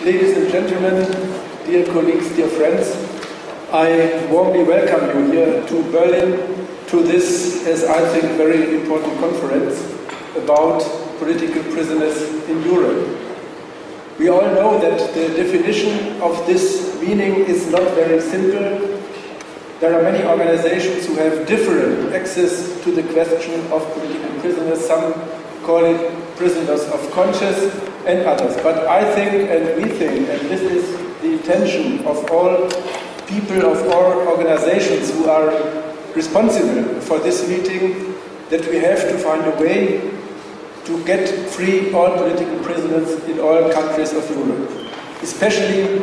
Ladies and gentlemen, dear colleagues, dear friends, I warmly welcome you here to Berlin to this, as I think, very important conference about political prisoners in Europe. We all know that the definition of this meaning is not very simple. There are many organizations who have different access to the question of political prisoners. Some call it prisoners of conscience and others. But I think, and we think, and this is the intention of all people, of all organizations who are responsible for this meeting, that we have to find a way to get free all political prisoners in all countries of Europe, especially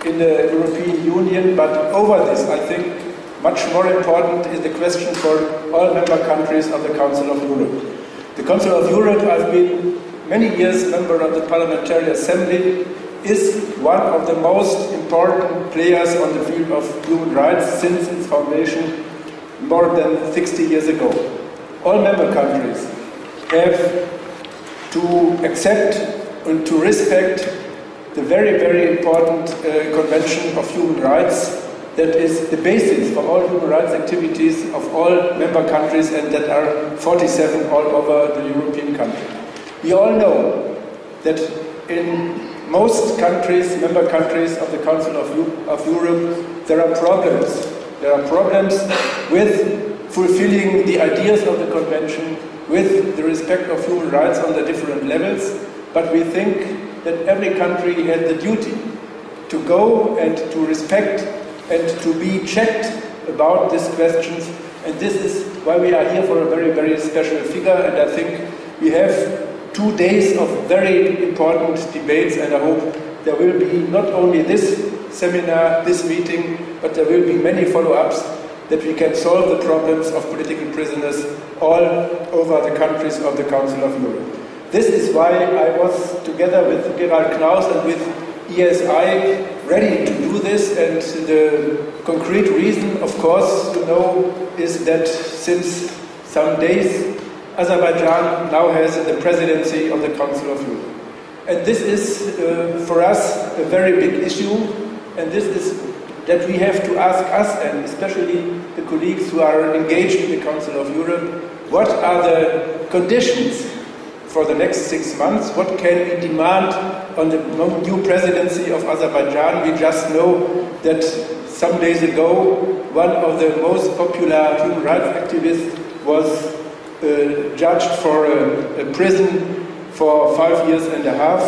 in the European Union. But over this, I think, much more important is the question for all member countries of the Council of Europe. The Council of Europe, I've been many years member of the Parliamentarian Assembly, is one of the most important players on the field of human rights since its foundation more than 60 years ago. All member countries have to accept and to respect the very, very important Convention of Human Rights that is the basis for all human rights activities of all member countries, and that are 47 all over the European country. We all know that in most countries, member countries of the Council of Europe, there are problems. There are problems with fulfilling the ideas of the Convention, with the respect of human rights on the different levels, but we think that every country has the duty to go and to respect and to be checked about these questions, and this is why we are here for a very, very special figure. And I think we have 2 days of very important debates, and I hope there will be not only this seminar, this meeting, but there will be many follow-ups that we can solve the problems of political prisoners all over the countries of the Council of Europe. This is why I was, together with Gerald Knaus and with ESI, ready to do this, and the concrete reason, of course, you know, is that since some days Azerbaijan now has the presidency of the Council of Europe. And this is, for us, a very big issue, and this is that we have to ask us, and especially the colleagues who are engaged in the Council of Europe, what are the conditions for the next 6 months? What can we demand on the new presidency of Azerbaijan? We just know that some days ago, one of the most popular human rights activists was judged for a prison for 5 years and a half.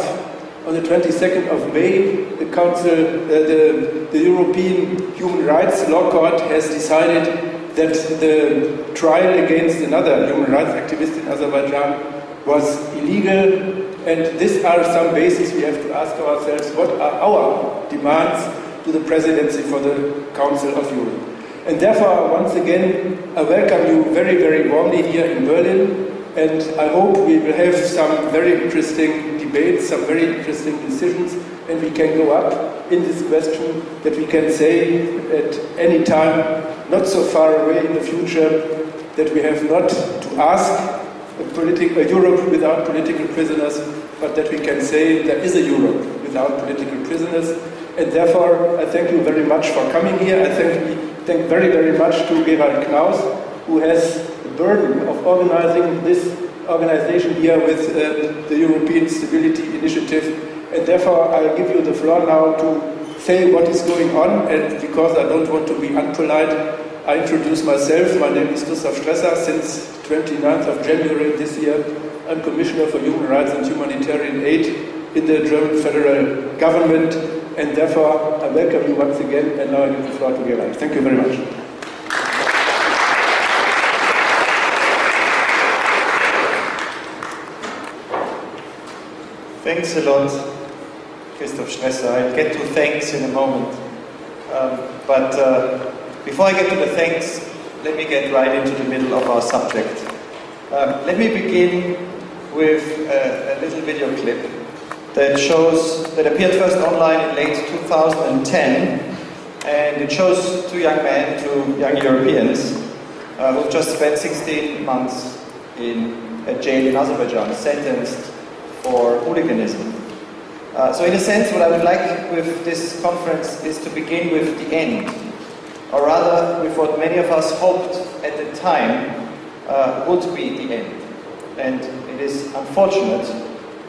On the 22nd of May, the European Human Rights Law Court has decided that the trial against another human rights activist in Azerbaijan was illegal, and these are some bases we have to ask ourselves, what are our demands to the presidency for the Council of Europe? And therefore, once again, I welcome you very, very warmly here in Berlin, and I hope we will have some very interesting debates, some very interesting decisions, and we can go up in this question that we can say at any time, not so far away in the future, that we have not to ask a Europe without political prisoners, but that we can say there is a Europe without political prisoners. And therefore, I thank you very much for coming here. I thank very, very much to Gerald Knaus, who has the burden of organizing this organization here with the European Stability Initiative. And therefore, I'll give you the floor now to say what is going on. And because I don't want to be unpolite, I introduce myself. My name is Christoph Strässer. Since 29th of January this year, I'm Commissioner for Human Rights and Humanitarian Aid in the German federal government, and therefore I welcome you once again, and now I give the floor to Gerald. Thank you very much. Thanks a lot, Christoph Strässer. I'll get to thanks in a moment. But before I get to the thanks, let me get right into the middle of our subject. Let me begin with a little video clip that appeared first online in late 2010, and it shows two young men, two young Europeans, who've just spent 16 months in a jail in Azerbaijan, sentenced for hooliganism. So in a sense, what I would like with this conference is to begin with the end, or rather with what many of us hoped at the time would be the end. And it is unfortunate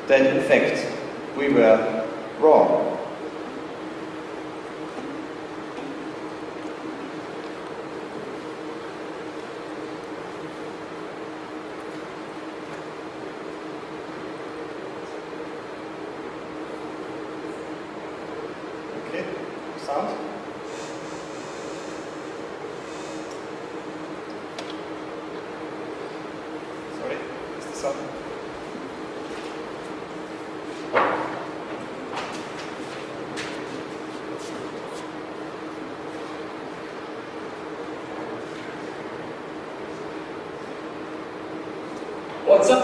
that in fact we were wrong. Sound? Sorry, is the sound? What's up?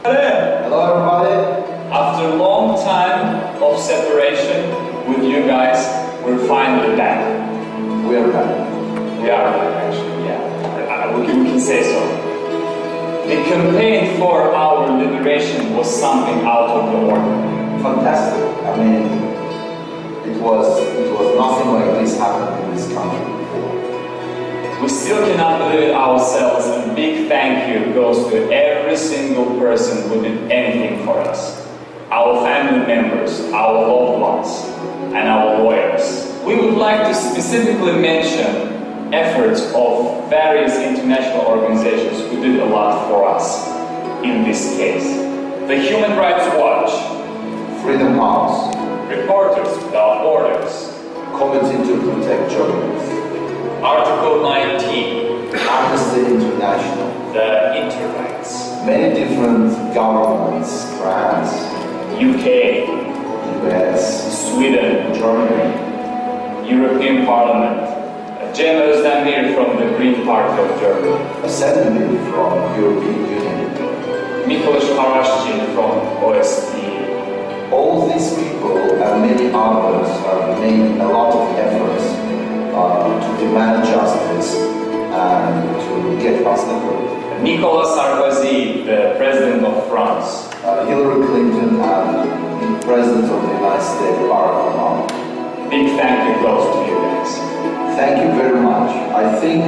Hello everybody. After a long time of separation with you guys, we're finally back. We are back. We are back, actually, yeah. We can say so. The campaign for our liberation was something out of the ordinary. Fantastic. I mean, it was nothing like this happened in this country before. We still cannot believe it ourselves, and a big thank you goes to every single person who did anything for us. Our family members, our loved ones, and our lawyers. We would like to specifically mention efforts of various international organizations who did a lot for us in this case. The Human Rights Watch, Freedom House, Reporters Without Borders, Committee to Protect Journalists, Article 19, Amnesty International, the Interrights, many different governments, France, UK, US, Sweden, Germany, European Parliament, Gerald Knaus from the Green Party of Germany, Assembly from European Union, Miklos Harashchin from OSCE. all these people and many others have made a lot of efforts to demand justice and to get us liberated. Nicolas Sarkozy, the President of France. Hillary Clinton and the President of the United States, Barack Obama. Big thank you goes to you guys. Thank you very much. I think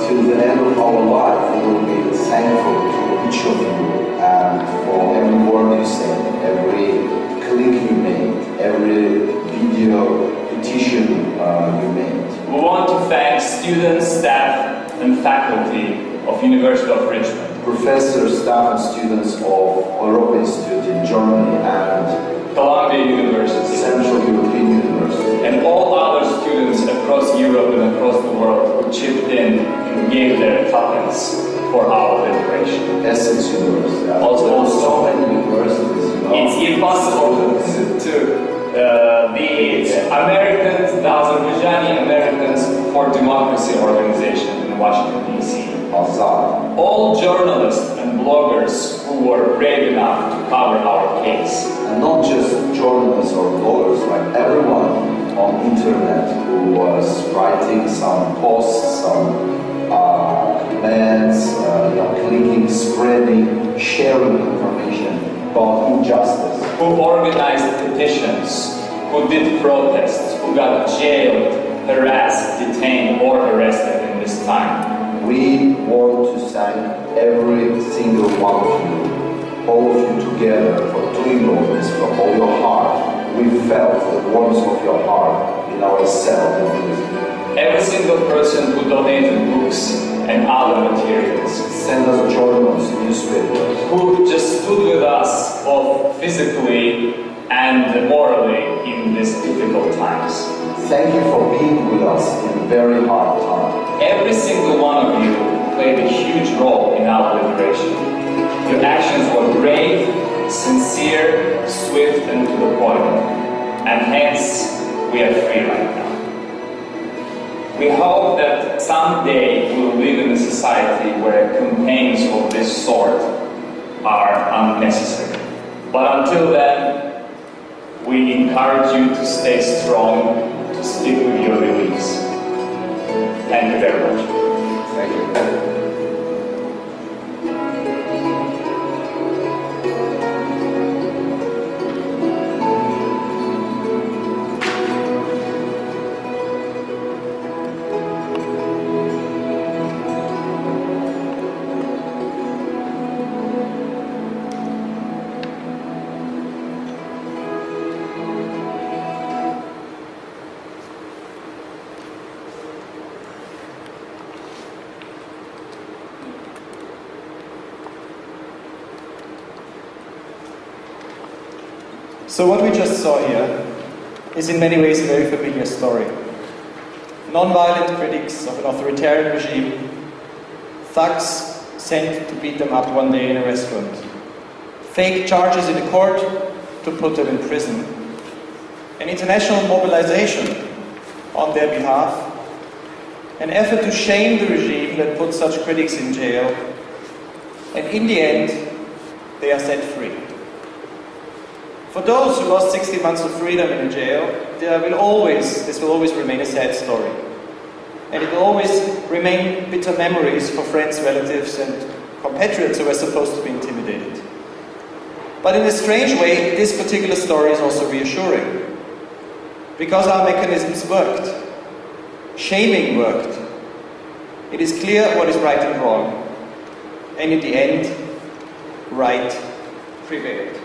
till the end of our life we will be thankful to each of you and for every word you said, every click you made, every video petition you made. We want to thank students, staff, and faculty of University of Richmond. Professors, staff, and students of Europe Institute in Germany and Columbia University. Central European University. And all other students across Europe and across the world who chipped in and gave their tuppence for our liberation. Essex University. Also, so many universities, you know. It's impossible to the Americans, the Azerbaijani Americans for Democracy organization in Washington, D.C. All journalists and bloggers who were brave enough to cover our case. And not just journalists or bloggers, like everyone on internet who was writing some posts, some comments, clicking, spreading, sharing information about injustice. Who organized petitions, who did protests, who got jailed, harassed, detained, or arrested in this time. We want to thank every single one of you, all of you together, for doing all this from all your heart. We felt the warmth of your heart in our cell in prison. Every single person who donated books and other materials. Send us journals, newspapers. Who just stood with us both physically and morally in these difficult times. Thank you for being with us in a very hard time. Every single one of you played a huge role in our liberation. Your actions were brave, sincere, swift, and to the point. And hence, we are free right now. We hope that someday we will live in a society where campaigns of this sort are unnecessary. But until then, we encourage you to stay strong, to stick with your beliefs. Thank you very much. Thank you. So what we just saw here is in many ways a very familiar story. Non-violent critics of an authoritarian regime, thugs sent to beat them up one day in a restaurant, fake charges in a court to put them in prison, an international mobilization on their behalf, an effort to shame the regime that put such critics in jail, and in the end, they are set free. For those who lost 60 months of freedom in a jail, this will always remain a sad story. And it will always remain bitter memories for friends, relatives, and compatriots who were supposed to be intimidated. But in a strange way, this particular story is also reassuring. Because our mechanisms worked. Shaming worked. It is clear what is right and wrong. And in the end, right prevailed.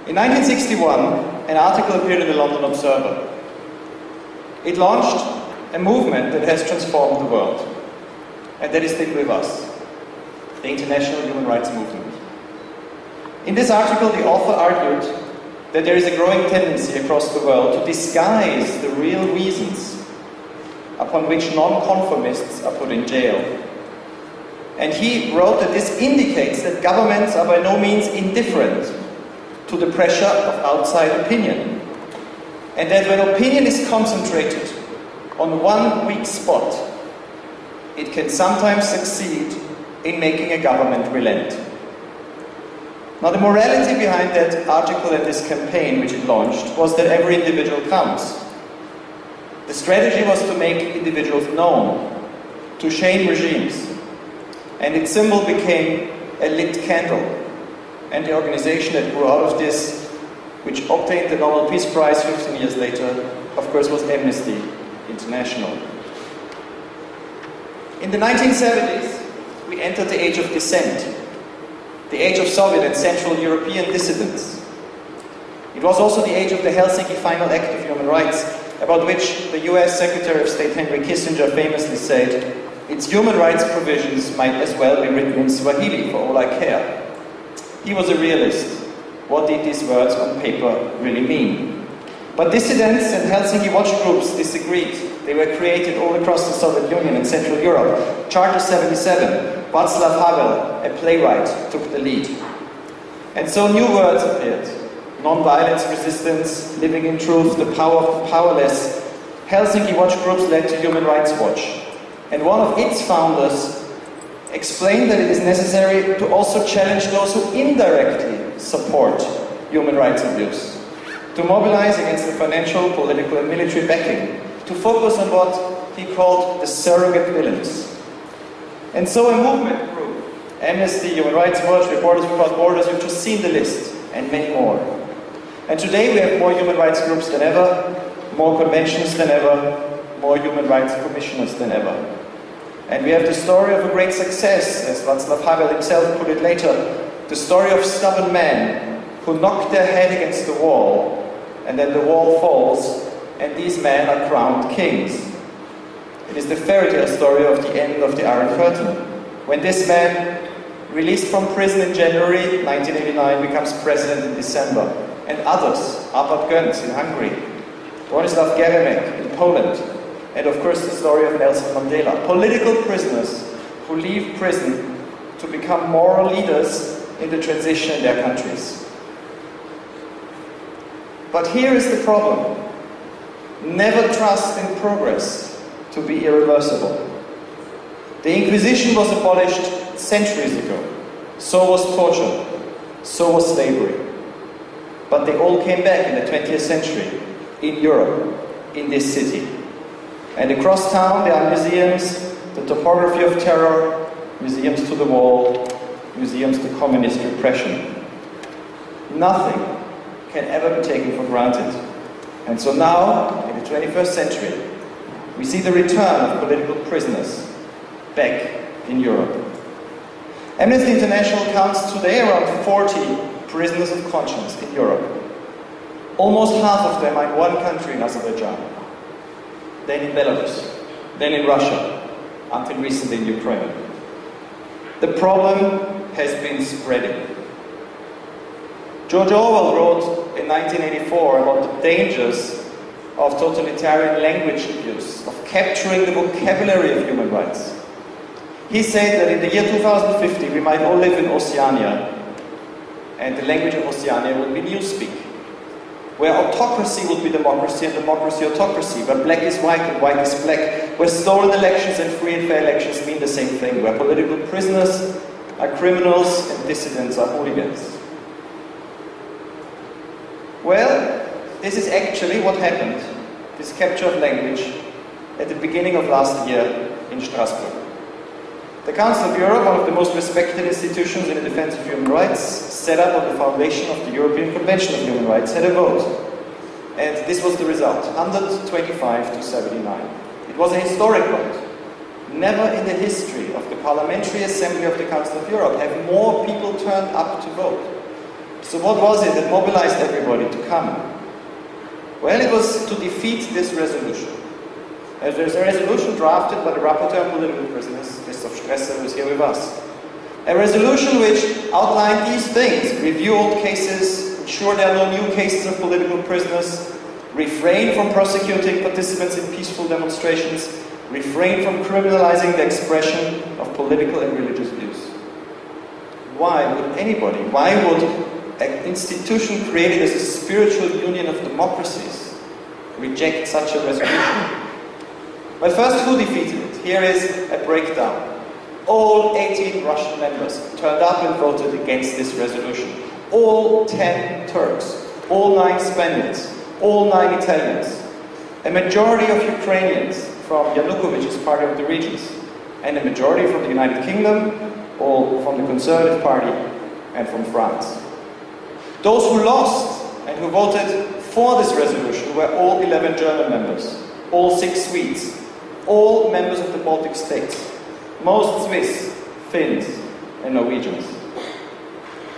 In 1961, an article appeared in the London Observer. It launched a movement that has transformed the world, and that is still with us, the international human rights movement. In this article, the author argued that there is a growing tendency across the world to disguise the real reasons upon which non-conformists are put in jail. And he wrote that this indicates that governments are by no means indifferent to the pressure of outside opinion, and that when opinion is concentrated on one weak spot, it can sometimes succeed in making a government relent. Now, the morality behind that article and this campaign which it launched was that every individual counts. The strategy was to make individuals known, to shame regimes, and its symbol became a lit candle. And the organization that grew out of this, which obtained the Nobel Peace Prize 15 years later, of course, was Amnesty International. In the 1970s, we entered the age of dissent, the age of Soviet and Central European dissidents. It was also the age of the Helsinki Final Act of Human Rights, about which the US Secretary of State Henry Kissinger famously said, "Its human rights provisions might as well be written in Swahili for all I care." He was a realist. What did these words on paper really mean? But dissidents and Helsinki watch groups disagreed. They were created all across the Soviet Union and Central Europe. Charter 77, Václav Havel, a playwright, took the lead. And so new words appeared. Non-violence, resistance, living in truth, the power of the powerless. Helsinki watch groups led to Human Rights Watch. And one of its founders explained that it is necessary to also challenge those who indirectly support human rights abuse, to mobilize against the financial, political, and military backing, to focus on what he called the surrogate villains. And so a movement grew. Amnesty, Human Rights Watch, Reporters Without Borders, you've just seen the list, and many more. And today we have more human rights groups than ever, more conventions than ever, more human rights commissioners than ever. And we have the story of a great success, as Václav Havel himself put it later, the story of stubborn men who knock their head against the wall, and then the wall falls, and these men are crowned kings. It is the fairy tale story of the end of the Iron Curtain, when this man, released from prison in January 1989, becomes president in December, and others, Arpad Göncz in Hungary, Bronislaw Geremek in Poland, and of course the story of Nelson Mandela, political prisoners who leave prison to become moral leaders in the transition in their countries. But here is the problem. Never trust in progress to be irreversible. The Inquisition was abolished centuries ago. So was torture. So was slavery. But they all came back in the 20th century, in Europe, in this city. And across town there are museums, the topography of terror, museums to the wall, museums to communist repression. Nothing can ever be taken for granted. And so now, in the 21st century, we see the return of political prisoners back in Europe. Amnesty International counts today around 40 prisoners of conscience in Europe. Almost half of them are in one country, in Azerbaijan, then in Belarus, then in Russia, until recently in Ukraine. The problem has been spreading. George Orwell wrote in 1984 about the dangers of totalitarian language abuse, of capturing the vocabulary of human rights. He said that in the year 2050 we might all live in Oceania, and the language of Oceania would be Newspeak, where autocracy would be democracy and democracy autocracy, where black is white and white is black, where stolen elections and free and fair elections mean the same thing, where political prisoners are criminals and dissidents are hooligans. Well, this is actually what happened, this capture of language, at the beginning of last year in Strasbourg. The Council of Europe, one of the most respected institutions in the defense of human rights, set up on the foundation of the European Convention of Human Rights, had a vote. And this was the result, 125 to 79. It was a historic vote. Never in the history of the Parliamentary Assembly of the Council of Europe have more people turned up to vote. So what was it that mobilized everybody to come? Well, it was to defeat this resolution. There's a resolution drafted by the rapporteur on political prisoners, Christoph Strässer, who is here with us. A resolution which outlined these things: review old cases, ensure there are no new cases of political prisoners, refrain from prosecuting participants in peaceful demonstrations, refrain from criminalizing the expression of political and religious views. Why would anybody, why would an institution created as a spiritual union of democracies reject such a resolution? Well, first, who defeated it? Here is a breakdown. All 18 Russian members turned up and voted against this resolution. All 10 Turks, all 9 Spaniards, all 9 Italians, a majority of Ukrainians from Yanukovych's part of the regions, and a majority from the United Kingdom, all from the Conservative Party, and from France. Those who lost and who voted for this resolution were all 11 German members, all 6 Swedes, all members of the Baltic states, most Swiss, Finns, and Norwegians.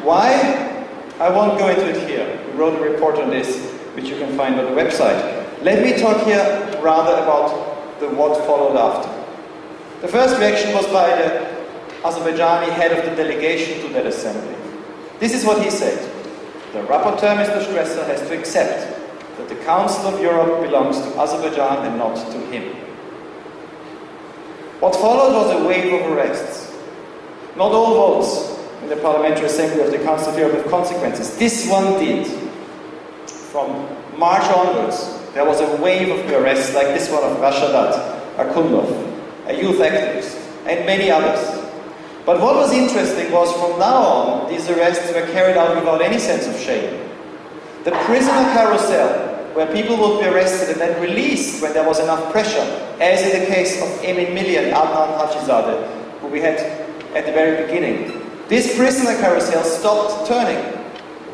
Why? I won't go into it here. We wrote a report on this, which you can find on the website. Let me talk here rather about the what followed after. The first reaction was by the Azerbaijani head of the delegation to that assembly. This is what he said: the rapporteur, Mr. Strässer, has to accept that the Council of Europe belongs to Azerbaijan and not to him. What followed was a wave of arrests. Not all votes in the Parliamentary Assembly of the Council of Europe have consequences. This one did. From March onwards, there was a wave of arrests like this one of Rashadat Akundov, a youth activist, and many others. But what was interesting was, from now on, these arrests were carried out without any sense of shame. The prisoner carousel, where people would be arrested and then released when there was enough pressure, as in the case of Emin, Milli and Adnan Hajizadeh, who we had at the very beginning. This prisoner carousel stopped turning.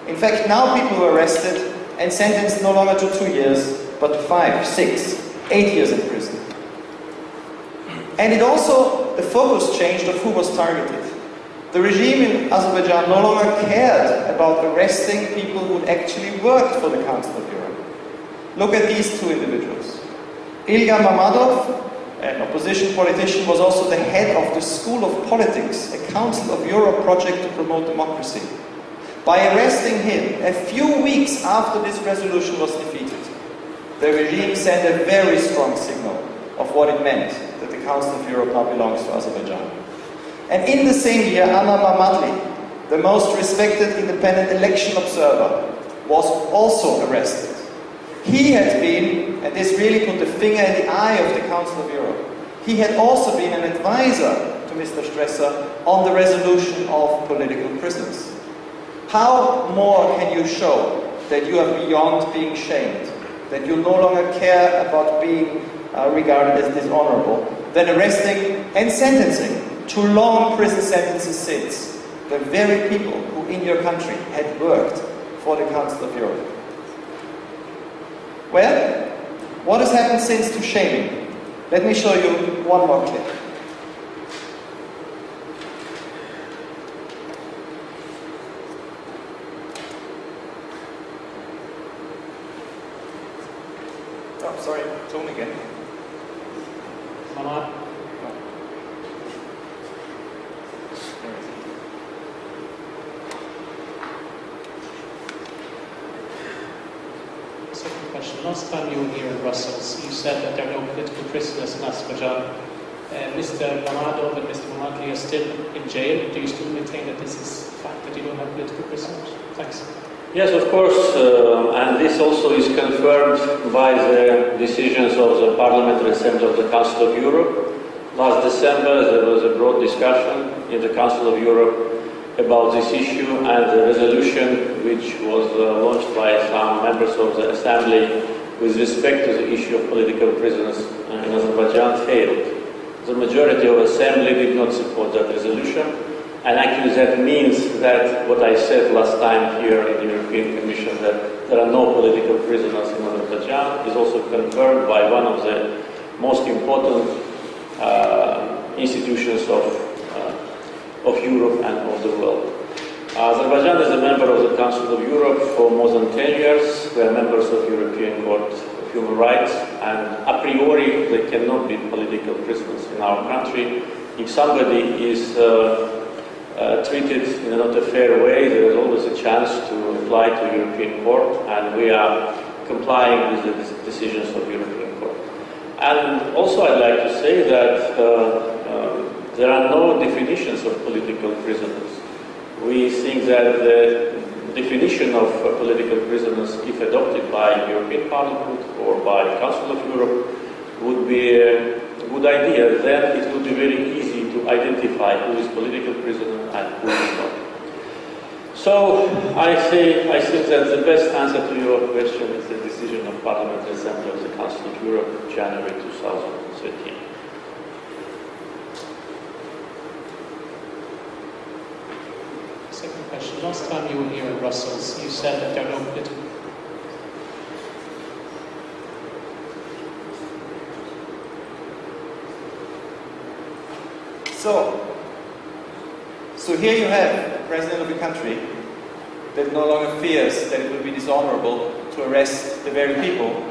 In fact, now people were arrested and sentenced no longer to 2 years, but to 5, 6, 8 years in prison. And it also, the focus changed of who was targeted. The regime in Azerbaijan no longer cared about arresting people who actually worked for the Council of Europe. Look at these two individuals. Ilgar Mammadov, an opposition politician, was also the head of the School of Politics, a Council of Europe project to promote democracy. By arresting him a few weeks after this resolution was defeated, the regime sent a very strong signal of what it meant that the Council of Europe now belongs to Azerbaijan. And in the same year, Anna Mamadli, the most respected independent election observer, was also arrested. He had been, and this really put the finger in the eye of the Council of Europe, he had also been an advisor to Mr. Strässer on the resolution of political prisoners. How more can you show that you are beyond being shamed, that you no longer care about being regarded as dishonorable, than arresting and sentencing to long prison sentences since the very people who in your country had worked for the Council of Europe? Well, what has happened since to shaming? Let me show you one more clip. Oh, sorry, tone again. Mama. Second question. Last time you were here in Brussels, you said that there are no political prisoners in Azerbaijan. Mr. Makarov and Mr. Magnitsky are still in jail. Do you still maintain that this is a fact, that you don't have political prisoners? Thanks. Yes, of course, and this also is confirmed by the decisions of the Parliamentary Assembly of the Council of Europe. Last December there was a broad discussion in the Council of Europe about this issue, and the resolution which was launched by some members of the Assembly with respect to the issue of political prisoners in Azerbaijan failed. The majority of Assembly did not support that resolution, and actually that means that what I said last time here in the European Commission, that there are no political prisoners in Azerbaijan, is also confirmed by one of the most important institutions of Europe and of the world. Azerbaijan is a member of the Council of Europe for more than 10 years. We are members of the European Court of Human Rights, and a priori there cannot be political prisoners in our country. If somebody is treated in a not a fair way, there is always a chance to apply to the European Court, and we are complying with the decisions of the European Court. And also I'd like to say that there are no definitions of political prisoners. We think that the definition of political prisoners, if adopted by the European Parliament or by the Council of Europe, would be a good idea. Then it would be very easy to identify who is political prisoner and who is not. So I think that the best answer to your question is the decision of Parliamentary Assembly of the Council of Europe, January 2013. Second question. Last time you were here in Brussels, you said that there are no political... So here you have the president of a country that no longer fears that it will be dishonorable to arrest the very people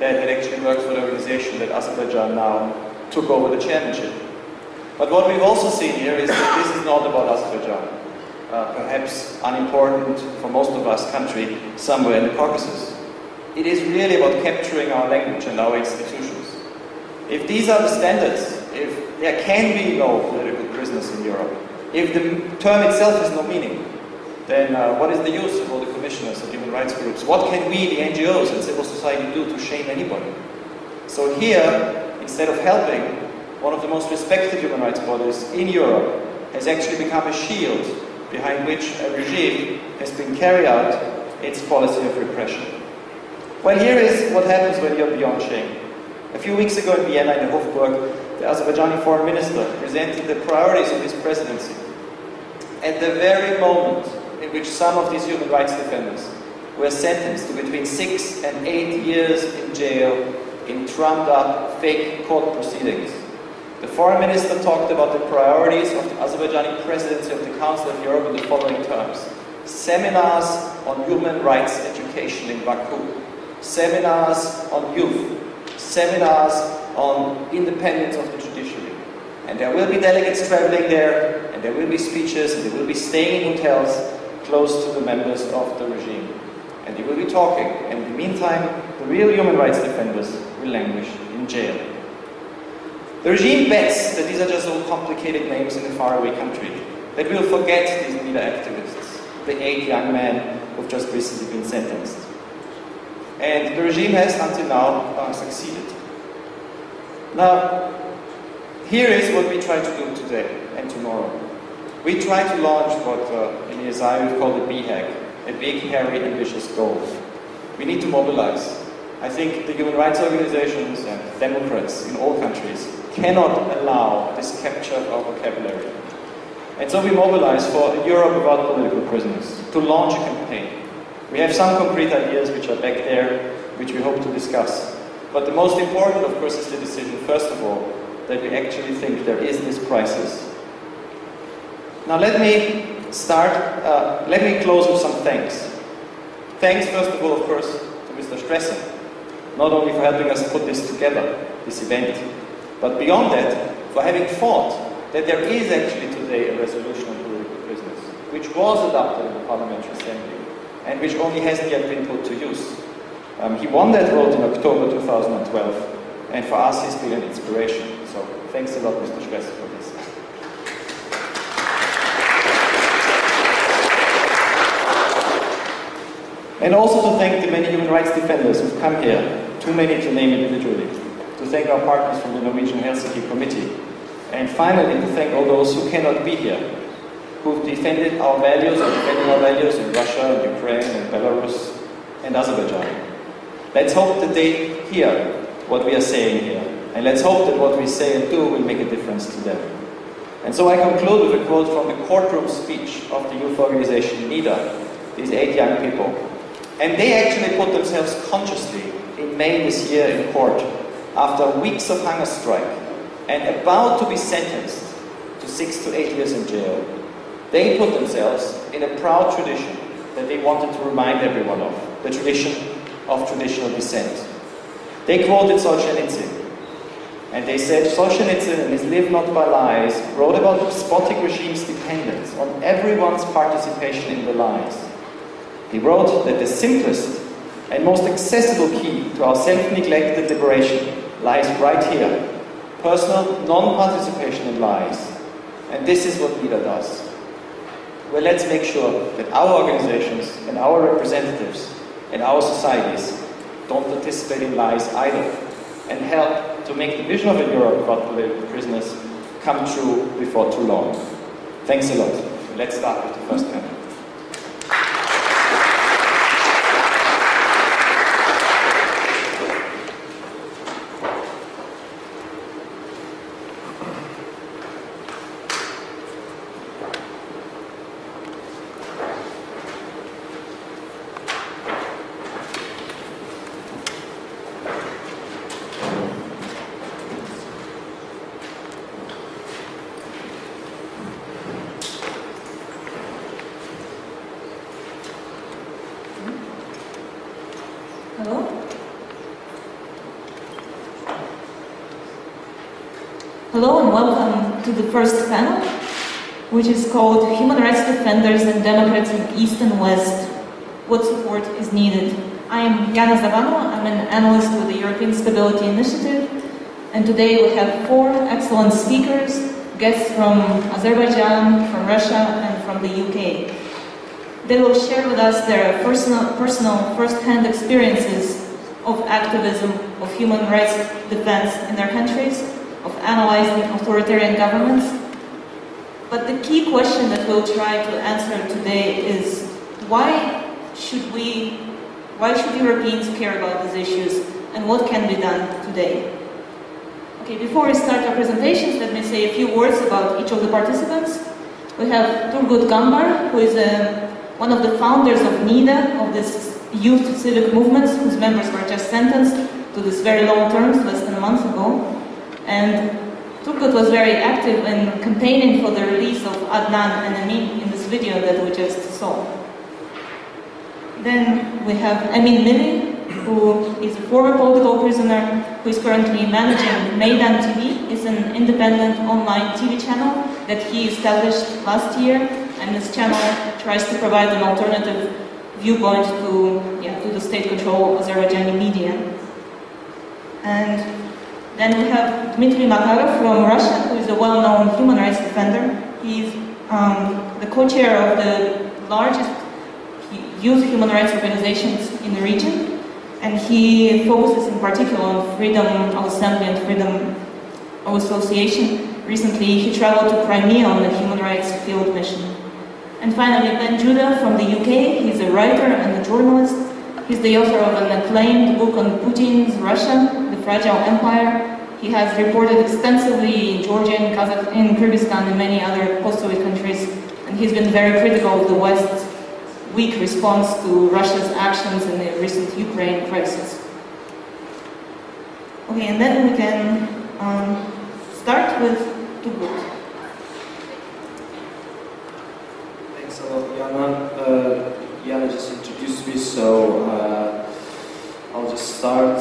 that had actually worked for the organization that Azerbaijan now took over the chairmanship. But what we've also seen here is that this is not about Azerbaijan, perhaps unimportant for most of us country somewhere in the Caucasus. It is really about capturing our language and our institutions. If these are the standards, if there can be no political prisoners in Europe, if the term itself has no meaning, then what is the use of all the commissioners and human rights groups? What can we, the NGOs and civil society, do to shame anybody? So here, instead of helping, one of the most respected human rights bodies in Europe has actually become a shield behind which a regime has been carrying out its policy of repression. Well, here is what happens when you're beyond shame. A few weeks ago in Vienna, in the Hofburg, the Azerbaijani foreign minister presented the priorities of his presidency. At the very moment in which some of these human rights defenders were sentenced to between 6 and 8 years in jail in trumped-up fake court proceedings, the foreign minister talked about the priorities of the Azerbaijani presidency of the Council of Europe in the following terms: seminars on human rights education in Baku, seminars on youth, seminars on independence of the judiciary. And there will be delegates traveling there, and there will be speeches, and they will be staying in hotels close to the members of the regime. And they will be talking, and in the meantime, the real human rights defenders will languish in jail. The regime bets that these are just all complicated names in a faraway country, that we'll forget these leader activists, the 8 young men who've just recently been sentenced. And the regime has, until now, succeeded. Now, here is what we try to do today and tomorrow. We try to launch what in the SI we've called a BHAG, a big, hairy, ambitious goal. We need to mobilize. I think the human rights organizations and democrats in all countries cannot allow this capture of our vocabulary. And so we mobilize for a Europe without political prisoners, to launch a campaign. We have some concrete ideas which are back there, which we hope to discuss. But the most important, of course, is the decision, first of all, that we actually think there is this crisis. Now let me close with some thanks. Thanks, first of all, of course, to Mr. Strässer, not only for helping us put this together, this event, but beyond that, for having fought that there is actually today a resolution on political prisoners, which was adopted in the Parliamentary Assembly, and which only hasn't yet been put to use. He won that vote in October 2012, and for us he's been an inspiration. So thanks a lot, Mr. Strässer, for this. And also to thank the many human rights defenders who've come here, too many to name individually. To thank our partners from the Norwegian Helsinki Committee. And finally, to thank all those who cannot be here, who've defended our values, are defending our values in Russia, Ukraine, and Belarus, and Azerbaijan. Let's hope that they hear what we are saying here. And let's hope that what we say and do will make a difference to them. And so I conclude with a quote from the courtroom speech of the youth organization NIDA, these 8 young people. And they actually put themselves consciously in May this year in court after weeks of hunger strike and about to be sentenced to 6 to 8 years in jail. They put themselves in a proud tradition that they wanted to remind everyone of, the tradition of traditional descent. They quoted Solzhenitsyn, and they said, Solzhenitsyn in his Live Not by Lies wrote about the despotic regime's dependence on everyone's participation in the lies. He wrote that the simplest and most accessible key to our self-neglected liberation lies right here, personal non-participation in lies. And this is what NIDA does. Well, let's make sure that our organizations and our representatives and our societies don't participate in lies either, and help to make the vision of a Europe without political prisoners come true before too long. Thanks a lot. Let's start with the first panel. Hello and welcome to the first panel, which is called Human Rights Defenders and Democrats in East and West, What Support is Needed. I am Yana Zabanova, I'm an analyst with the European Stability Initiative, and today we have 4 excellent speakers, guests from Azerbaijan, from Russia, and from the UK. They will share with us their personal first-hand experiences of activism, of human rights defense in their countries, of analyzing authoritarian governments. But the key question that we'll try to answer today is why should Europeans care about these issues and what can be done today? Okay, before we start our presentations, let me say a few words about each of the participants. We have Turgut Gambar, who is one of the founders of NIDA, of this youth civic movement, whose members were just sentenced to this very long terms less than a month ago. And Turgut was very active in campaigning for the release of Adnan and Emin in this video that we just saw. Then we have Emin Milli, who is a former political prisoner who is currently managing Meydan TV. It's an independent online TV channel that he established last year, and this channel tries to provide an alternative viewpoint to the state-controlled Azerbaijani media. And then we have Dmitri Makarov from Russia, who is a well-known human rights defender. He's the co-chair of the largest youth human rights organizations in the region, and he focuses in particular on freedom of assembly and freedom of association. Recently, he traveled to Crimea on a human rights field mission. And finally, Ben Judah from the UK. He's a writer and a journalist. He's the author of an acclaimed book on Putin's Russia, The Fragile Empire. He has reported extensively in Georgia, in Kyrgyzstan, and many other post-Soviet countries, and he's been very critical of the West's weak response to Russia's actions in the recent Ukraine crisis. Okay, and then we can start with Turgut. Thanks a lot, Yana. Yana just introduced me, so I'll just start.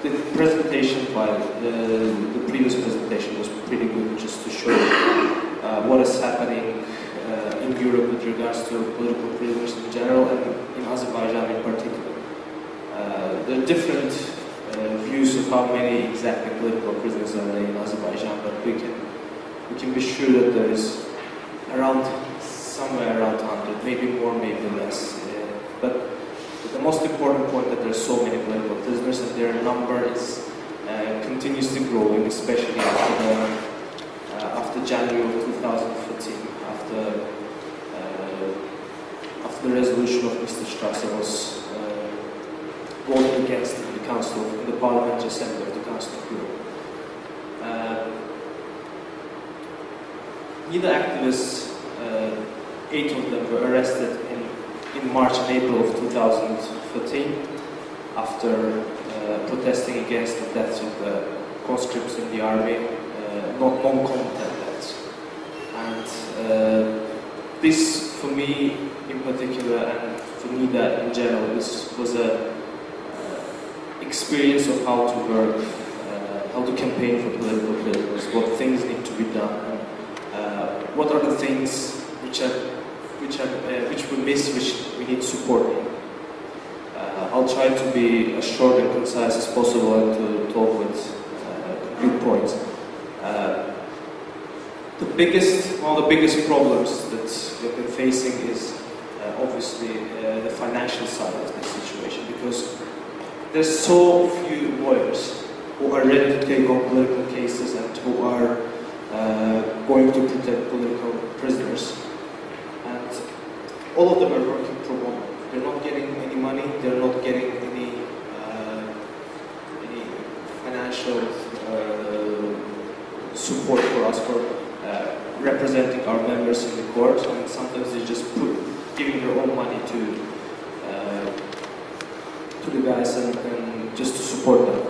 The presentation file, the previous presentation was pretty good, just to show what is happening in Europe with regards to political prisoners in general and in Azerbaijan in particular. different views of how many exactly political prisoners are there in Azerbaijan, but we can be sure that there is somewhere around 100, maybe more, maybe less. But the most important point that there are so many political prisoners and their number is continuously growing, especially after January of 2014, after the resolution of Mr. Strässer was voted against in the Council, in the Parliamentary Assembly of the Council of Europe. NIDA activists, 8 of them were arrested in March and April of 2013 after protesting against the deaths of the conscripts in the army, non-combatant deaths. And this, for me in particular, and for NIDA in general, this was a experience of how to work, how to campaign for political prisoners, what things need to be done, what are the things which we miss, which we need support in. I'll try to be as short and concise as possible and to talk with good points. One of the biggest problems that we've been facing is obviously the financial side of this situation, because there's so few lawyers who are ready to take on political cases and who are going to protect political prisoners. And all of them are working pro bono. They're not getting any money, they're not getting any financial support for us for representing our members in the court, and sometimes they just giving their own money to the guys and just to support them.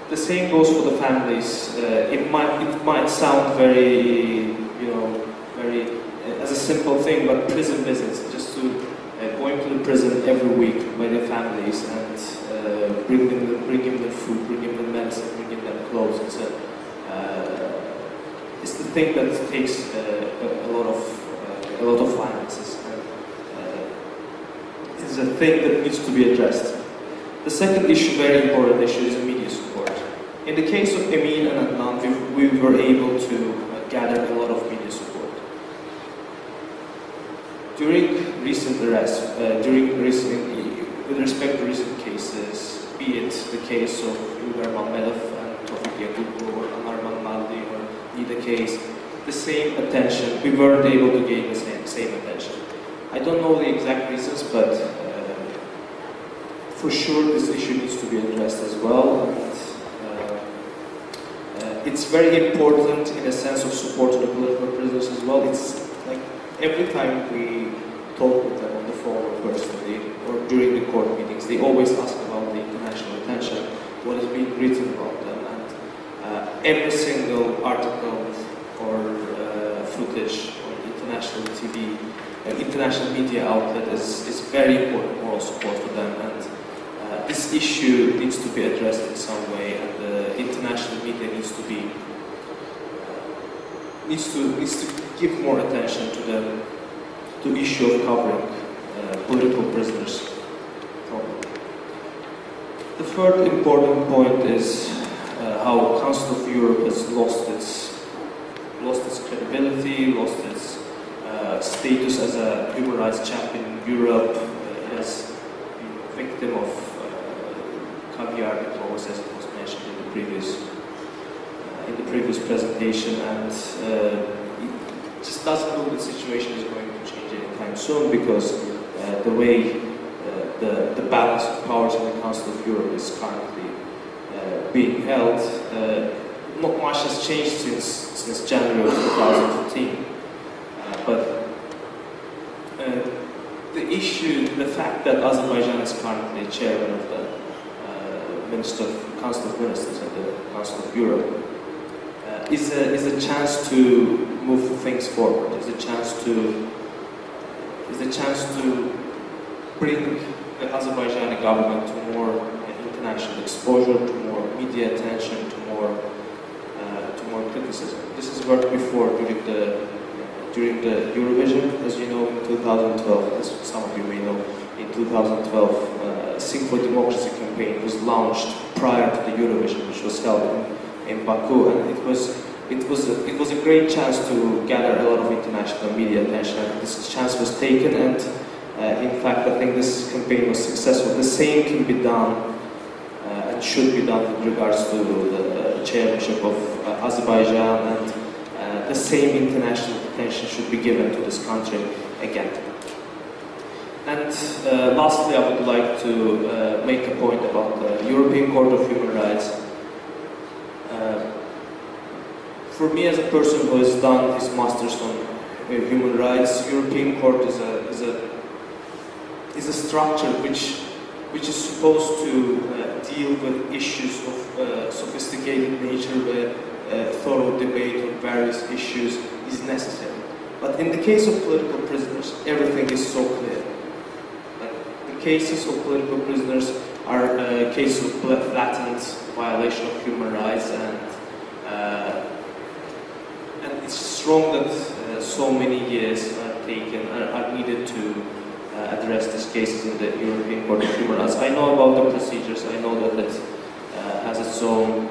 The same goes for the families. It might sound very, very as a simple thing, but prison visits, just to going to the prison every week by their families and bring them their food, bring them medicine, bring them clothes. It's the thing that takes a lot of finances. It's a thing that needs to be addressed. The second issue, very important issue, is media support. In the case of Emin and Adnan, we were able to gather a lot of media support. During recent arrests, with respect to recent cases, be it the case of Ilgar Mamedov and Tofik Yakubu or Anarman Maldi or NIDA case, the same attention, we weren't able to gain the same attention. I don't know the exact reasons, but for sure this issue needs to be addressed as well. And, it's very important in a sense of support to the political prisoners as well. It's like every time we talk with them on the phone or personally or during the court meetings, they always ask about the international attention, what is being written about them, and every single article or footage on international TV, international media outlet is very important moral support for them, and this issue needs to be addressed in some way, and the international media needs to give more attention to the issue of covering political prisoners problem. The third important point is how Council of Europe has lost its credibility, lost its status as a human rights champion in Europe. It has been a victim of caviar diplomacy, as it was mentioned in the previous presentation, and it just doesn't look the situation is going to change anytime soon, because the way the balance of powers in the Council of Europe is currently being held, not much has changed since January of 2015. But the fact that Azerbaijan is currently chairman of the Council of Ministers and the Council of Europe is a chance to move things forward. Is a chance to bring the Azerbaijani government to more international exposure, to more media attention, to more criticism. This has worked before during the Eurovision, as you know, in 2012, as some of you may know, in in 2012, Sing for Democracy campaign was launched prior to the Eurovision, which was held in Baku, and it was a great chance to gather a lot of international media attention. And this chance was taken, and in fact, I think this campaign was successful. The same can be done and should be done with regards to the chairmanship of Azerbaijan, and the same international attention should be given to this country again. And lastly, I would like to make a point about the European Court of Human Rights. For me, as a person who has done his master's on human rights, European Court is a structure which is supposed to deal with issues of sophisticated nature, where thorough debate on various issues is necessary. But in the case of political prisoners, everything is so clear. The cases of political prisoners are cases of blatant violation of human rights, and it's strong that so many years are needed to address these cases in the European Court of Human Rights. I know about the procedures, I know that it has its own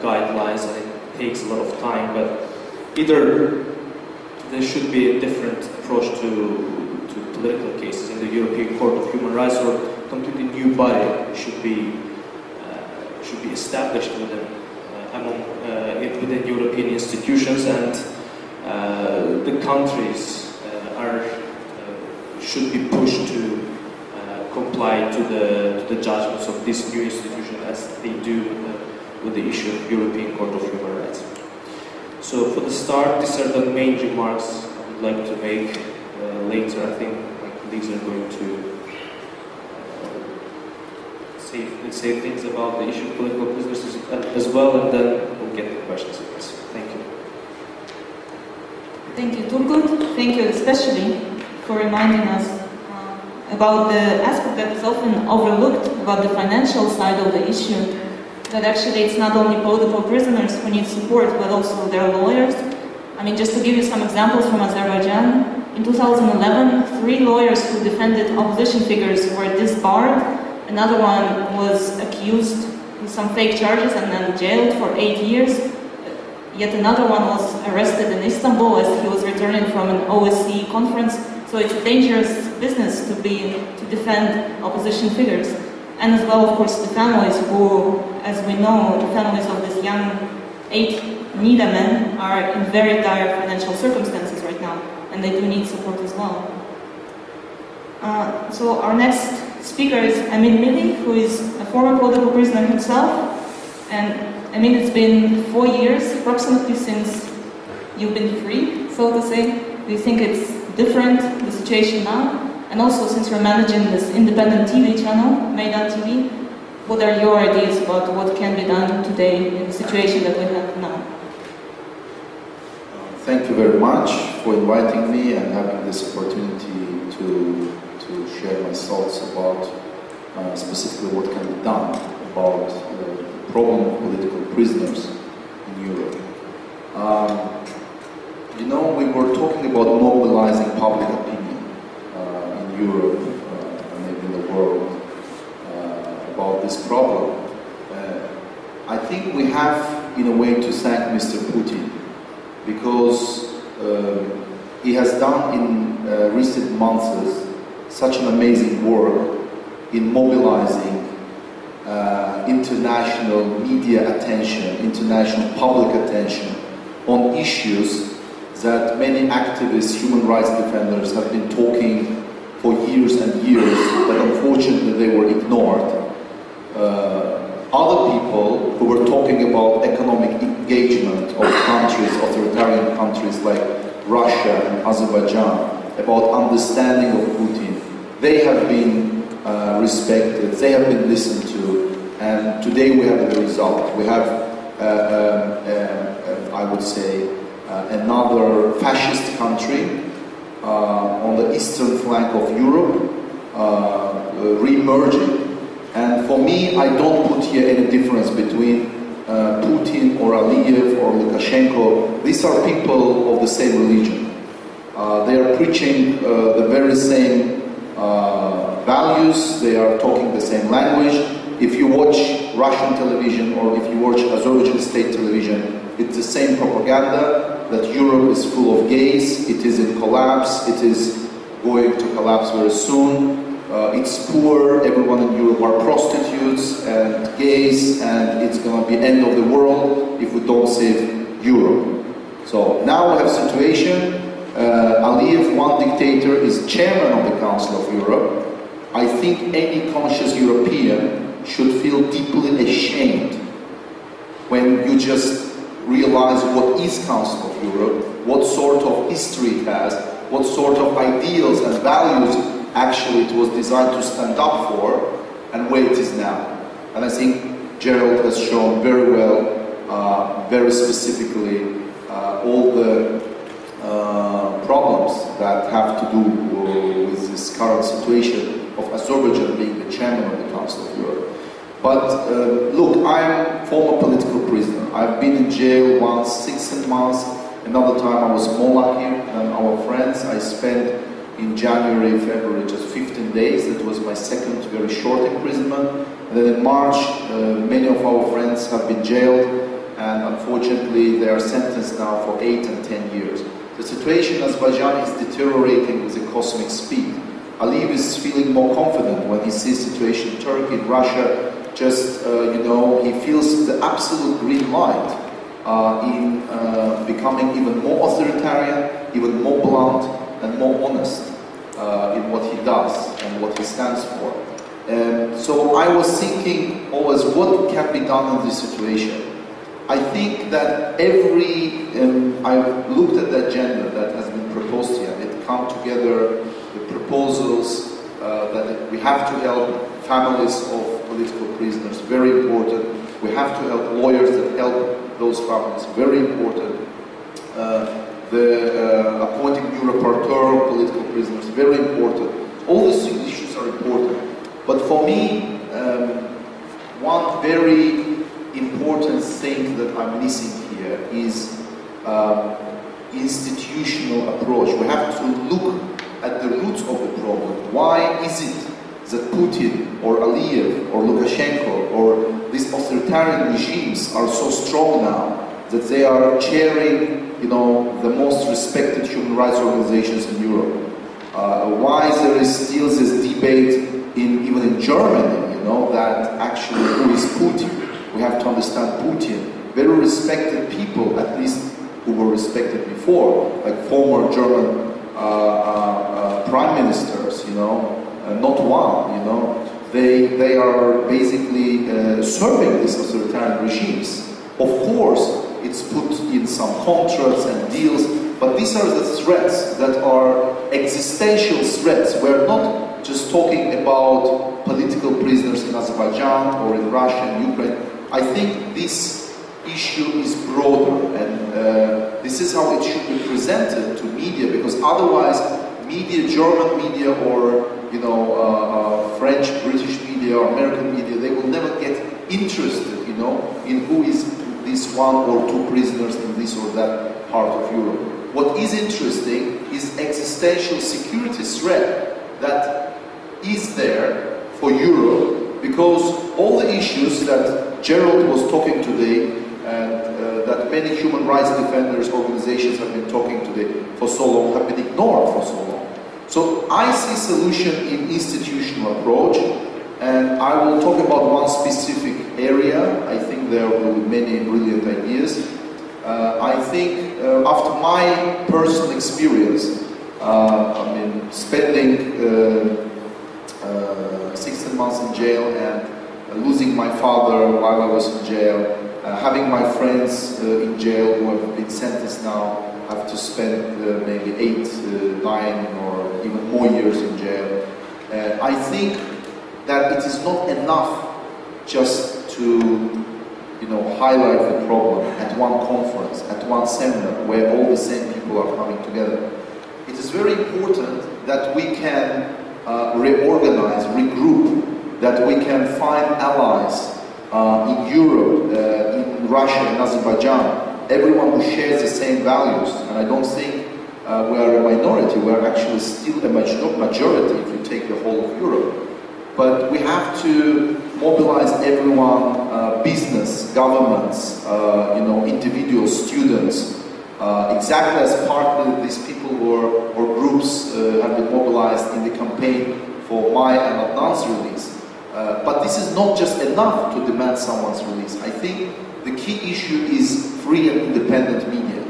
guidelines, and it takes a lot of time, but either there should be a different approach to political cases in the European Court of Human Rights, or a completely new body should be established within European institutions, and the countries should be pushed to comply to the judgments of this new institution, as they do with the issue of European Court of Human Rights. So for the start, these are the main remarks I would like to make. Later, I think my colleagues are going to say things about the issue of political prisoners as well, and then we'll get the questions. Thank you. Thank you, Turgut. Thank you especially for reminding us about the aspect that is often overlooked about the financial side of the issue, that actually it's not only political prisoners who need support, but also their lawyers. I mean, just to give you some examples from Azerbaijan, in 2011, 3 lawyers who defended opposition figures were disbarred. Another one was accused with some fake charges and then jailed for 8 years. Yet another one was arrested in Istanbul as he was returning from an OSCE conference. So it's a dangerous business to defend opposition figures. And as well, of course, the families who, as we know, the families of these young 8 Nida men are in very dire financial circumstances right now, and they do need support as well. So our next speaker is Emin Milli, who is a former political prisoner himself. And Emin, it's been 4 years approximately since you've been free, so to say. Do you think it's different, the situation now? And also, since you're managing this independent TV channel, Meydan TV, what are your ideas about what can be done today in the situation that we have now? Thank you very much for inviting me and having this opportunity to share my thoughts about specifically what can be done about the problem of political prisoners in Europe. You know, we were talking about mobilizing public opinion in Europe and maybe in the world about this problem. I think we have, in a way, to thank Mr. Putin, because he has done in recent months such an amazing work in mobilizing international media attention, international public attention on issues that many activists, human rights defenders have been talking for years and years, but unfortunately they were ignored. Other people who were talking about economic engagement of countries, authoritarian countries like Russia and Azerbaijan, about understanding of Putin, they have been respected, they have been listened to, and today we have the result. We have, I would say, another fascist country on the eastern flank of Europe re-emerging. And for me, I don't put here any difference between Putin or Aliyev or Lukashenko. These are people of the same religion. They are preaching the very same values values, they are talking the same language. If you watch Russian television or if you watch Azerbaijan state television, it's the same propaganda that Europe is full of gays, it is in collapse, it is going to collapse very soon. It's poor, everyone in Europe are prostitutes and gays, and it's going to be end of the world if we don't save Europe. So now we have a situation, Aliyev, one dictator, is chairman of the Council of Europe. I think any conscious European should feel deeply ashamed when you just realize what is Council of Europe, what sort of history it has, what sort of ideals and values actually it was designed to stand up for, and where it is now. And I think Gerald has shown very well, very specifically, all the problems that have to do with this current situation of Azerbaijan being the chairman of the Council of Europe. But look, I'm a former political prisoner. I've been in jail once 16 months, another time I was more lucky than our friends. I spent in January, February, just 15 days. That was my second very short imprisonment. And then in March, many of our friends have been jailed, and unfortunately they are sentenced now for 8 and 10 years. The situation in Azerbaijan is deteriorating with a cosmic speed. Aliyev is feeling more confident when he sees the situation in Turkey, in Russia. Just, you know, he feels the absolute green light in becoming even more authoritarian, even more blunt, and more honest in what he does and what he stands for. So I was thinking always, what can be done in this situation? I think that I've looked at the agenda that has been proposed here. It comes together the proposals that we have to help families of political prisoners, very important. We have to help lawyers that help those families, very important. The appointing new rapporteur on political prisoners, very important. All these issues are important. But for me, one very important thing that I'm missing here is institutional approach. We have to look at the roots of the problem. Why is it that Putin or Aliyev or Lukashenko or these authoritarian regimes are so strong now that they are chairing, you know, the most respected human rights organizations in Europe? Why there is still this debate even in Germany, you know, that actually who is Putin? We have to understand Putin. Very respected people, at least who were respected before, like former German prime ministers, you know, not one, you know. They are basically serving these authoritarian regimes. Of course, it's put in some contracts and deals, but these are the threats that are existential threats. We're not just talking about political prisoners in Azerbaijan or in Russia and Ukraine. I think this issue is broader, and this is how it should be presented to media, because otherwise media, German media or, you know, French, British media or American media, they will never get interested, you know, in who is this one or two prisoners in this or that part of Europe. What is interesting is existential security threat that is there for Europe, because all the issues that Gerald was talking today and that many human rights defenders organizations have been talking today for so long have been ignored for so long. So I see solution in institutional approach, and I will talk about one specific area. I think there will be many brilliant ideas. I think after my personal experience, I mean, spending 16 months in jail and losing my father while I was in jail, having my friends in jail who have been sentenced now have to spend maybe 8, 9 or even more years in jail. I think that it is not enough just to, you know, highlight the problem at one conference, at one seminar where all the same people are coming together. It is very important that we can reorganize, regroup, that we can find allies in Europe, in Russia, in Azerbaijan, everyone who shares the same values. And I don't think we are a minority, we are actually still a majority if you take the whole of Europe. but we have to mobilize everyone, business, governments, individuals, students, exactly as partly these people or groups have been mobilized in the campaign for my and Adnan's release. But this is not just enough to demand someone's release. I think the key issue is free and independent media.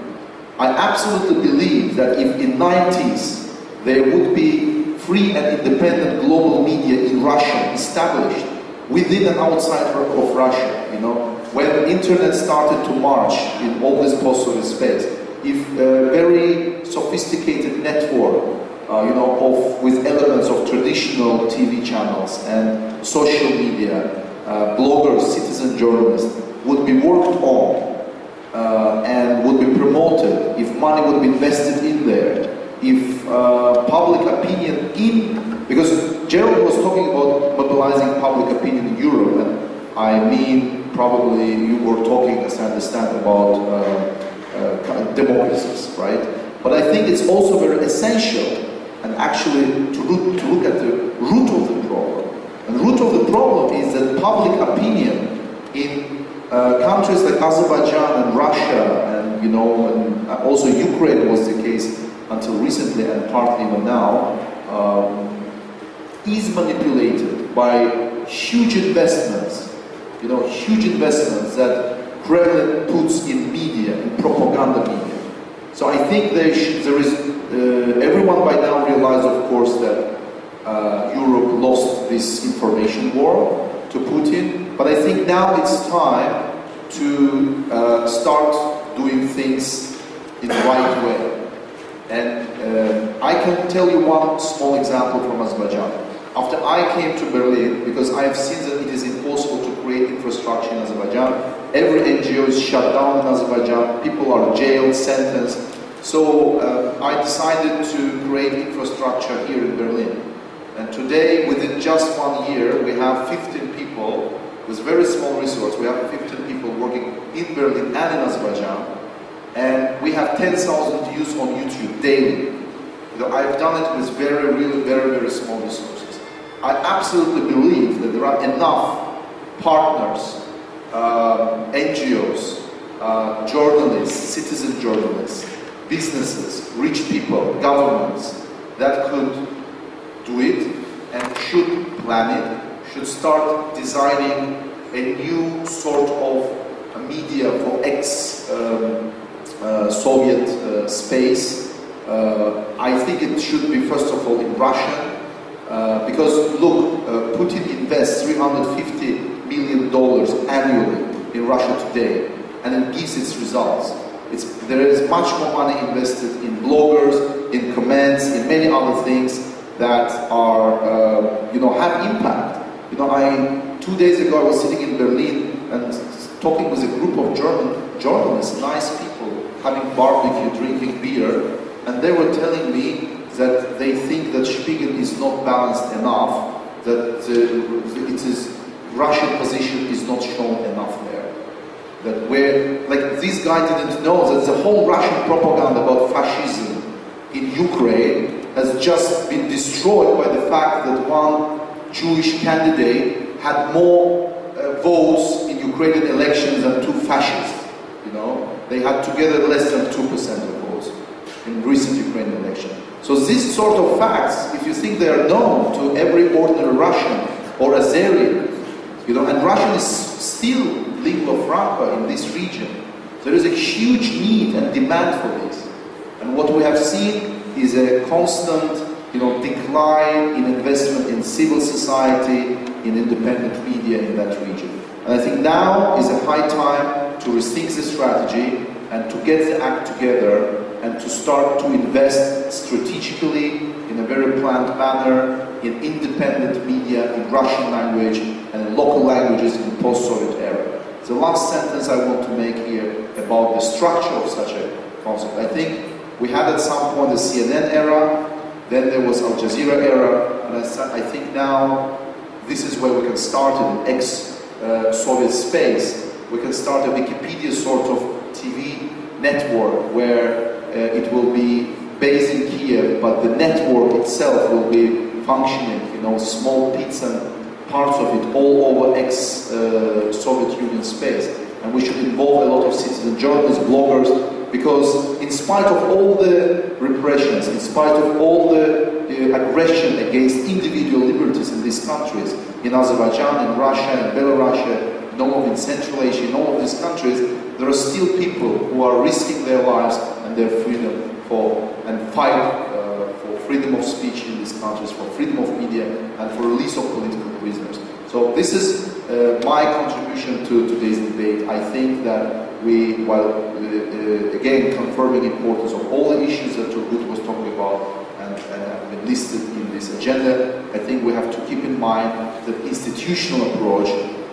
I absolutely believe that if in the 90s there would be free and independent global media in Russia established within and outside of Russia, when the internet started to march in all this post-Soviet space, if a very sophisticated network, with elements of traditional TV channels and social media, bloggers, citizen journalists, would be worked on and would be promoted, if money would be invested in there, if public opinion because Gerald was talking about mobilizing public opinion in Europe, and I mean probably you were talking, as I understand, about democracies, right? But I think it's also very essential, and actually to look at the root of the problem. And the root of the problem is that public opinion in countries like Azerbaijan and Russia, and and also Ukraine was the case until recently, and partly even now, is manipulated by huge investments, huge investments that Kremlin puts in media, in propaganda media. So I think there is, everyone by now realizes, of course, that Europe lost this information war to Putin, but I think now it's time to start doing things in the right way. And I can tell you one small example from Azerbaijan. After I came to Berlin, because I have seen that it is impossible to create infrastructure in Azerbaijan, every NGO is shut down in Azerbaijan, people are jailed, sentenced. So I decided to create infrastructure here in Berlin. And today, within just 1 year, we have 15 people with very small resource. We have 15 people working in Berlin and in Azerbaijan. And we have 10,000 views on YouTube daily. I've done it with really very small resources. I absolutely believe that there are enough partners, NGOs, journalists, citizen journalists, businesses, rich people, governments that could do it and should plan it, should start designing a new sort of media for Soviet space. I think it should be first of all in Russian, because look, Putin invests $350 million annually in Russia today, and it gives its results. There is much more money invested in bloggers, in comments, in many other things that are, have impact. 2 days ago I was sitting in Berlin and talking with a group of journalists, nice people, having barbecue, drinking beer, and they were telling me that they think that Spiegel is not balanced enough, that Russian position is not shown enough there. That this guy didn't know that the whole Russian propaganda about fascism in Ukraine has just been destroyed by the fact that one Jewish candidate had more votes in Ukrainian elections than two fascists. They had together less than 2% of votes in recent Ukrainian election. So these sort of facts, if you think they are known to every ordinary Russian or Azerian, and Russian is still lingua franca in this region, there is a huge need and demand for this. And what we have seen is a constant, decline in investment in civil society, in independent media in that region. And I think now is a high time to rethink the strategy and to get the act together and to start to invest strategically in a very planned manner in independent media in Russian language and in local languages in post-Soviet era. The last sentence I want to make here about the structure of such a concept. I think we had at some point the CNN era, then there was Al Jazeera era, and I think now this is where we can start in ex-Soviet space. We can start a Wikipedia sort of TV network where it will be based in Kiev, but the network itself will be functioning, you know, small bits and parts of it all over ex-Soviet Union space. And we should involve a lot of citizen journalists, bloggers, because in spite of all the repressions, in spite of all the aggression against individual liberties in these countries, in Azerbaijan, in Russia, in Belarus, in Central Asia, in all of these countries, there are still people who are risking their lives and their freedom and fight for freedom of speech in these countries, for freedom of media, and for release of political prisoners. So this is my contribution to today's debate. I think that we, while again confirming the importance of all the issues that Turgut was talking about and have been listed in this agenda, I think we have to keep in mind that institutional approach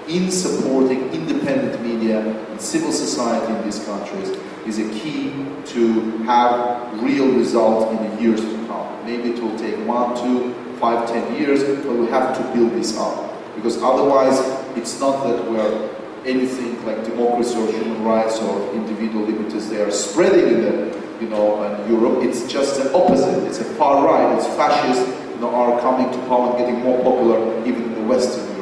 in supporting independent media and civil society in these countries is a key to have real results in the years to come. Maybe it will take 1, 2, 5, 10 years, but we have to build this up. Because otherwise, it's not that we're anything like democracy or human rights or individual liberties. They are spreading in the, in Europe. It's just the opposite. It's a far right. It's fascists, are coming to power and getting more popular even in the Western Europe.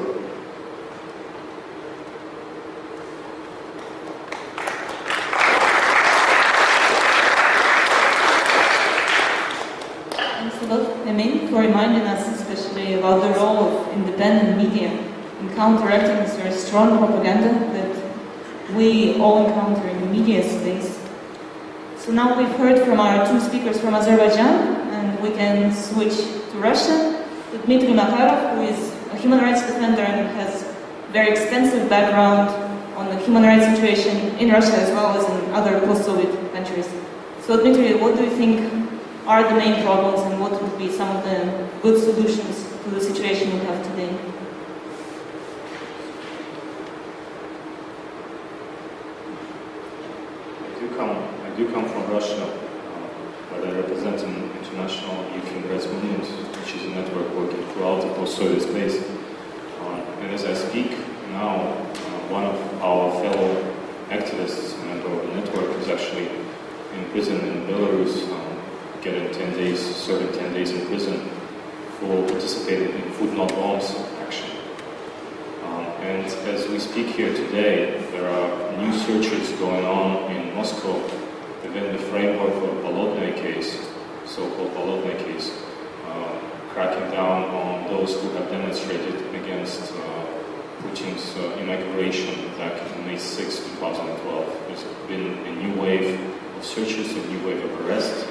Emin, for reminding us especially about the role of independent media in counteracting this very strong propaganda that we all encounter in the media space. So now we've heard from our two speakers from Azerbaijan, and we can switch to Russia, to Dmitri Makarov, who is a human rights defender and has very extensive background on the human rights situation in Russia as well as in other post-Soviet countries. So Dmitri, what do you think are the main problems and what would be some of the good solutions to the situation we have today? I do come from Russia, but I represent an international youth human rights movement, which is a network working throughout the post-Soviet space. And as I speak now, one of our fellow activists, a member of the network, is actually in prison in Belarus, getting 10 days, serving 10 days in prison for participating in food not bombs action. And as we speak here today, there are new searches going on in Moscow within the framework of the Bolotnaya case, so-called Bolotnaya case, cracking down on those who have demonstrated against Putin's inauguration back on May 6, 2012. There's been a new wave of searches, a new wave of arrests,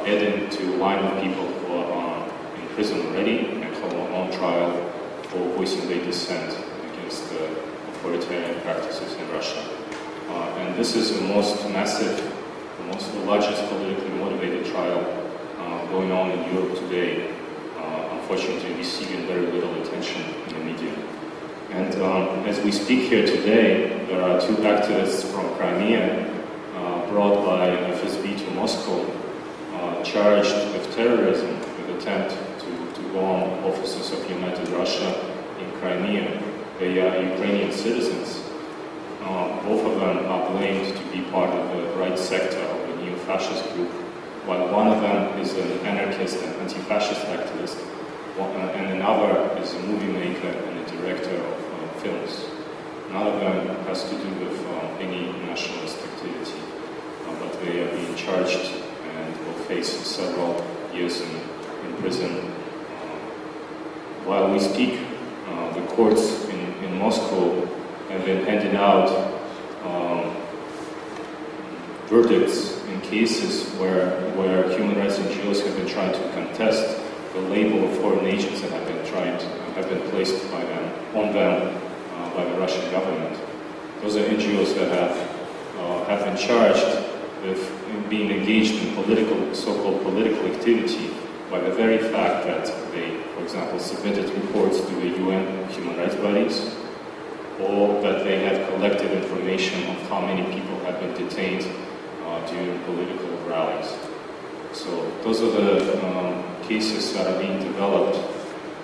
adding to a line of people who are in prison already and who are on trial for voicing their dissent against the authoritarian practices in Russia. And this is the most massive, the largest politically motivated trial going on in Europe today, unfortunately receiving very little attention in the media. And as we speak here today, there are two activists from Crimea brought by FSB to Moscow, charged with terrorism, with attempt to bomb offices of United Russia in Crimea. They are Ukrainian citizens. Both of them are blamed to be part of the right sector of the neo-fascist group, while one of them is an anarchist and anti-fascist activist, and another is a movie maker and a director of films. None of them has to do with any nationalist activity, but they are being charged and will face several years in prison. While we speak, the courts in Moscow have been handing out verdicts in cases where human rights NGOs have been trying to contest the label of foreign agents that have been placed by them by the Russian government. Those are NGOs that have been charged with being engaged in so-called political activity by the very fact that they, for example, submitted reports to the UN human rights bodies, or that they have collected information of how many people have been detained during political rallies. So those are the cases that are being developed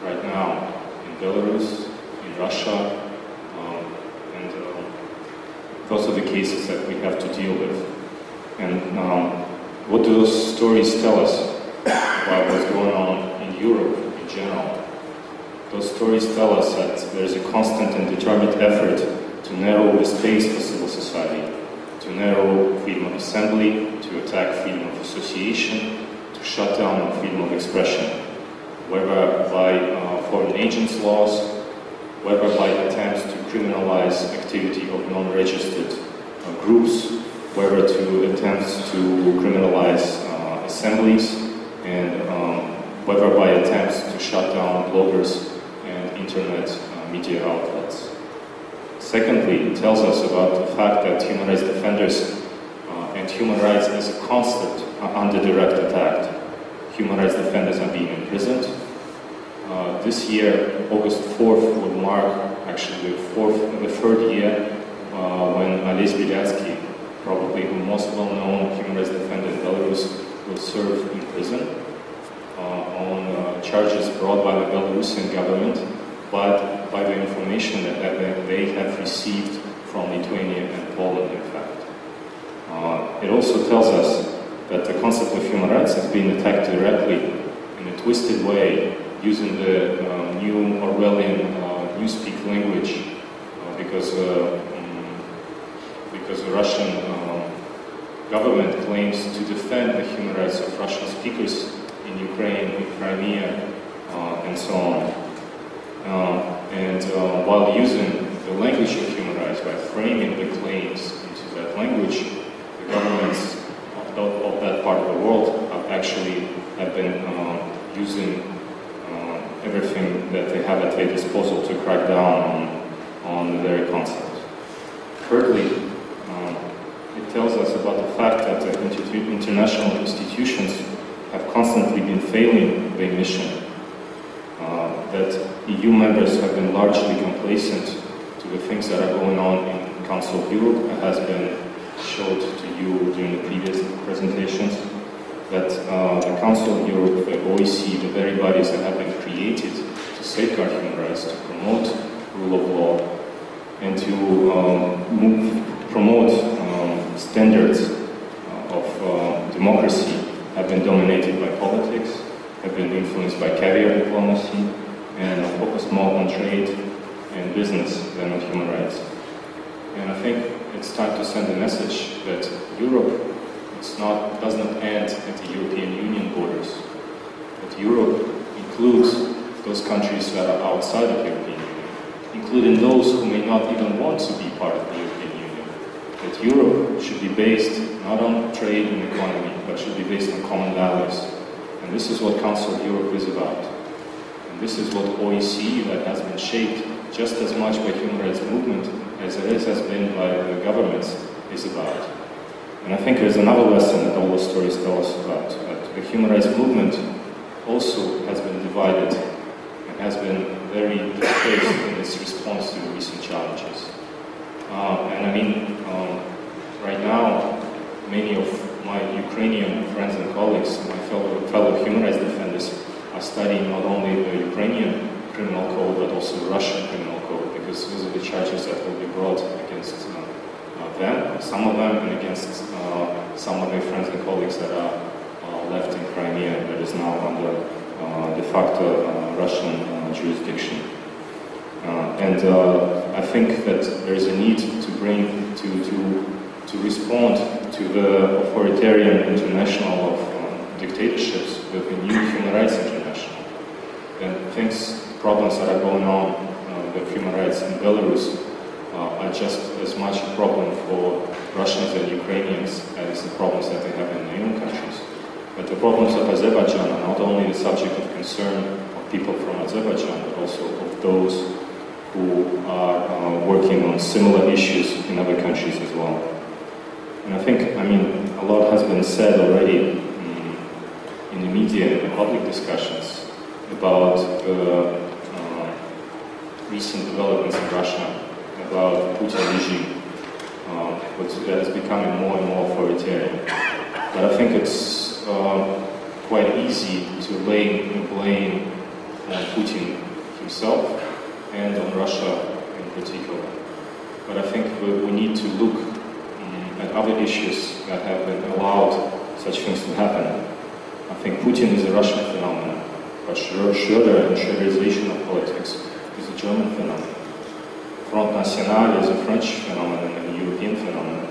right now in Belarus, in Russia, and those are the cases that we have to deal with. And what do those stories tell us about what's going on in Europe, in general. Those stories tell us that there is a constant and determined effort to narrow the space for civil society, to narrow freedom of assembly, to attack freedom of association, to shut down freedom of expression, whether by foreign agents' laws, whether by attempts to criminalize activity of non-registered groups, whether to attempts to criminalize assemblies, and whether by attempts to shut down bloggers and internet media outlets. Secondly, it tells us about the fact that human rights defenders and human rights as a concept are under direct attack. Human rights defenders are being imprisoned. This year, August 4th, will mark actually the third year when Ales Bialyatsky, probably the most well-known human rights defender in Belarus, will serve in prison on charges brought by the Belarusian government, but by the information that they have received from Lithuania and Poland, in fact. It also tells us that the concept of human rights has been attacked directly in a twisted way, using the new Orwellian newspeak language, because the Russian government claims to defend the human rights of Russian speakers in Ukraine, in Crimea, and so on. While using the language of human rights by framing the claims into that language, the governments of that part of the world have been using everything that they have at their disposal to crack down on the very concept. Thirdly, it tells us about the fact that international institutions have constantly been failing their mission, that EU members have been largely complacent to the things that are going on in the Council of Europe, as has been showed to you during the previous presentations, that the Council of Europe, the OEC, the very bodies that have been created to safeguard human rights, to promote rule of law, and to promote standards of democracy, have been dominated by politics, have been influenced by caviar diplomacy, and are focused more on trade and business than on human rights. And I think it's time to send a message that Europe does not end at the European Union borders. That Europe includes those countries that are outside of the European Union, including those who may not even want to be part of the European Union. That Europe should be based not on trade and economy, but should be based on common values. And this is what Council of Europe is about. And this is what OEC, that has been shaped just as much by human rights movement as it has been by the governments, is about. And I think there's another lesson that all those stories tell us about. That the human rights movement also has been divided and has been very displaced in its response to the recent challenges. Right now, many of my Ukrainian friends and colleagues, my fellow human rights defenders, are studying not only the Ukrainian criminal code, but also the Russian criminal code, because those are the charges that will be brought against them, some of them, and against some of their friends and colleagues that are left in Crimea, that is now under de facto Russian jurisdiction. I think that there is a need to respond to the authoritarian international of dictatorships with the new human rights international. And problems that are going on with human rights in Belarus are just as much a problem for Russians and Ukrainians as the problems that they have in their own countries. But the problems of Azerbaijan are not only the subject of concern of people from Azerbaijan, but also of those who are working on similar issues in other countries as well. And I think, a lot has been said already in the media and in public discussions about the recent developments in Russia, about the Putin regime, that is becoming more and more authoritarian. But I think it's quite easy to lay the blame on Putin himself and on Russia in particular. But I think we need to look at other issues that have been allowed such things to happen. I think Putin is a Russian phenomenon. Schröder and Schröderization of politics is a German phenomenon. Front National is a French phenomenon and a European phenomenon.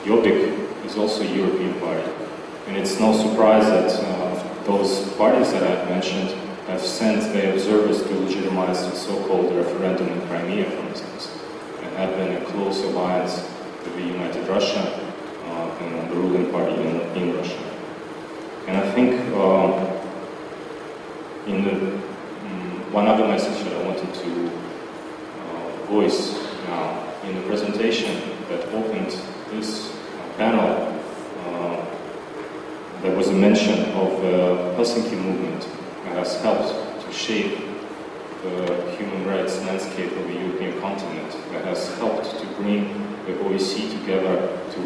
Jobbik is also a European party. And it's no surprise that those parties that I've mentioned have sent their observers to legitimize the so-called referendum in Crimea, for instance, and have been in close alliance with the United Russia and the ruling party in Russia. And I think one other message that I wanted to voice now in the presentation that opened this panel, there was a mention of the Helsinki movement that has helped to shape the human rights landscape of the European continent, that has helped to bring the OEC together to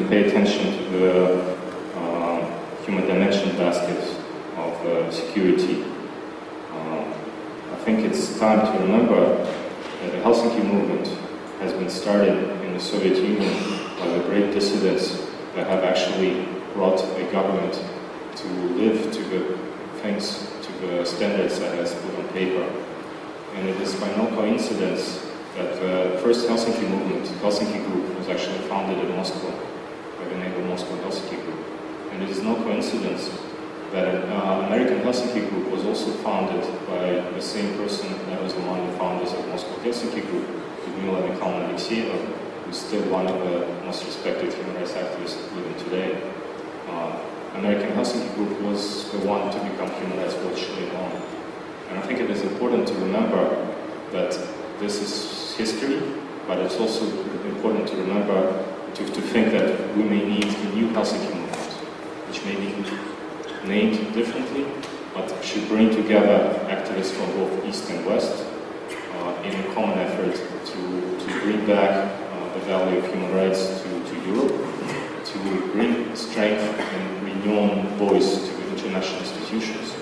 pay attention to the human dimension basket of security. I think it's time to remember that the Helsinki movement has been started in the Soviet Union by the great dissidents that have actually brought a government to live to the things, to the standards that has put on paper. And it is by no coincidence that the first Helsinki movement, Helsinki Group, was actually founded in Moscow by the name of Moscow Helsinki Group. And it is no coincidence that an American Helsinki Group was also founded by the same person that was among the founders of Moscow Helsinki Group, Alexeyeva, who's still one of the most respected human rights activists living today. American Helsinki Group was the one to become Human Rights Watch later on. And I think it is important to remember that this is history, but it's also important to remember, to think that we may need a new Helsinki movement, which may be named differently, but should bring together activists from both East and West in a common effort to bring back the value of human rights to Europe, to bring strength and renewed voice to the international institutions,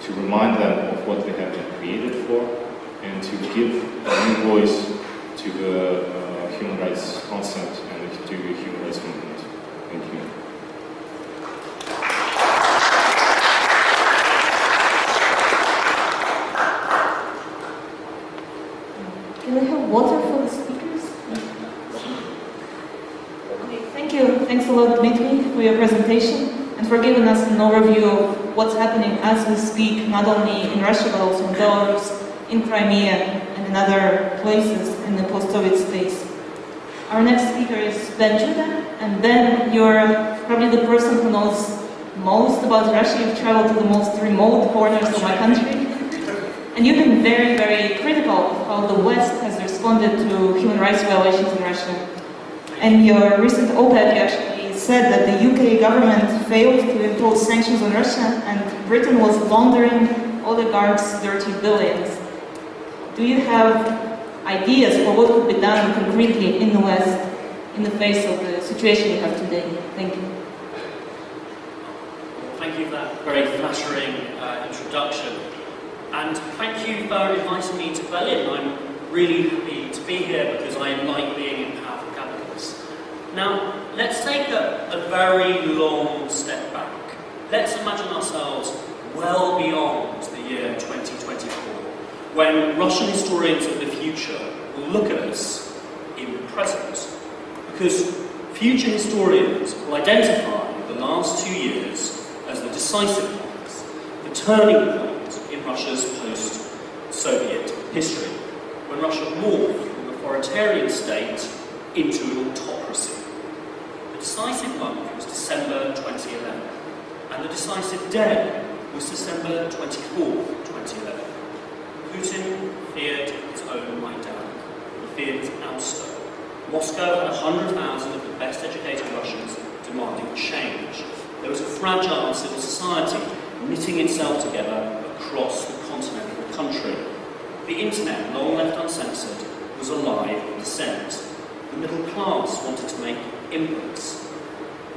to remind them of what they have been created for, and to give a new voice to the human rights concept and to the human rights movement. Thank you. Can we have water for the speakers? Okay, thank you. Thanks a lot, Dmitri, for your presentation and for giving us an overview of what's happening as we speak, not only in Russia but also in Belarus, in Crimea, and in other places in the post-Soviet states. Our next speaker is Ben Judah, and Ben, you're probably the person who knows most about Russia. You've traveled to the most remote corners of my country. And you've been very, very critical of how the West has responded to human rights violations in Russia. In your recent op-ed, you actually said that the UK government failed to impose sanctions on Russia and Britain was laundering oligarchs' dirty billions. Do you have ideas for what could be done concretely in the West in the face of the situation we have today? Thank you. Thank you for that very flattering introduction. And thank you for inviting me to Berlin. I'm really happy to be here because I like being in powerful capitals. Now, let's take a very long step back. Let's imagine ourselves well beyond the year 2024, when Russian historians of the future will look at us in the present. Because future historians will identify the last 2 years as the decisive ones, the turning point in Russia's post-Soviet history, when Russia morphed from an authoritarian state into an autocracy. The decisive month was December 2011, and the decisive day was December 24, 2011. Putin feared his own Meydan. He feared his ouster. Moscow had 100,000 of the best educated Russians demanding change. There was a fragile civil society knitting itself together across the continental country. The internet, long left uncensored, was alive in dissent. The middle class wanted to make inputs.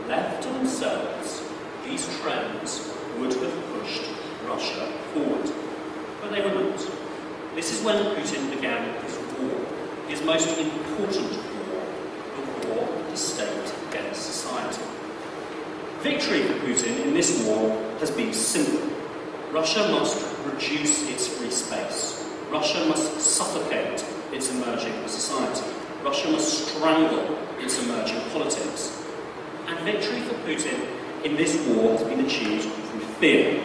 Left to themselves, these trends would have pushed Russia forward. But they were not. This is when Putin began his war, his most important war, the war of the state against society. Victory for Putin in this war has been simple. Russia must reduce its free space. Russia must suffocate its emerging society. Russia must strangle its emerging politics. And victory for Putin in this war has been achieved through fear.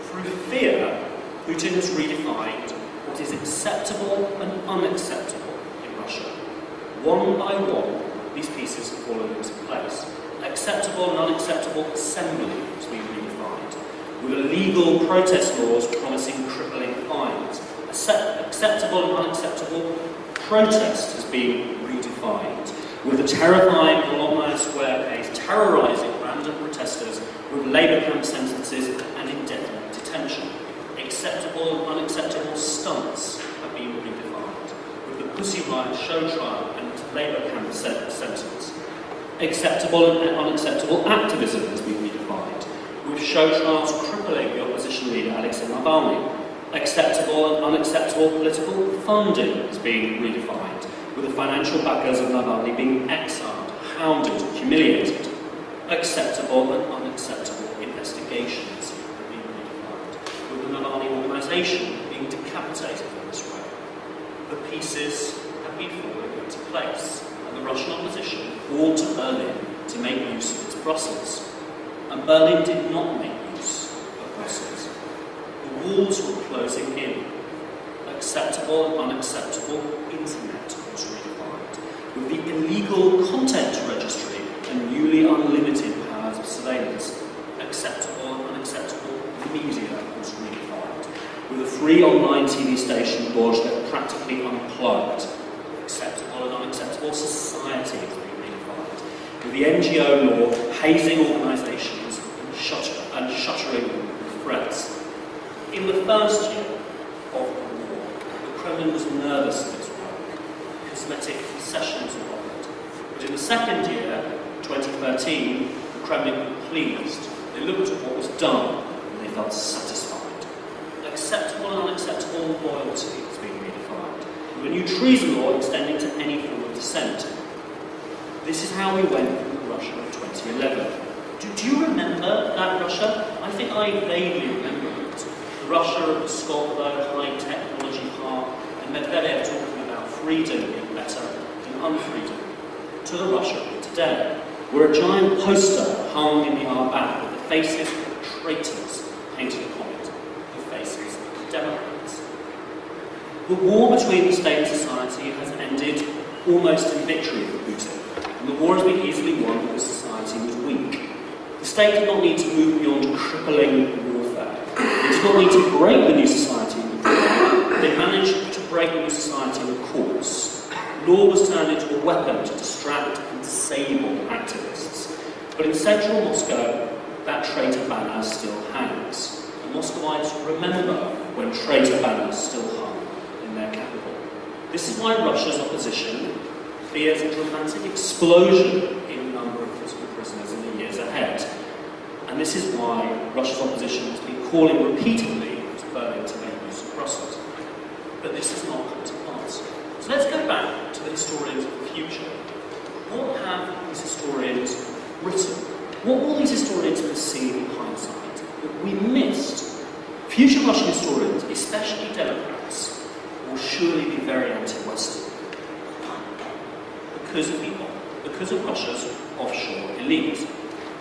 Through fear, Putin has redefined what is acceptable and unacceptable in Russia. One by one, these pieces have fallen into place. Acceptable and unacceptable assembly has been redefined, with illegal protest laws promising crippling fines. Acceptable and unacceptable protest has been redefined, with the terrifying Bolotnaya Square case terrorising random protesters with labour camp sentences and indefinite detention. Acceptable and unacceptable stunts have been redefined, with the Pussy Riot show trial and labour camp sentence. Acceptable and unacceptable activism has been redefined, with show trials crippling the opposition leader Alexei Navalny. Acceptable and unacceptable political funding has been redefined, with the financial backers of Navalny being exiled, hounded, humiliated. Acceptable and unacceptable investigations have been redefined, with the Navalny organisation being decapitated in this way. The pieces have been falling into place, and the Russian opposition called to Berlin to make use of its Brussels. And Berlin did not make use of Brussels. The walls were closing in. Acceptable and unacceptable internet was redefined, with the illegal content registry and newly unlimited powers of surveillance. Acceptable and unacceptable media was redefined, with a free online TV station Borjda practically unplugged. Acceptable and unacceptable society has been redefined, with the NGO law hazing organisations and shuttering them with threats. In the first year of the war, the Kremlin was nervous of its work. Cosmetic concessions were offered. But in the second year, 2013, the Kremlin were pleased. They looked at what was done and they felt satisfied. Acceptable and unacceptable loyalty has been redefined, with a new treason law extending to any form of dissent. This is how we went from the Russia of 2011. Do you remember that Russia? I think I vaguely remember it. The Russia of the Skolkovo high technology park and Medvedev talking about freedom being better than unfreedom. To the Russia of today, where a giant poster hung in the Arbat with the faces of traitors painted upon it, the faces of Democrats. The war between the state and society has ended almost in victory for Putin, and the war has been easily won because society was weak. The state did not need to move beyond crippling warfare. They did not need to break the new society in the war. They managed to break the new society in the courts. Law was turned into a weapon to distract and disable activists. But in central Moscow, that traitor banner still hangs. And Muscovites remember when traitor banners still hung in their capital. This is why Russia's opposition fears a dramatic explosion in the number of political prisoners in the years ahead. And this is why Russia's opposition has been calling repeatedly to Berlin to make use of Brussels. But this has not come to pass. So let's go back to the historians of the future. What have these historians written? What will these historians perceive in hindsight that we missed? Future Russian historians, especially Democrats, will surely be very anti-Western because of Russia's offshore elite.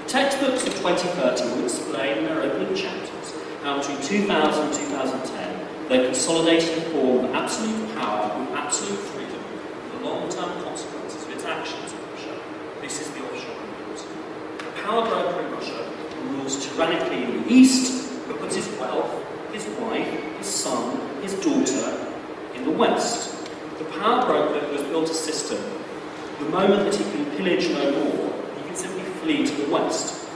The textbooks of 2030 will explain in their opening chapters how between 2000 and 2010 they consolidated a form of absolute power with absolute freedom, the long-term consequences of its actions in Russia. This is the offshore elite. The power broker in Russia rules tyrannically in the east, but puts his wealth, his wife, his son, his daughter in the west. The power broker who has built a system, the moment that he can pillage no more, he can simply flee to the west.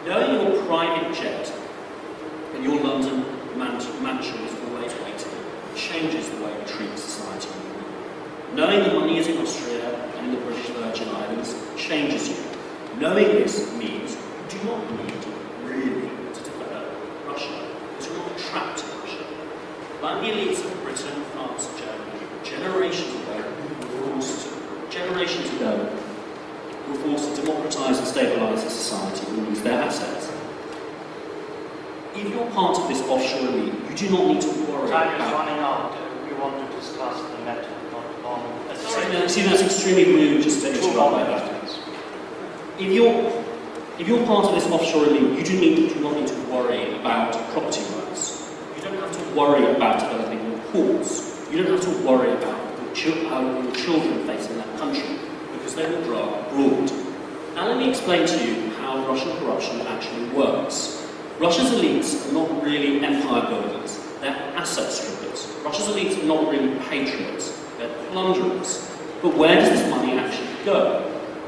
Knowing your private jet and your London mansion is always waiting changes the way we treat society. Knowing the money is in Austria and in the British Virgin Islands changes you. Knowing this means you do not need really to develop Russia, because you're not trapped in Russia. Like the elites of Britain, France, and Germany, generations ago, were forced to democratise and stabilise a society and use their assets. if you're part of this offshore elite, you do not need to worry Time is about... running out. We want to discuss the matter, not long. See, that's extremely rude just to interrupt like that. If you're part of this offshore elite, you do not need to worry about property rights. You don't have to worry about developing your ports. You don't have to worry about how your children face in that country, because they will grow up abroad. Now let me explain to you how Russian corruption actually works. Russia's elites are not really empire builders, they're asset strippers. Russia's elites are not really patriots, they're plunderers. But where does this money actually go?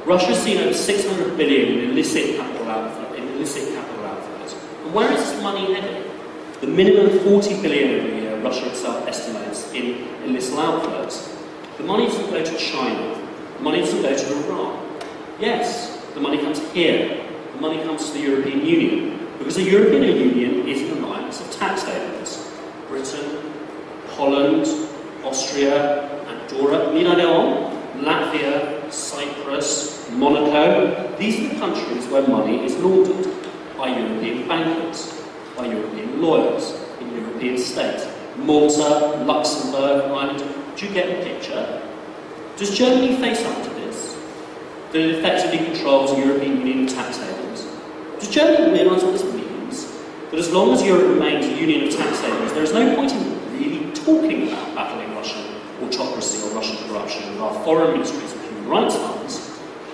Russia has seen over 600 billion in illicit capital outflows. And where is this money heading? The minimum 40 billion every year Russia itself estimates in illicit outflows. The money doesn't go to China. The money doesn't go to Iran. Yes, the money comes here. The money comes to the European Union. Because the European Union is an alliance of tax havens. Britain, Holland, Austria, Andorra, need I go on? Latvia, Cyprus, Monaco. These are the countries where money is laundered by European bankers, by European lawyers, in European states. Malta, Luxembourg, Ireland. Do you get the picture? Does Germany face up to this? That it effectively controls European Union tax havens? Does Germany realise what this means? That as long as Europe remains a union of tax havens, there is no point in really talking about battling Russian autocracy or Russian corruption with our foreign ministries and human rights funds,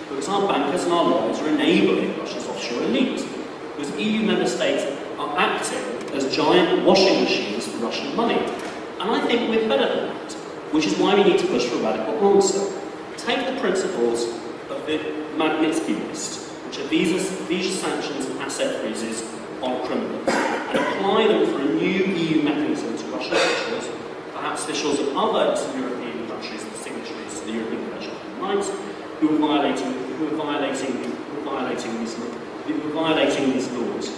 because our bankers and our lawyers are enabling Russia's offshore elite. Because EU member states are acting as giant washing machines for Russian money. And I think we're better than that, which is why we need to push for a radical answer. Take the principles of the Magnitsky list, which are visa sanctions and asset freezes on criminals, and apply them for a new EU mechanism to Russian officials, perhaps officials of other Eastern European countries and signatories to the European Convention on Human Rights, who are violating these laws.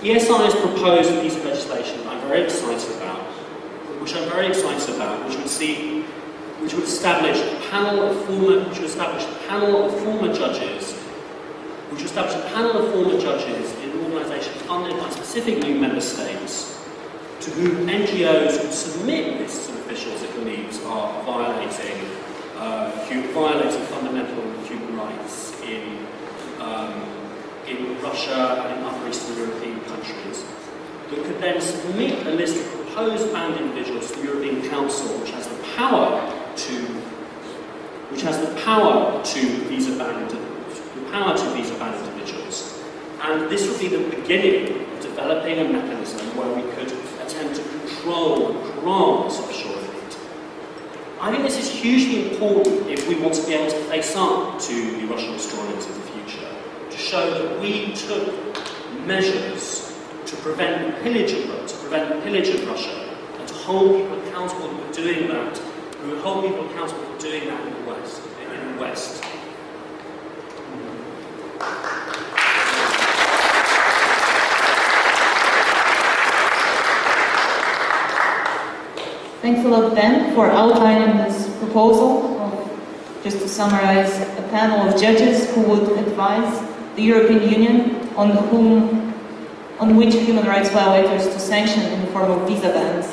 ESI has proposed a piece of legislation that I'm very excited about, which would establish a panel of former judges in an organisation funded by specific new member states, to whom NGOs who submit lists of officials it believes are violating fundamental human rights in Russia and in other Eastern European countries, that could then submit a list of proposed banned individuals to the European Council, which has the power to visa ban individuals. And this would be the beginning of developing a mechanism where we could attempt to control and command this offshore elite. I think this is hugely important if we want to be able to face up to the Russian historians of the future, to show that we took measures to prevent the pillage of Russia, and to hold people accountable for doing that, in the West. Thanks a lot, Ben, for outlining this proposal. Just to summarize, a panel of judges who would advise the European Union on which human rights violators to sanction in the form of visa bans.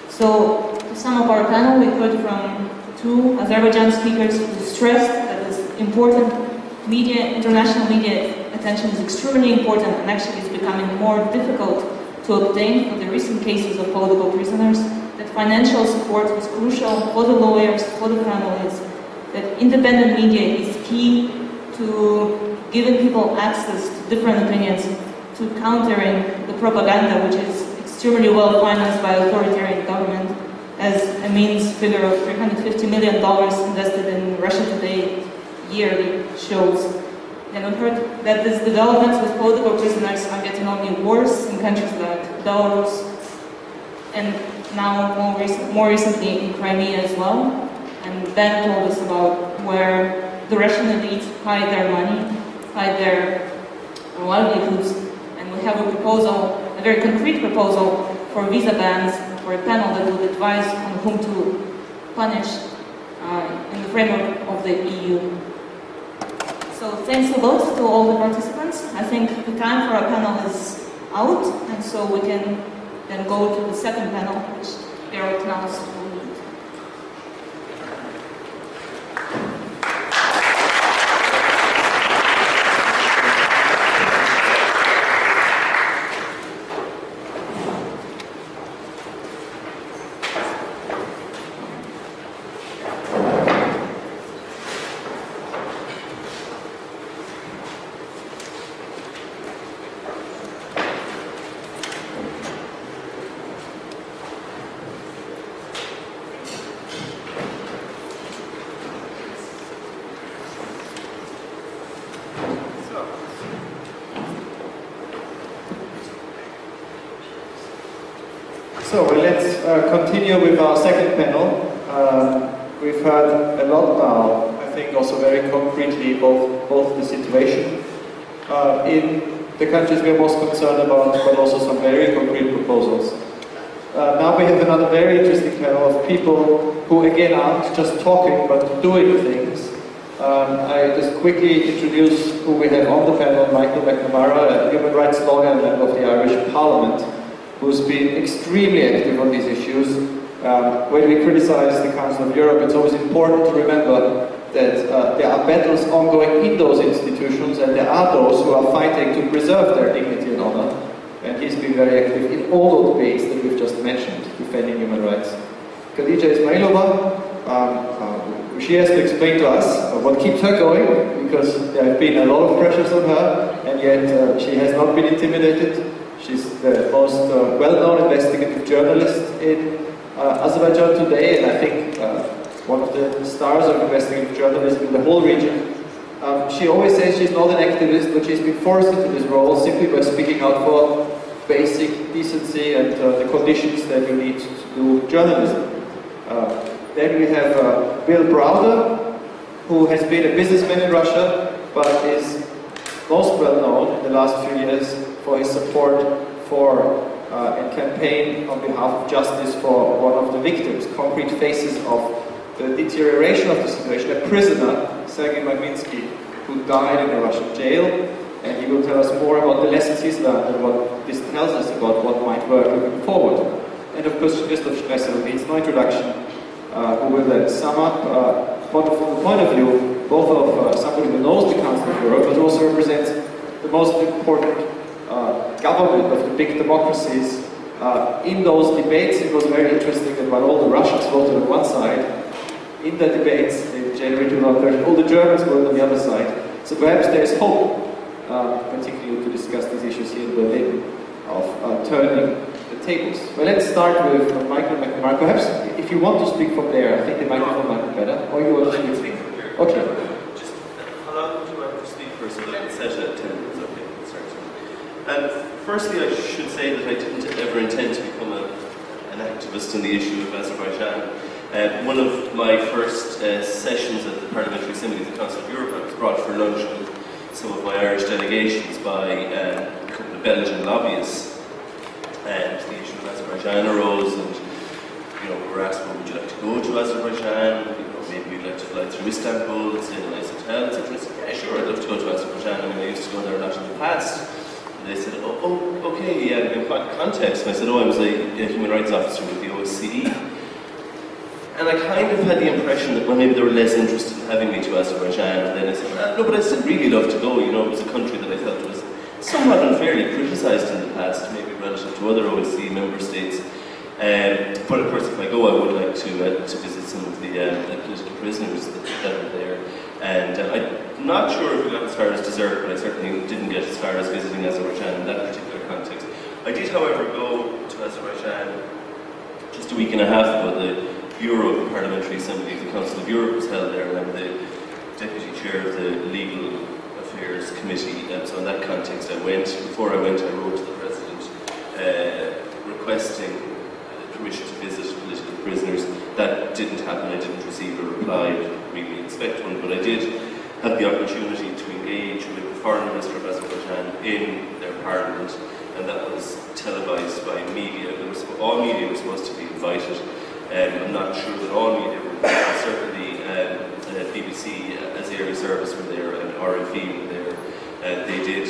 So, to sum up our panel, we heard from two Azerbaijan speakers who stressed that this important international media attention is extremely important and actually is becoming more difficult to obtain for the recent cases of political prisoners, that financial support is crucial for the lawyers, for the families, that independent media is key to giving people access to different opinions, to countering the propaganda which is extremely well financed by authoritarian government, as Emin's figure of $350 million invested in Russia Today yearly shows. And we heard that these developments with political prisoners are getting only worse in countries like Belarus, and now more recently in Crimea as well. And Ben told us about where the Russian elites hide their money, hide their livelihoods. And we have a proposal, a very concrete proposal for visa bans, for a panel that would advise on whom to punish in the framework of the EU. So thanks a lot to all the participants. participants. I think the time for our panel is out, and so we can then go to the second panel, which Gerald Knaus will lead. So let's continue with our second panel. We've heard a lot now, I think also very concretely, both the situation in the countries we are most concerned about, but also some very concrete proposals. Now we have another very interesting panel of people who again aren't just talking but doing things. I just quickly introduce who we have on the panel: McNamara, a human rights lawyer and member of the Irish Parliament, who's been extremely active on these issues. When we criticize the Council of Europe, it's always important to remember that there are battles ongoing in those institutions, and there are those who are fighting to preserve their dignity and honor. And he's been very active in all those debates that we've just mentioned, defending human rights. Khadija Ismayilova, she has to explain to us what keeps her going, because there have been a lot of pressures on her, and yet she has not been intimidated. She's the most well-known investigative journalist in Azerbaijan today, and I think one of the stars of investigative journalism in the whole region. She always says she's not an activist, but she's been forced into this role simply by speaking out for basic decency and the conditions that you need to do journalism. Then we have Bill Browder, who has been a businessman in Russia, but is most well known in the last few years for his support for and campaign on behalf of justice for one of the victims, concrete faces of the deterioration of the situation, a prisoner, Sergey Magnitsky, who died in a Russian jail, and he will tell us more about the lessons he's learned and what this tells us about what might work looking forward. And of course, Christoph Strässer needs no introduction, who will then sum up, but from the point of view, both of somebody who knows the Council of Europe, but also represents the most important government of the big democracies. In those debates, it was very interesting that while all the Russians voted on one side, in the debates in January 2013, all the Germans voted on the other side. So perhaps there is hope, particularly to discuss these issues here in Berlin, of turning the tables. Well, let's start with Michael McNamara. Perhaps if you want to speak from there, I think the microphone might be better. Or you want to speak from here? Okay. Just how long would you like to speak for, so that I can set it at 10 minutes? Okay, firstly, I should say that I didn't ever intend to become an activist on the issue of Azerbaijan. One of my first sessions at the Parliamentary Assembly of the Council of Europe, I was brought for lunch with some of my Irish delegations by a couple of Belgian lobbyists, and the issue of Azerbaijan arose, and we were asked, well, would you like to go to Azerbaijan? Maybe you'd like to fly through Istanbul, stay in a nice hotel, etc. I said, yeah, sure, I'd love to go to Azerbaijan. I mean, I used to go there a lot in the past. And they said, oh, okay, yeah, in what context? And I said, I was a human rights officer with the OSCE. And I kind of had the impression that, well, maybe they were less interested in having me to Azerbaijan. And then I said, no, but I'd still really love to go. It was a country that I felt was somewhat unfairly criticised in the past, maybe relative to other OSCE member states. But of course, if I go, I would like to visit some of the political prisoners that are there. And I'm not sure if we got as far as dessert, but I certainly didn't get as far as visiting Azerbaijan in that particular context. I did, however, go to Azerbaijan just a week and a half ago. The Bureau of the Parliamentary Assembly of the Council of Europe was held there, and I'm the Deputy Chair of the Legal Affairs Committee. So in that context, I went. Before I went, I wrote to the President requesting permission to visit political prisoners. That didn't happen. I didn't receive a reply. I didn't really expect one, but I did have the opportunity to engage with the Foreign Minister of Azerbaijan in their parliament, and that was televised by media. All media were supposed to be invited. I'm not sure that all media were invited. Certainly BBC, as area service, were there, and RFE were there. They did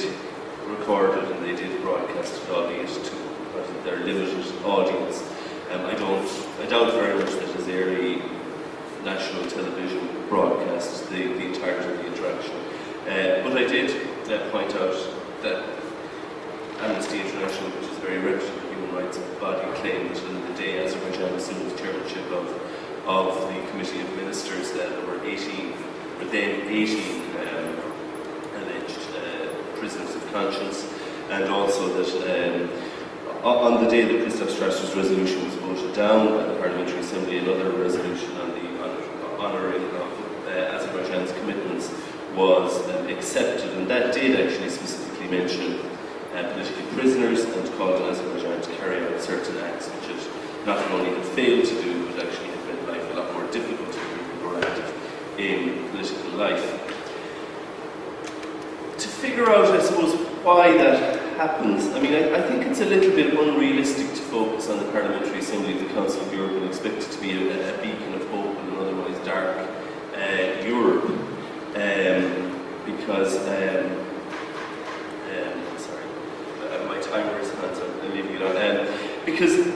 record it and they did broadcast it, albeit to their limited audience. I doubt very much that Azeri national television broadcast the entirety of the interaction. But I did point out that Amnesty International, which is a very reputable human rights body, claimed that on the day Azerbaijan assumed the chairmanship of the Committee of Ministers, there were 18 alleged prisoners of conscience, and also that on the day that Christoph Strasser's resolution was voted down by the Parliamentary Assembly, another resolution on the honouring of Azerbaijan's commitments was accepted, and that did actually specifically mention political prisoners and called on Azerbaijan to carry out certain acts which it not only had failed to do, but actually had made life a lot more difficult to be more active in political life. To figure out, I suppose, why that happens, I mean, I think it's a little bit unrealistic to focus on the Parliamentary Assembly of the Council of Europe and expect it to be a beacon of hope in an otherwise dark Europe, because sorry, my timer is on, so I'm leaving it on. Because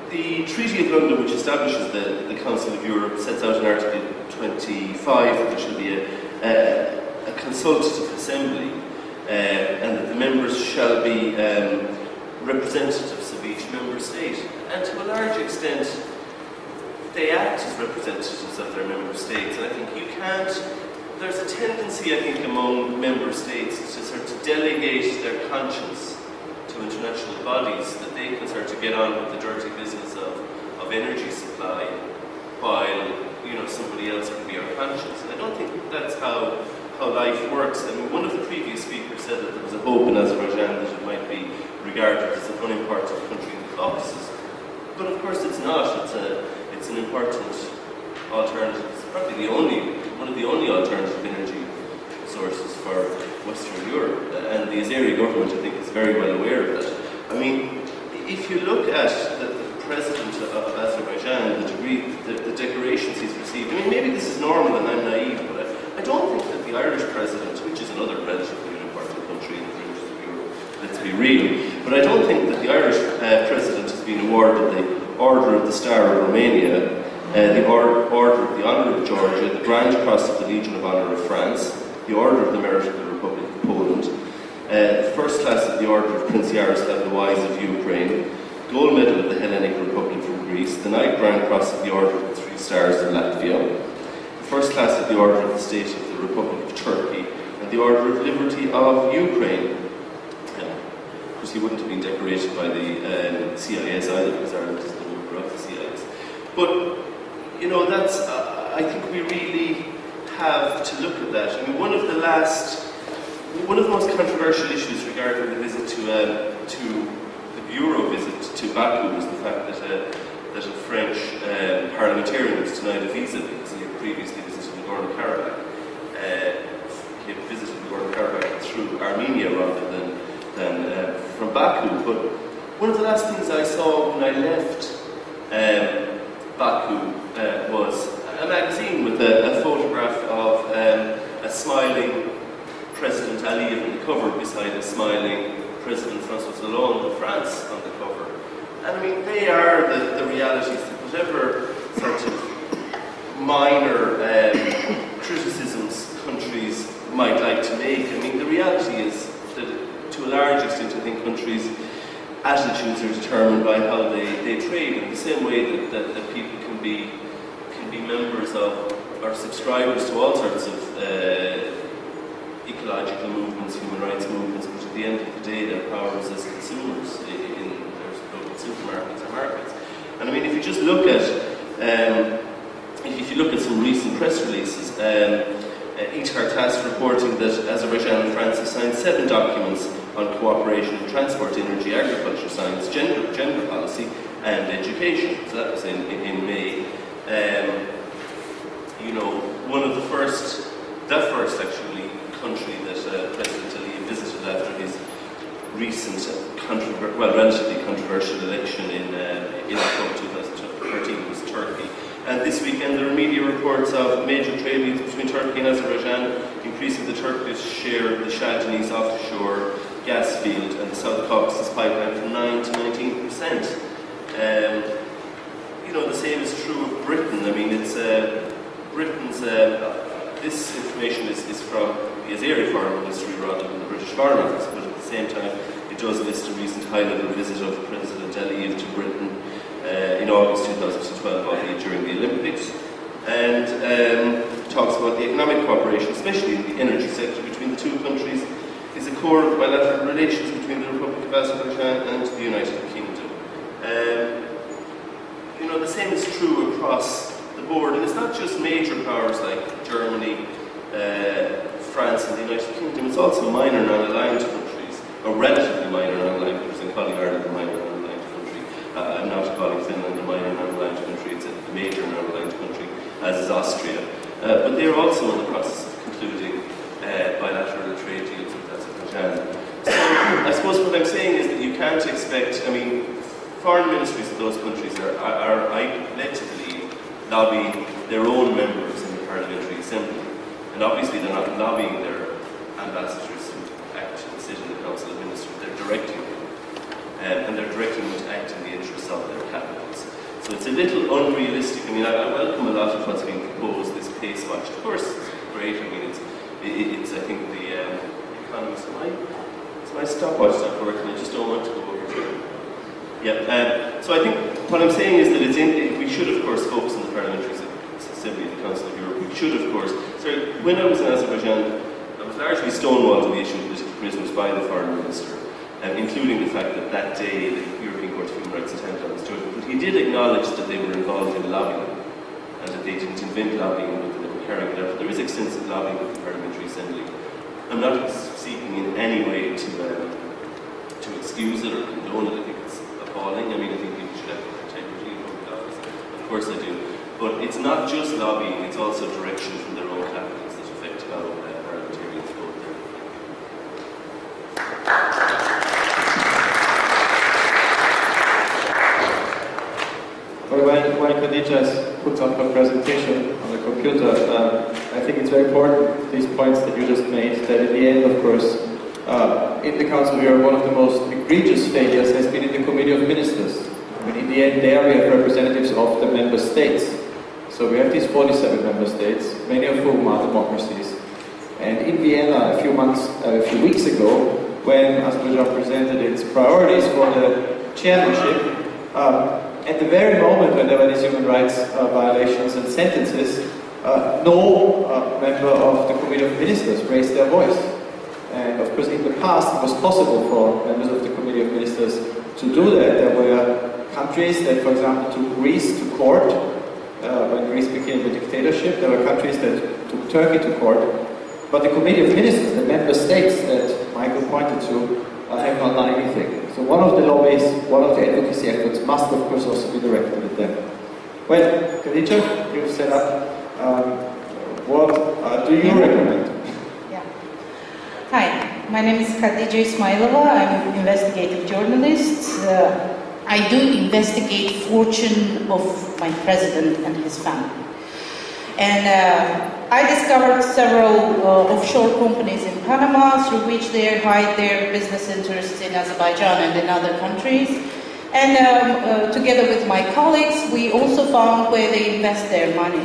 the Treaty of London, which establishes the Council of Europe, sets out in Article 25 that there should be a consultative assembly, and that the members shall be representatives of each member state. And to a large extent, they act as representatives of their member states. And I think there's a tendency, I think, among member states to sort of delegate their conscience to international bodies, that they can start to get on with the dirty business of energy supply, while somebody else can be our conscience. And I don't think that's how life works. I mean, one of the previous speakers said that there was a hope in Azerbaijan that it might be regarded as an unimportant country in the Caucasus. But of course it's not. It's an important alternative. It's probably one of the only alternative energy sources for Western Europe. And the Azeri government, I think, is very well aware of that. I mean, if you look at the president of Azerbaijan, the decorations he's received, I mean, maybe this is normal and I'm naive, but I don't think that the Irish president, which is another relatively important country in the fringes of Europe, let's be real, but I don't think that the Irish president has been awarded the Order of the Star of Romania, the Order of the Honour of Georgia, the Grand Cross of the Legion of Honour of France, the Order of the Merit of the Republic of Poland, the First Class of the Order of Prince Yaroslav the Wise of Ukraine, Gold Medal of the Hellenic Republic from Greece, the Knight Grand Cross of the Order of the Three Stars of Latvia, First Class of the Order of the State of the Republic of Turkey, and the Order of Liberty of Ukraine. Of course, he wouldn't have been decorated by the CIS either, because Ireland is the member of the CIS. But, that's, I think we really have to look at that. I mean, one of the most controversial issues regarding the visit to the Bureau visit to Baku was the fact that a French parliamentarian was denied a visa because he had previously visited Nagorno-Karabakh. He had visited Nagorno-Karabakh through Armenia rather than from Baku. But one of the last things I saw when I left Baku was a magazine with a photograph of a smiling President Aliyev on the cover beside a smiling President François Hollande of France on the cover. And I mean, they are the realities that whatever sort of minor criticisms countries might like to make, I mean, the reality is that to a large extent, I think countries' attitudes are determined by how they trade, in the same way that people can be members of or subscribers to all sorts of ecological movements, human rights movements, but at the end of the day, their power is as consumers in their local supermarkets or markets. And I mean, if you just look at some recent press releases, Itar-TASS reporting that Azerbaijan and France have signed 7 documents on cooperation in transport, energy, agriculture, science, gender policy, and education. So that was in May. One of the first actually country that President Aliyev visited after his recent, relatively controversial election in October 2013 was Turkey. And this weekend there are media reports of major trade deals between Turkey and Azerbaijan, increasing the Turkish share of the Shah offshore gas field and the South Caucasus pipeline from 9 to 19%. You know, the same is true of Britain. I mean, it's Britain's. This information is from the Azeri Foreign Ministry rather than the British Foreign Office, but at the same time, it does list a recent high-level visit of President Aliyev to Britain in August 2012, albeit during the Olympics, and talks about the economic cooperation, especially in the energy sector between the two countries, is a core of bilateral relations between the Republic of Azerbaijan and the United Kingdom. You know, the same is true across the board, and it's not just major powers like Germany, France and the United Kingdom, it's also minor non-aligned countries, or relatively minor non-aligned countries. I'm calling Ireland a minor non-aligned country. I'm not calling Finland a minor non-aligned country, it's a major non-aligned country, as is Austria. But they're also in the process of concluding bilateral trade deals with Azerbaijan. So I suppose what I'm saying is that you can't expect, I mean, foreign ministries of those countries are led to believe, lobbying their own members in the Parliamentary Assembly. And obviously they're not lobbying their ambassadors to act and sit in the Council of Ministers, they're directing them. And they're directing them to act in the interests of their capitals. So it's a little unrealistic. I mean, I welcome a lot of what's being proposed, this pace watch. Of course, it's great. I mean, it's I think, the economists. Is my stopwatch not working? I just don't want to go over here. Yeah, so I think what I'm saying is that we should, of course, focus on the Parliamentary Assembly of the Council of Europe. We should, of course. So when I was in Azerbaijan, I was largely stonewalled to the issue of political prisoners by the Foreign Minister, including the fact that that day the European Court of Human Rights attempted on his judgment. But he did acknowledge that they were involved in lobbying, and that they didn't invent lobbying, but they were carrying it out. There is extensive lobbying with the Parliamentary Assembly. I'm not seeking in any way to excuse it or condone it. I think it's appalling. I mean, I think people should have integrity in public office. Of course I do. But it's not just lobbying, it's also direction from their own capitals that affect how parliamentarians vote there. Well, when Khadija puts up her presentation on the computer, I think it's very important, these points that you just made, that in the end, of course, in the Council of Europe, one of the most egregious failures has been in the Committee of Ministers. I mean, in the end, there we have representatives of the member states. So we have these 47 member states, many of whom are democracies. And in Vienna, a few weeks ago, when Azerbaijan presented its priorities for the chairmanship, at the very moment when there were these human rights violations and sentences, no member of the Committee of Ministers raised their voice. And of course, in the past, it was possible for members of the Committee of Ministers to do that. There were countries that, for example, took Greece to court. When Greece became a dictatorship, there were countries that took Turkey to court. But the Committee of Ministers, the member states that Michael pointed to, have not done anything. So one of the lobbies, one of the advocacy efforts must, of course, also be directed at them. Well, Khadija, you've set up. What do you recommend? Yeah. Hi, my name is Khadija Ismayilova. I'm an investigative journalist. I do investigate fortune of my president and his family. And I discovered several offshore companies in Panama through which they hide their business interests in Azerbaijan and in other countries. And together with my colleagues, we also found where they invest their money.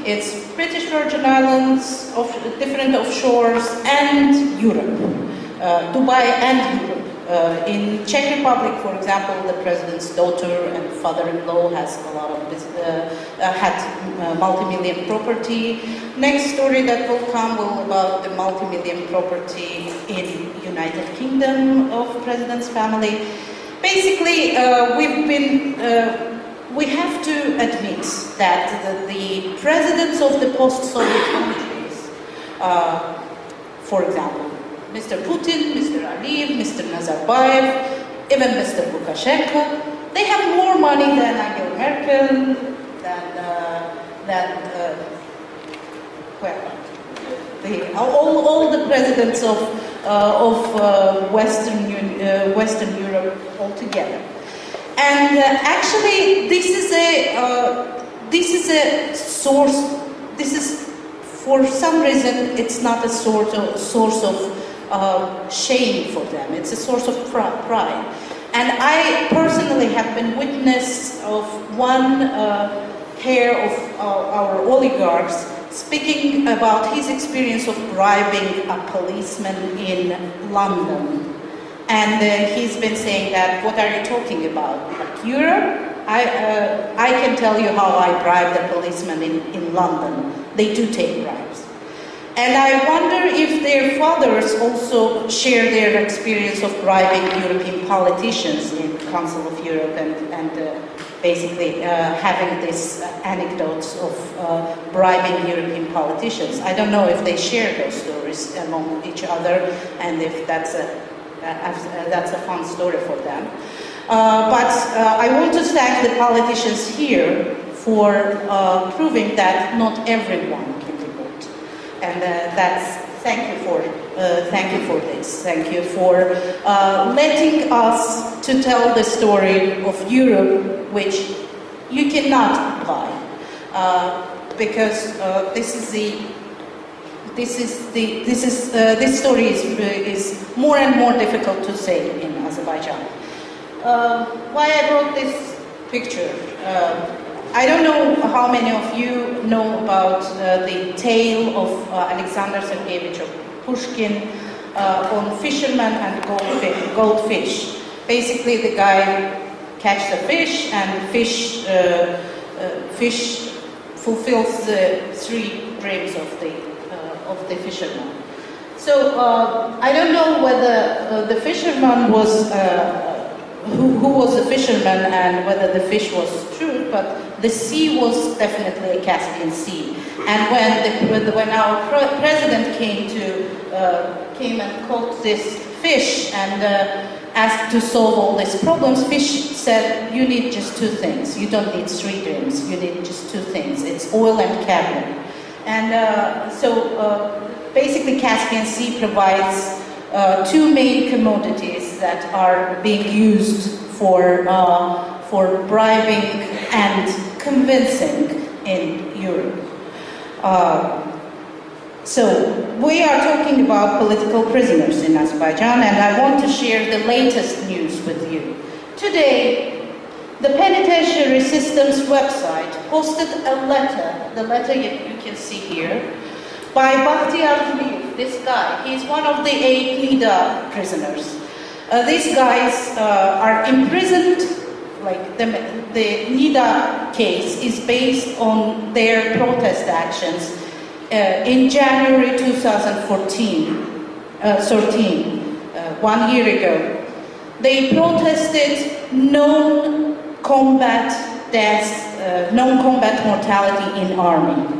It's British Virgin Islands, different offshores, and Europe, Dubai and Europe. In Czech Republic, for example, the president's daughter and father-in-law has a lot of had multi-million property. Next story that will come will about the multi-million property in United Kingdom of president's family. Basically, we have to admit that the presidents of the post-Soviet countries, for example, Mr. Putin, Mr. Aliyev, Mr. Nazarbayev, even Mr. Lukashenko, they have more money than Angela Merkel, all the presidents of Western Europe altogether. And actually, this is a source. This is for some reason, it's not a source of shame for them. It's a source of pride. And I personally have been witness of one pair of our oligarchs speaking about his experience of bribing a policeman in London. And he's been saying that, what are you talking about? Like Europe? I can tell you how I bribed a policeman in London. They do take bribes. And I wonder if their fathers also share their experience of bribing European politicians in Council of Europe and basically having these anecdotes of bribing European politicians. I don't know if they share those stories among each other and if that's a fun story for them. But I want to thank the politicians here for proving that not everyone can be good. And thank you for this. Thank you for letting us to tell the story of Europe, which you cannot apply, because this story is more and more difficult to say in Azerbaijan. Why I brought this picture? I don't know how many of you know about the tale of Alexander Sergeyevich Pushkin on fishermen and goldfish. Basically, the guy catches a fish, and fish fulfills the 3 dreams of the fisherman. So I don't know whether the fisherman was who was the fisherman and whether the fish was true, but the sea was definitely a Caspian Sea. And when our president came and caught this fish and asked to solve all these problems, fish said, you need just 2 things. You don't need 3 dreams. You need just 2 things. It's oil and caviar. And basically Caspian Sea provides 2 main commodities that are being used for bribing and convincing in Europe. So we are talking about political prisoners in Azerbaijan, and I want to share the latest news with you. Today, the penitentiary system's website posted a letter, the letter you can see here, by Bakhtiyar Zviyev, this guy. He's one of the 8 Nida prisoners. These guys are imprisoned, like the Nida case is based on their protest actions in January 2013, 1 year ago. They protested non-combat deaths, non-combat mortality in army.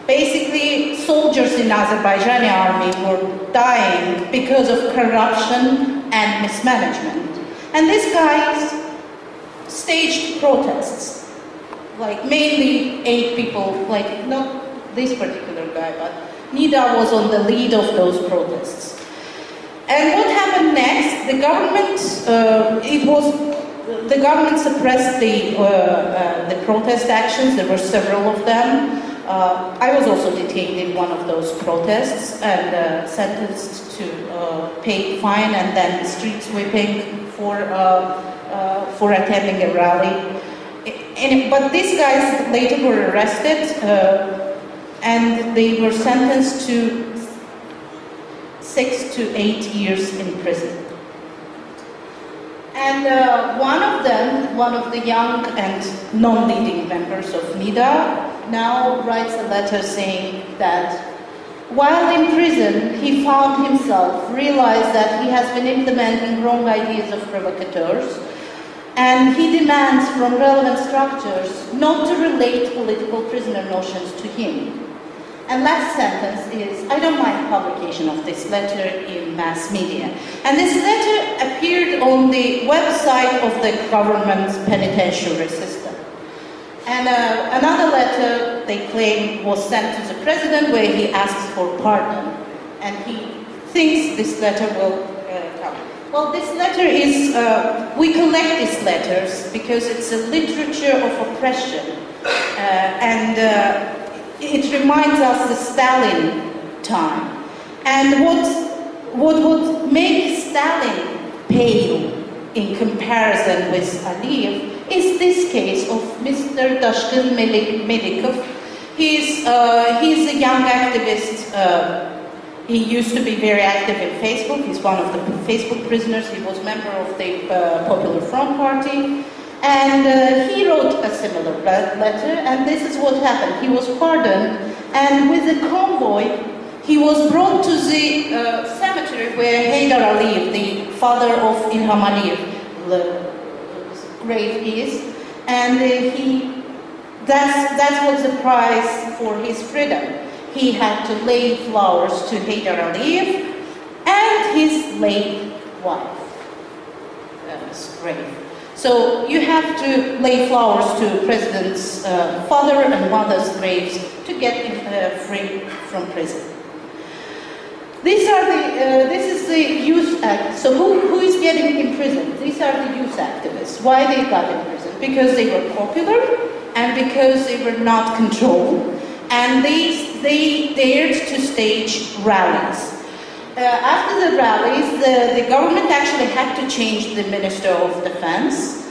Basically, soldiers in Azerbaijani army were dying because of corruption and mismanagement. And these guys staged protests, like mainly 8 people, like not this particular guy, but Nida was on the lead of those protests. And what happened next? The government, the government suppressed the protest actions. There were several of them. I was also detained in one of those protests and sentenced to pay fine and then street sweeping for attending a rally. But these guys later were arrested and they were sentenced to 6 to 8 years in prison. And one of the young and non-leading members of Nida now writes a letter saying that while in prison, he found himself, realized that he has been implementing wrong ideas of provocateurs, and he demands from relevant structures not to relate political prisoner notions to him. And last sentence is, I don't mind publication of this letter in mass media. And this letter appeared on the website of the government's penitentiary system. And another letter, they claim, was sent to the president where he asks for pardon. And he thinks this letter will come. Well, this letter is, we collect these letters because it's a literature of oppression. And it reminds us the Stalin time. And what would make Stalin pale in comparison with Aliyev is this case of Mr. Dashkin Melikov. He's a young activist. He used to be very active in Facebook. He's one of the Facebook prisoners. He was member of the Popular Front Party. And he wrote a similar letter, and this is what happened. He was pardoned, and with a convoy, he was brought to the cemetery where Heydar Aliyev, the father of Ilham Aliyev's grave is, and that was the price for his freedom. He had to lay flowers to Heydar Aliyev and his late wife's grave. So you have to lay flowers to president's father and mother's graves to get him free from prison. This is the youth act. So who is getting in prison? These are the youth activists. Why they got in prison? Because they were popular and because they were not controlled. And they dared to stage rallies. After the rallies, the government actually had to change the Minister of Defense.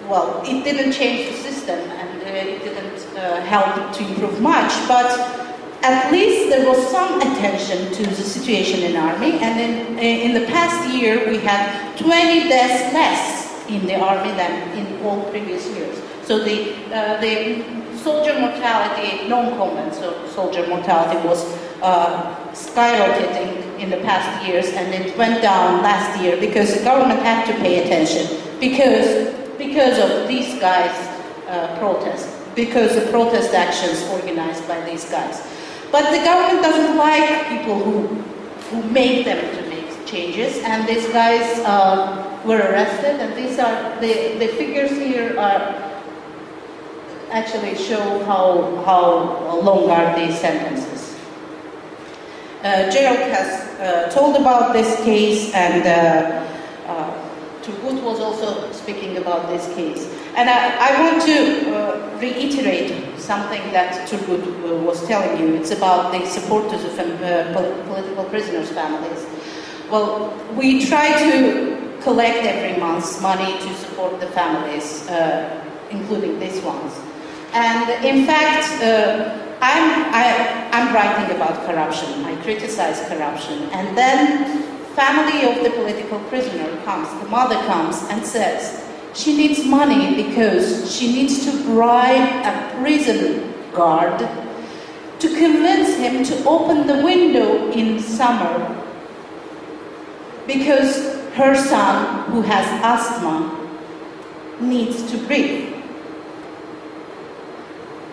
Well, it didn't change the system and it didn't help to improve much, but at least there was some attention to the situation in army, and in the past year we had 20 deaths less in the army than in all previous years. So the soldier mortality, non-combat soldier mortality was skyrocketing in the past years, and it went down last year because the government had to pay attention because of these guys' protests, because the protest actions organized by these guys. But the government doesn't like people who make them to make changes, and these guys were arrested, and these are the figures here are actually show how long are these sentences. Gerald has told about this case, and Turgut was also speaking about this case. And I want to reiterate something that Turgut was telling you. It's about the support to the political prisoners' families. Well, we try to collect every month money to support the families, including these ones. And in fact, I'm writing about corruption. I criticize corruption. And then family of the political prisoner comes, the mother comes and says she needs money because she needs to bribe a prison guard to convince him to open the window in summer because her son, who has asthma, needs to breathe.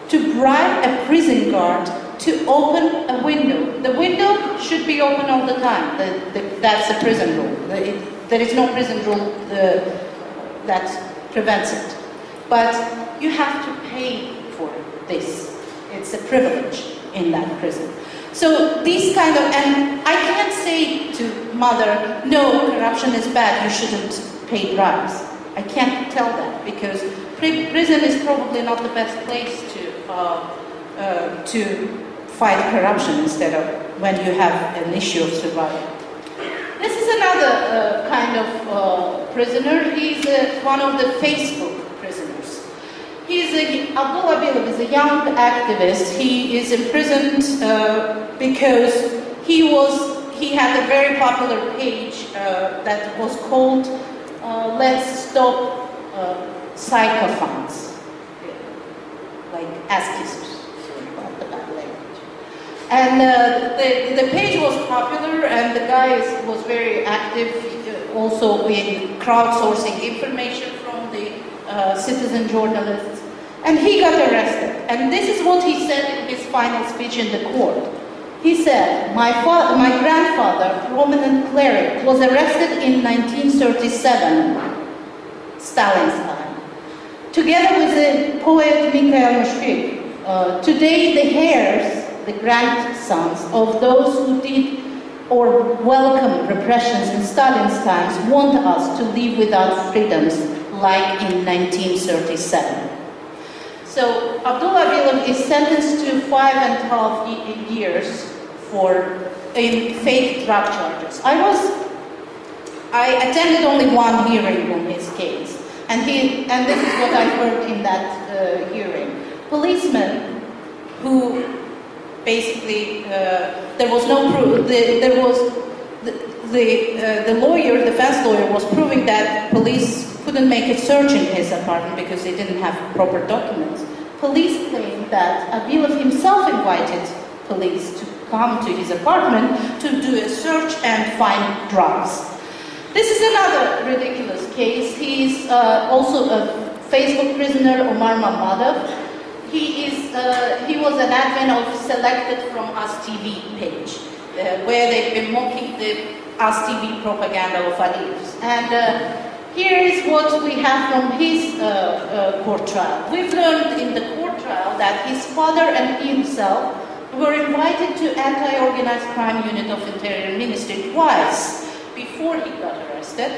To bribe a prison guard to open a window. The window should be open all the time. That's a prison rule. There is no prison rule that prevents it. But you have to pay for this. It's a privilege in that prison. So these kind of, and I can't say to mother, no, corruption is bad, you shouldn't pay bribes. I can't tell that because prison is probably not the best place to fight corruption instead of when you have an issue of survival. This is another kind of prisoner. He's one of the Facebook prisoners. Abdullah Bilov is a young activist. He is imprisoned because he had a very popular page that was called Let's Stop Psychophants, like ass kissers. And the page was popular, and the guy was very active also in crowdsourcing information from the citizen journalists. And he got arrested. And this is what he said in his final speech in the court. He said, my grandfather, prominent cleric, was arrested in 1937, Stalin's time, together with the poet Mikhail Mushfik. Today the heirs, the grandsons of those who did or welcomed repressions in Stalin's times want us to live without freedoms like in 1937. So So Abdullah Abilov is sentenced to 5.5 years in fake drug charges. I attended only one hearing on his case, and this is what I heard in that hearing. Policemen who basically there was no proof. The lawyer, defense lawyer, was proving that police couldn't make a search in his apartment because they didn't have proper documents. Police claimed that Abilov himself invited police to come to his apartment to do a search and find drugs. This is another ridiculous case. He's also a Facebook prisoner, Omar Mammadov. He was an admin of Selected from Us TV page, where they've been mocking the Us TV propaganda of Aliyev's. And here is what we have from his court trial. We've learned in the court trial that his father and he himself were invited to anti-organized crime unit of Interior Ministry twice before he got arrested,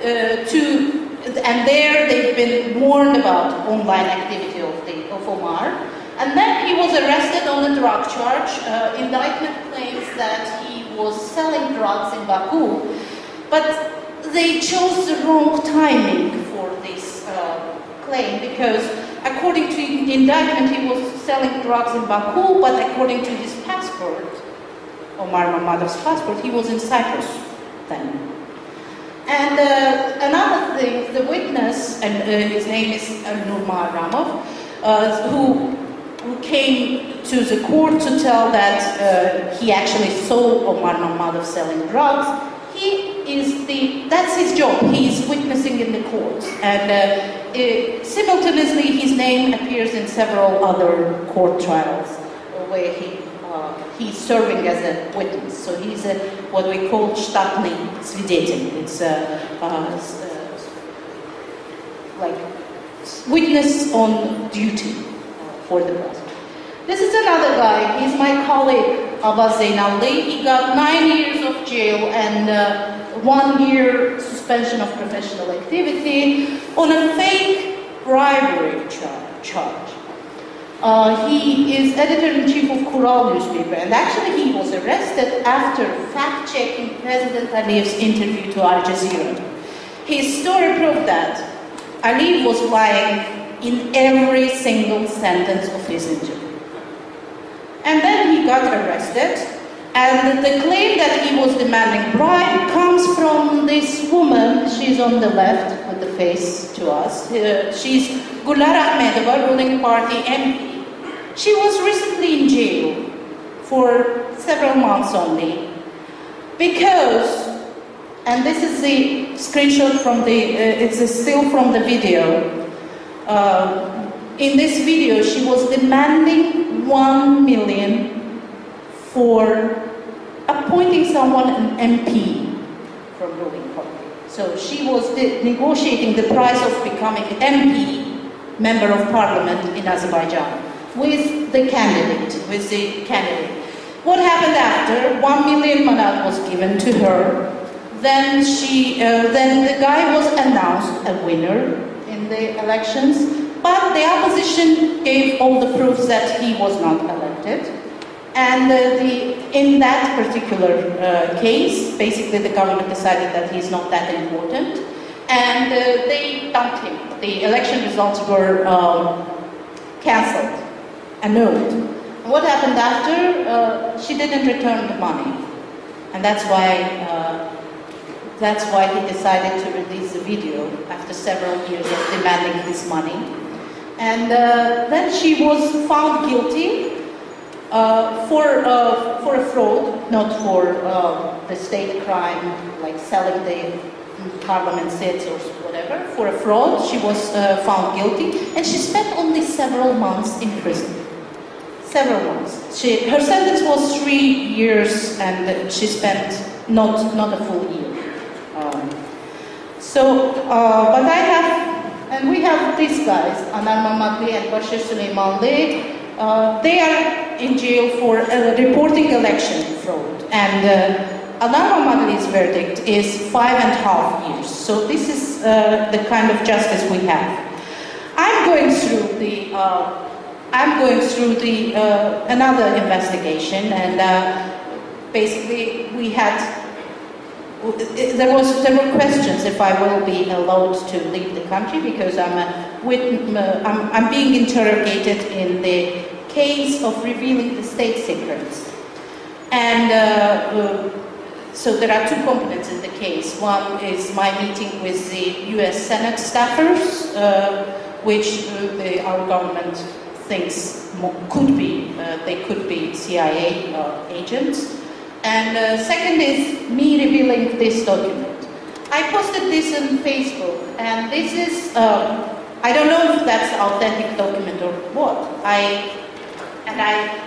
and there they've been warned about online activity of Omar. And then he was arrested on a drug charge. Indictment claims that he was selling drugs in Baku, but they chose the wrong timing for this claim, because according to the indictment he was selling drugs in Baku, but according to his passport, Omar Mammadov's passport, he was in Cyprus then. And another thing, the witness, and his name is Nurma Ramov, who came to the court to tell that he actually saw Omar Mammadov selling drugs. That's his job. He's witnessing in the court, and simultaneously his name appears in several other court trials where he's serving as a witness. So he's what we call штатный свидетель. It's like witness on duty for the president. This is another guy. He's my colleague, Abbas Zainalli. He got 9 years of jail and 1 year suspension of professional activity on a fake bribery charge. He is editor-in-chief of Kural newspaper, and actually he was arrested after fact-checking President Aliyev's interview to Al Jazeera. His story proved that Aliyev was lying in every single sentence of his interview. And then he got arrested, and the claim that he was demanding bribe comes from this woman. She's on the left with the face to us. She's Gular Ahmedova, ruling party MP. She was recently in jail for several months only because, and this is the screenshot from it's a still from the video. In this video, she was demanding 1 million for appointing someone an MP from ruling party. So she was negotiating the price of becoming MP, member of parliament in Azerbaijan, with the candidate. What happened after? 1 million manat was given to her. Then the guy was announced a winner in the elections, but the opposition gave all the proofs that he was not elected. And in that particular case, basically the government decided that he's not that important, and they dumped him. The election results were cancelled, annulled. And what happened after? She didn't return the money, and that's why he decided to release the video after several years of demanding his money. And then she was found guilty for a fraud, not for the state crime, like selling the parliament seats or whatever. For a fraud, she was found guilty, and she spent only several months in prison. Several months. Her sentence was 3 years, and she spent not a full year. But I have, and we have these guys, Anar Mamadli and Bashir Suleymanli. They are in jail for reporting election fraud, and Anar Mamadli's verdict is 5.5 years. So this is the kind of justice we have. I'm going through the I'm going through the another investigation, and basically there were questions if I will be allowed to leave the country, because I'm being interrogated in the case of revealing the state secrets. And so there are two components in the case. One is my meeting with the US Senate staffers, which our government thinks they could be CIA agents. And second is me revealing this document. I posted this on Facebook, and this is, I don't know if that's an authentic document or what.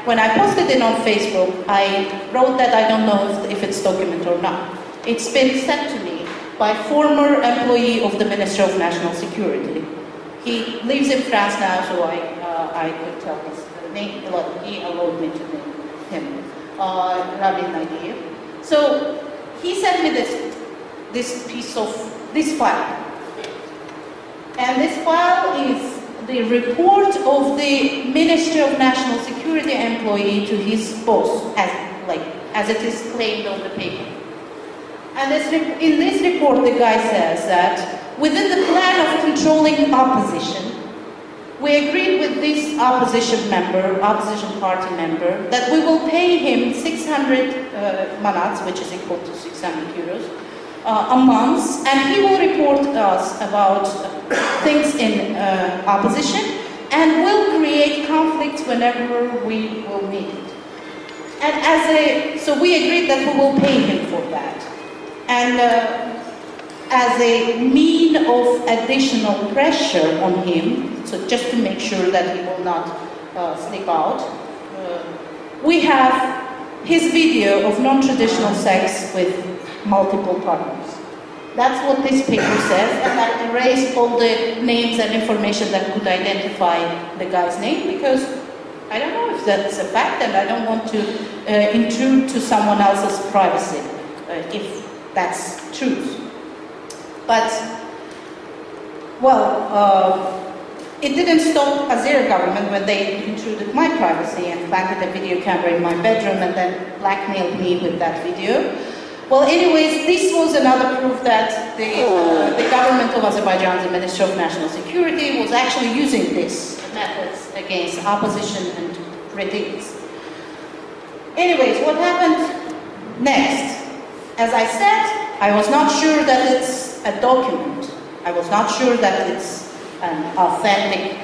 When I posted it on Facebook, I wrote that I don't know if it's document or not. It's been sent to me by former employee of the Ministry of National Security. He lives in France now, so I could tell his name. He allowed me to name him. So he sent me this file, and this file is the report of the Ministry of National Security employee to his boss, as it is claimed on the paper. And in this report, the guy says that within the plan of controlling opposition, we agreed with this opposition party member, that we will pay him 600 manats, which is equal to 600 euros, a month, and he will report us about things in opposition, and will create conflicts whenever we will need it. And so we agreed that we will pay him for that. And as a mean of additional pressure on him, so just to make sure that he will not slip out, we have his video of non-traditional sex with multiple partners. That's what this paper says, and I erased all the names and information that could identify the guy's name, because I don't know if that's a fact, and I don't want to intrude to someone else's privacy if that's truth. But, well, it didn't stop Azeri government when they intruded my privacy and planted a video camera in my bedroom and then blackmailed me with that video. Well, anyways, this was another proof that the government of Azerbaijan, the Ministry of National Security, was actually using these methods against opposition and critics. Anyways, what happened next? As I said, I was not sure that it's a document. I was not sure that it's an authentic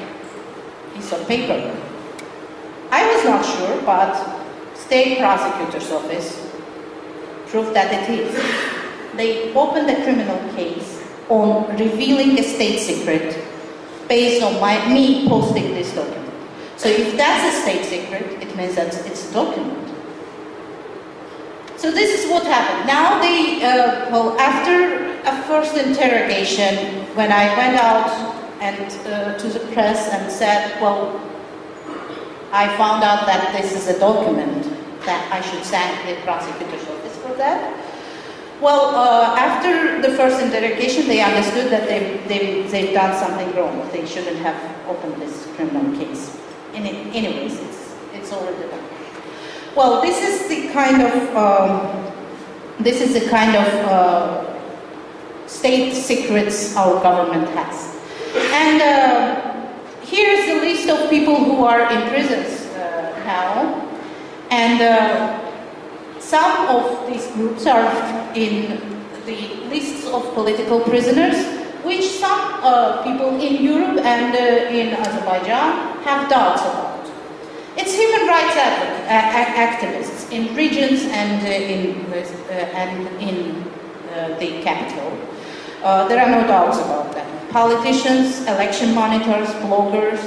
piece of paper. I was not sure, but State Prosecutor's Office proved that it is. They opened a criminal case on revealing a state secret based on me posting this document. So if that's a state secret, it means that it's a document. So this is what happened. Now well, after a first interrogation, when I went out and to the press and said, well, I found out that this is a document, that I should thank the prosecutor's office for that. Well, after the first interrogation, they understood that they've done something wrong. They shouldn't have opened this criminal case. Anyways, it's already done. Well, this is the kind of state secrets our government has. And here is the list of people who are in prisons now. And some of these groups are in the lists of political prisoners, which some people in Europe and in Azerbaijan have doubts about. It's human rights activists in regions and in the capital. There are no doubts about them. Politicians, election monitors, bloggers,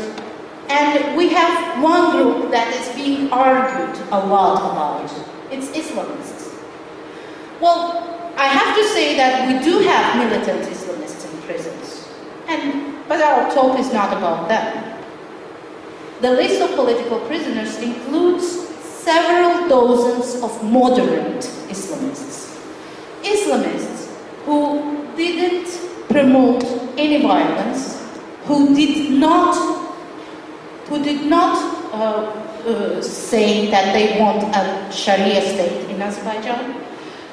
and we have one group that is being argued a lot about. It's Islamists. Well, I have to say that we do have militant Islamists in prisons, but our talk is not about them. The list of political prisoners includes several dozens of moderate Islamists. Islamists who didn't promote any violence, who did not who did not say that they want a Sharia state in Azerbaijan,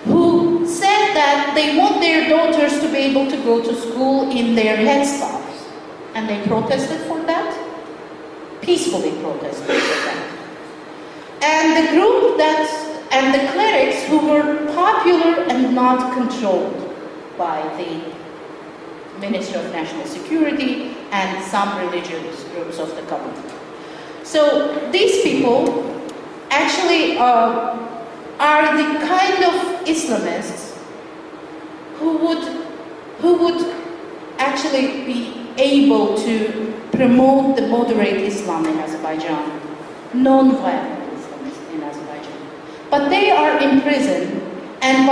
who said that they want their daughters to be able to go to school in their headscarves. And they protested for that, peacefully protested for that. And the group and the clerics who were popular and not controlled by the Ministry of National Security and some religious groups of the government. So these people actually are the kind of Islamists who would actually be able to promote the moderate Islam in Azerbaijan, non-violent Islamists in Azerbaijan. But they are in prison, and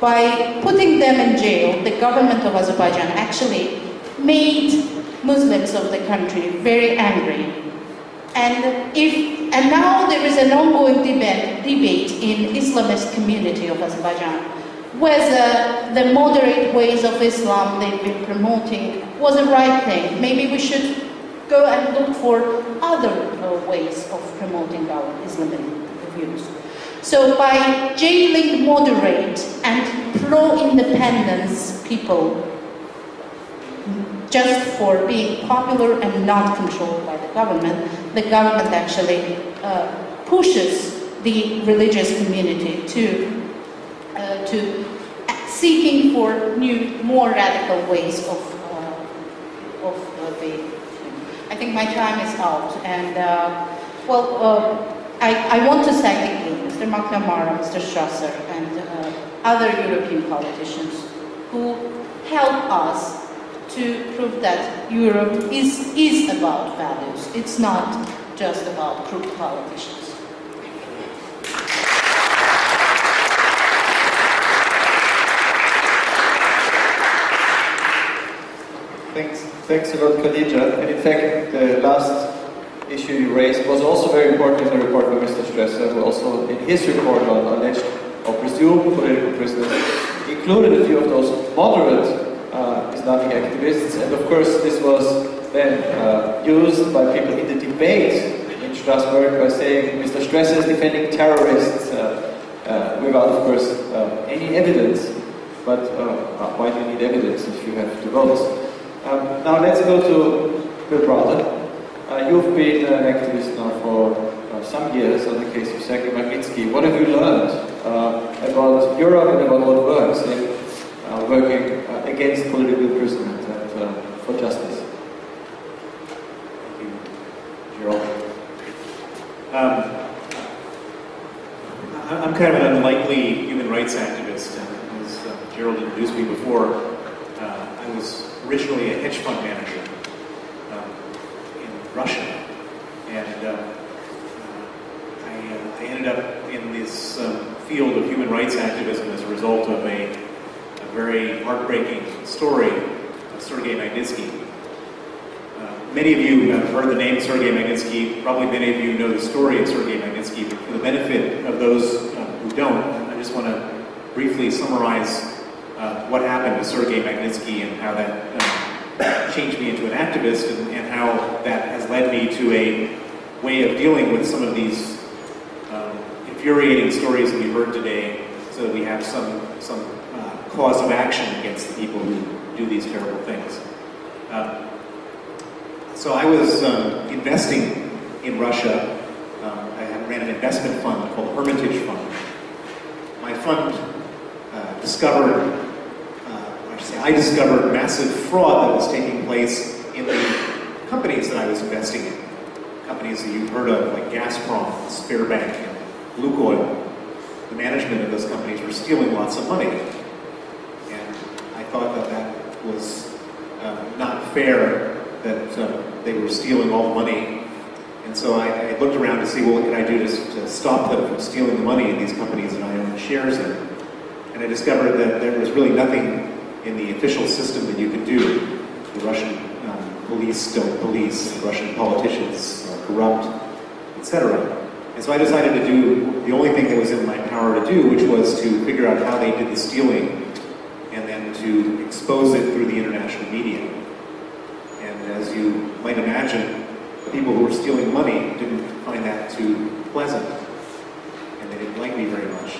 by putting them in jail, the government of Azerbaijan actually made Muslims of the country very angry. And now there is an ongoing debate in Islamist community of Azerbaijan whether the moderate ways of Islam they've been promoting was the right thing. Maybe we should go and look for other ways of promoting our Islamic views. So by jailing moderate and pro-independence people just for being popular and not controlled by the government actually pushes the religious community to seeking for new, more radical ways of the. I think my time is out, and I want to thank Mr. McNamara, Mr. Strässer, and other European politicians who help us to prove that Europe is about values. It's not just about crooked politicians. Thanks a lot, Khadija. And in fact, the last issue you raised was also very important in the report by Mr. Strässer, who also in his report on alleged or presumed political prisoners included a few of those moderate Islamic activists. And of course, this was then used by people in the debate in Strasbourg by saying Mr. Strässer is defending terrorists without, of course, any evidence. But why do you need evidence if you have the votes? Now let's go to Browder. You've been an activist now for some years on the case of Sergey Magnitsky. What have you learned about Europe and about what works in working against political imprisonment and for justice? Thank you, Gerald. I'm kind of an unlikely human rights activist. As Gerald introduced me before, I was originally a hedge fund manager in Russia, and I ended up in this field of human rights activism as a result of a very heartbreaking story of Sergey Magnitsky. Many of you have heard the name Sergey Magnitsky. Probably many of you know the story of Sergey Magnitsky. But for the benefit of those who don't, I just want to briefly summarize what happened to Sergey Magnitsky and how that changed me into an activist, and how that has led me to a way of dealing with some of these infuriating stories that we've heard today, so that we have some cause of action against the people who do these terrible things. So I was investing in Russia. I ran an investment fund called Hermitage Fund. My fund I discovered massive fraud that was taking place in the companies that I was investing in. Companies that you've heard of, like Gazprom, Sberbank, and Lukoil. The management of those companies were stealing lots of money. And I thought that was not fair, that they were stealing all the money. And so I looked around to see, well, what can I do to stop them from stealing the money in these companies that I own shares in. And I discovered that there was really nothing in the official system that you could do. The Russian police don't police, the Russian politicians are corrupt, etc. And so I decided to do the only thing that was in my power to do, which was to figure out how they did the stealing, and then to expose it through the international media. And as you might imagine, the people who were stealing money didn't find that too pleasant, and they didn't like me very much.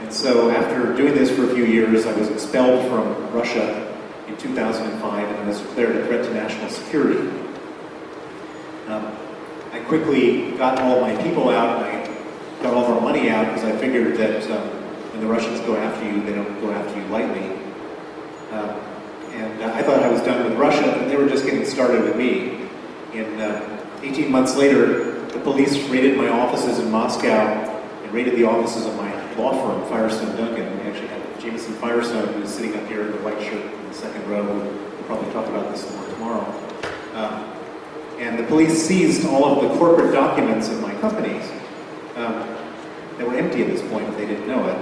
And so after doing this for a few years, I was expelled from Russia in 2005, and I was declared a threat to national security. I quickly got all my people out, and I got all of our money out, because I figured that when the Russians go after you, they don't go after you lightly. And I thought I was done with Russia, but they were just getting started with me. And 18 months later, the police raided my offices in Moscow and raided the offices of my law firm, Firestone Duncan. We actually had Jameson Firestone, who's sitting up here in the white shirt in the second row. We'll probably talk about this more tomorrow. And the police seized all of the corporate documents of my companies. They were empty at this point, but they didn't know it.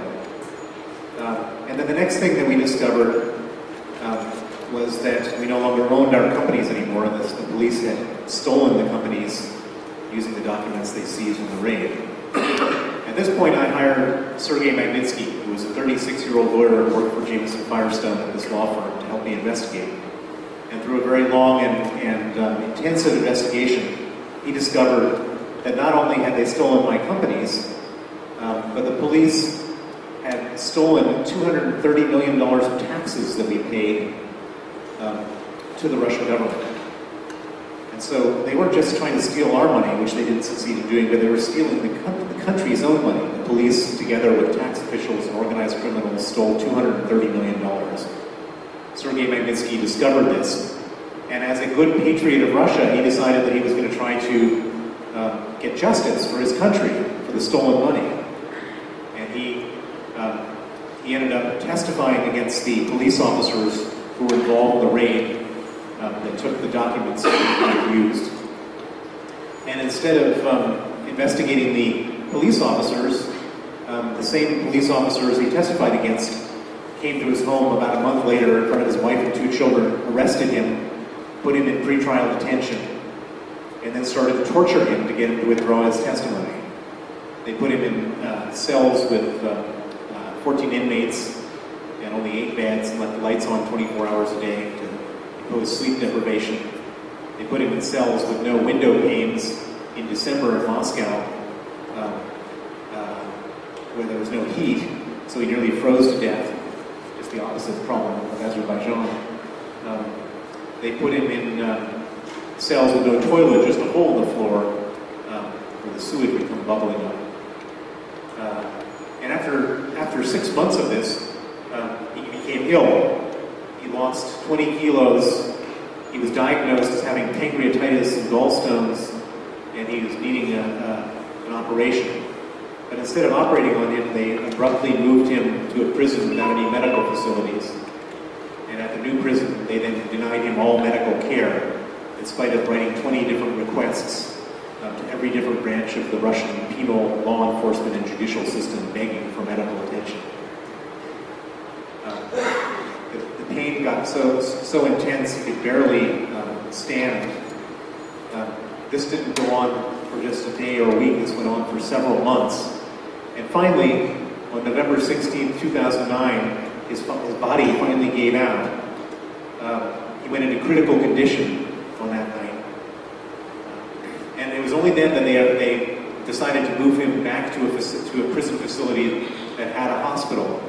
And then the next thing that we discovered was that we no longer owned our companies anymore, and the police had stolen the companies using the documents they seized in the raid. At this point, I hired Sergey Magnitsky, who was a 36-year-old lawyer who worked for Jameson Firestone at this law firm, to help me investigate. And through a very long and intensive investigation, he discovered that not only had they stolen my companies, but the police had stolen $230 million of taxes that we paid to the Russian government. And so they weren't just trying to steal our money, which they didn't succeed in doing, but they were stealing the country's own money. The police, together with tax officials and organized criminals, stole $230 million. Sergey Magnitsky discovered this, and as a good patriot of Russia, he decided that he was going to try to get justice for his country for the stolen money. And he ended up testifying against the police officers who were involved in the raid that took the documents that he used. And instead of investigating the police officers, the same police officers he testified against came to his home about a month later in front of his wife and 2 children, arrested him, put him in pretrial detention, and then started to torture him to get him to withdraw his testimony. They put him in cells with 14 inmates and only 8 beds, and left the lights on 24 hours a day to impose sleep deprivation. They put him in cells with no window panes in December in Moscow, where there was no heat, so he nearly froze to death. Just the opposite problem of Azerbaijan. They put him in cells with no toilet, just a hole in the floor where the sewage would come bubbling up. And after 6 months of this, he became ill. He lost 20 kilos. He was diagnosed as having pancreatitis and gallstones, and he was needing an operation. But instead of operating on him, they abruptly moved him to a prison without any medical facilities. And at the new prison, they then denied him all medical care, in spite of writing 20 different requests to every different branch of the Russian penal, law enforcement, and judicial system, begging for medical attention. The pain got so intense he could barely stand. This didn't go on for just a day or a week. This went on for several months. And finally, on November 16, 2009, his body finally gave out. He went into critical condition on that night. And it was only then that they decided to move him back to a prison facility that had a hospital.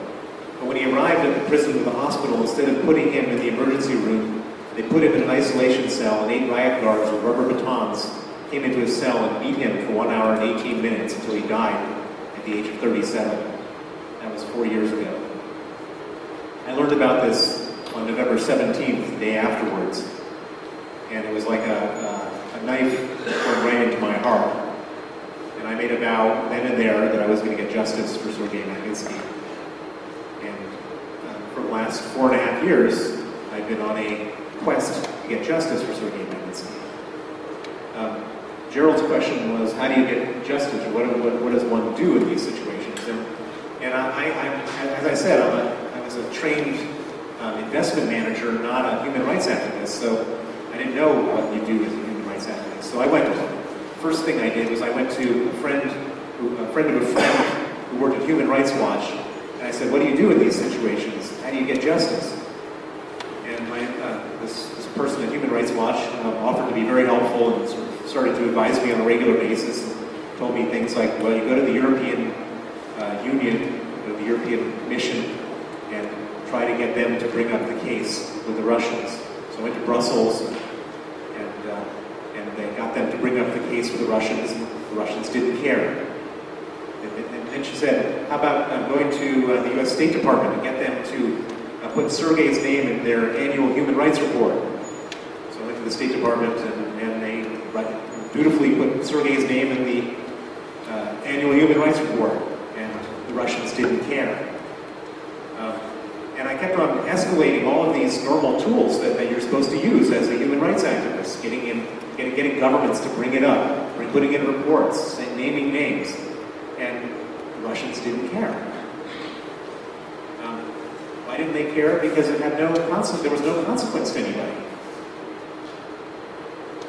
But when he arrived at the prison with the hospital, instead of putting him in the emergency room, they put him in an isolation cell, and 8 riot guards with rubber batons came into his cell and beat him for 1 hour and 18 minutes until he died at the age of 37. That was 4 years ago. I learned about this on November 17th, the day afterwards, and it was like a knife going right into my heart. And I made a vow then and there that I was going to get justice for Sergey Magnitsky. And for the last 4.5 years, I've been on a quest to get justice for Sergey Magnitsky. Gerald's question was, how do you get justice? What does one do in these situations? And as I said, I was a trained investment manager, not a human rights activist, so I didn't know what you do as a human rights activist. So first thing I did was I went to a friend of a friend who worked at Human Rights Watch, and I said, what do you do in these situations? How do you get justice? And this person at Human Rights Watch offered to be very helpful and sort of started to advise me on a regular basis. And told me things like, well, you go to the European Union, the European Commission, and try to get them to bring up the case with the Russians. So I went to Brussels, and they got them to bring up the case with the Russians, and the Russians didn't care. And then she said, how about going to the US State Department and get them to put Sergey's name in their annual human rights report. So I went to the State Department, and they dutifully put Sergey's name in the annual human rights report, and the Russians didn't care. And I kept on escalating all of these normal tools that you're supposed to use as a human rights activist, getting governments to bring it up, putting in reports, naming names, and the Russians didn't care. Why didn't they care? Because it had no there was no consequence to anybody.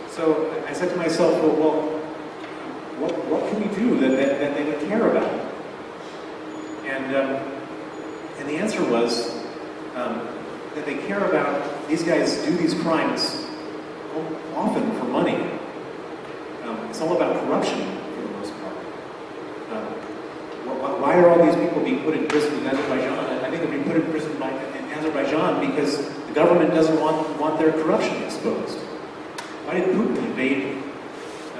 So I said to myself, well, what can we do that they would care about? And the answer was that they care about, these guys do these crimes often for money. It's all about corruption for the most part. Why are all these people being put in prison in Azerbaijan? I think they're being put in prison in Azerbaijan because the government doesn't want their corruption exposed. Why did Putin invade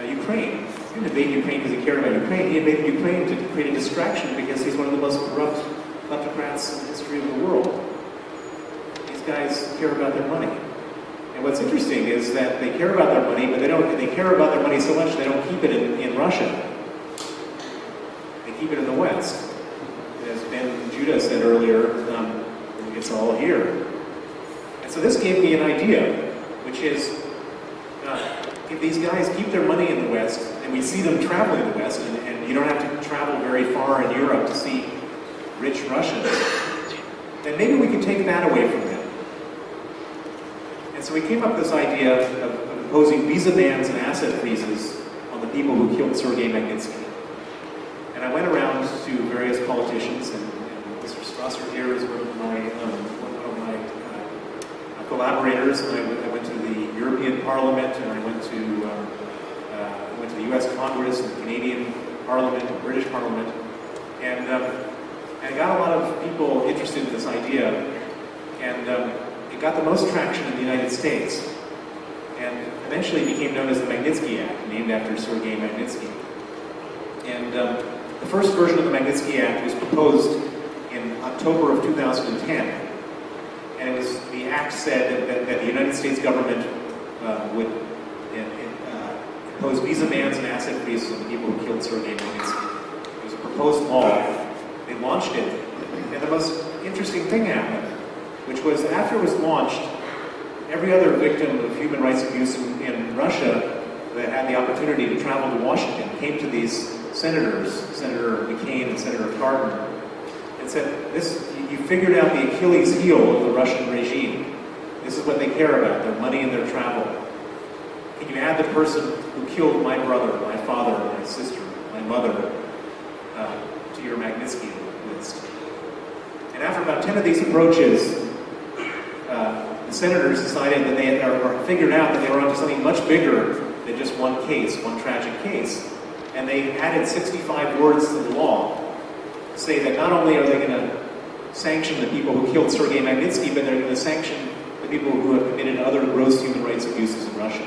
Ukraine? He didn't invade Ukraine because he cared about Ukraine. He invaded Ukraine to create a distraction because he's one of the most corrupt kleptocrats in the history of the world. These guys care about their money. And what's interesting is that they care about their money, but they care about their money so much they don't keep it in Russia. They keep it in the West. As Ben Judah said earlier, it's all here. And so this gave me an idea, which is, if these guys keep their money in the West, and we see them traveling the West, and you don't have to travel very far in Europe to see rich Russians, then maybe we could take that away from them. And so we came up with this idea of imposing visa bans and asset freezes on the people who killed Sergey Magnitsky. And I went around to various politicians, and Mr. Strässer here is one of my collaborators, and I went to the European Parliament, and I went to the U.S. Congress, and the Canadian Parliament, and the British Parliament, and I got a lot of people interested in this idea, and it got the most traction in the United States, and eventually became known as the Magnitsky Act, named after Sergey Magnitsky. And the first version of the Magnitsky Act was proposed in October of 2010. And it was, the act said that the United States government would impose visa bans and asset freezes on the people who killed Sergey Magnitsky. It was a proposed law. They launched it. And the most interesting thing happened, which was after it was launched, every other victim of human rights abuse in Russia that had the opportunity to travel to Washington came to these senators, Senator McCain and Senator Cardin, and said, you figured out the Achilles heel of the Russian regime. This is what they care about, their money and their travel. Can you add the person who killed my brother, my father, my sister, my mother, to your Magnitsky list? And after about 10 of these approaches, the senators decided that they had figured out that they were onto something much bigger than just one case, one tragic case. And they added 65 words to the law to say that not only are they going to sanction the people who killed Sergey Magnitsky, but they're going to sanction the people who have committed other gross human rights abuses in Russia.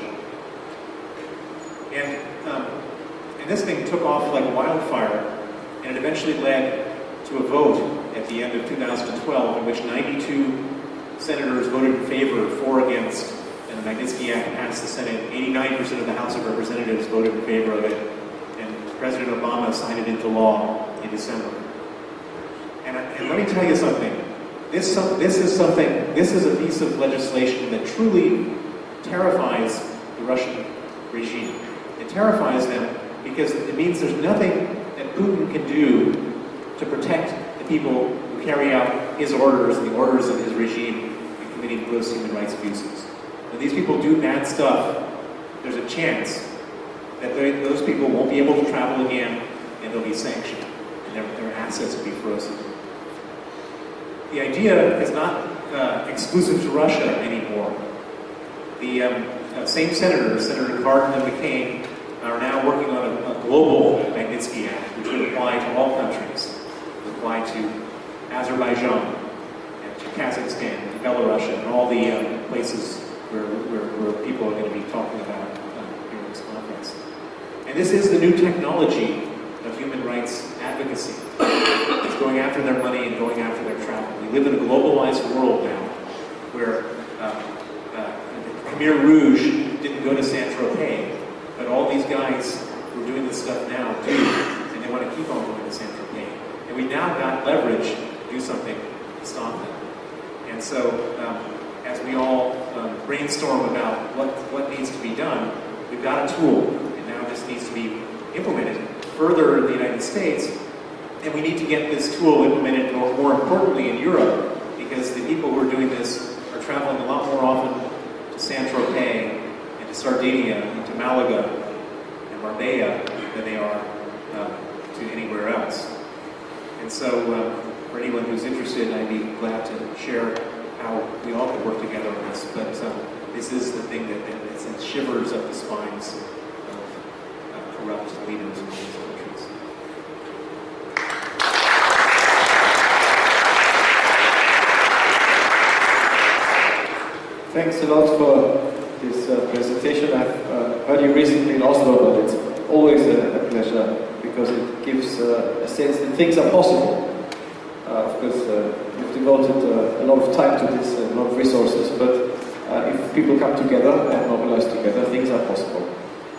And this thing took off like wildfire, and it eventually led to a vote at the end of 2012 in which 92 senators voted in favor, 4 against, and the Magnitsky Act passed the Senate. 89% of the House of Representatives voted in favor of it, and President Obama signed it into law in December. And let me tell you something. This is a piece of legislation that truly terrifies the Russian regime. It terrifies them because it means there's nothing that Putin can do to protect the people who carry out his orders and the orders of his regime in committing gross human rights abuses. When these people do bad stuff, there's a chance that those people won't be able to travel again, and they'll be sanctioned, and their assets will be frozen. The idea is not exclusive to Russia anymore. The same senators, Senator Cardin and McCain, are now working on a global Magnitsky Act, which would apply to all countries. It would apply to Azerbaijan, and to Kazakhstan, to Belarus, and all the places where people are going to be talking about here in this conference. And this is the new technology of human rights advocacy. It's going after their money and going after their travel. We live in a globalized world now where Khmer Rouge didn't go to Saint-Tropez, but all these guys who are doing this stuff now do, and they want to keep on going to Saint-Tropez. And we now got leverage to do something to stop them. And so, as we all brainstorm about what needs to be done, we've got a tool, and now this needs to be implemented further in the United States, and we need to get this tool implemented more importantly in Europe, because the people who are doing this are traveling a lot more often to Saint-Tropez and to Sardinia and to Malaga and Marbella than they are to anywhere else. And so, for anyone who's interested, I'd be glad to share how we all could work together on this, but this is the thing that sends shivers up the spines of corrupt leaders in these countries. Thanks a lot for this presentation. I've heard you recently in Oslo, but it's always a pleasure because it gives a sense that things are possible. Of course, you've devoted a lot of time to this, a lot of resources, but if people come together and mobilize together, things are possible.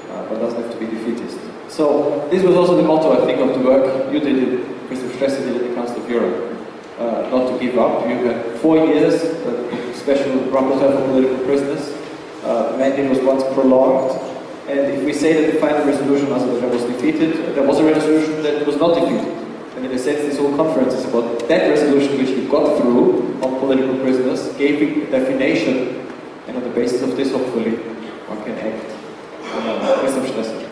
But it doesn't have to be defeatist. So this was also the motto, I think, of the work you did it, Christoph Strässer did in the Council of Europe. Not to give up. You had 4 years, special rapporteur for political prisoners. The mandate was once prolonged. And if we say that the final resolution Azerbaijan was defeated, there was a resolution that was not defeated. And in a sense, this whole conference is about that resolution which we got through on political prisoners, gave it a definition, and on the basis of this, hopefully, one can act. Christoph Strässer.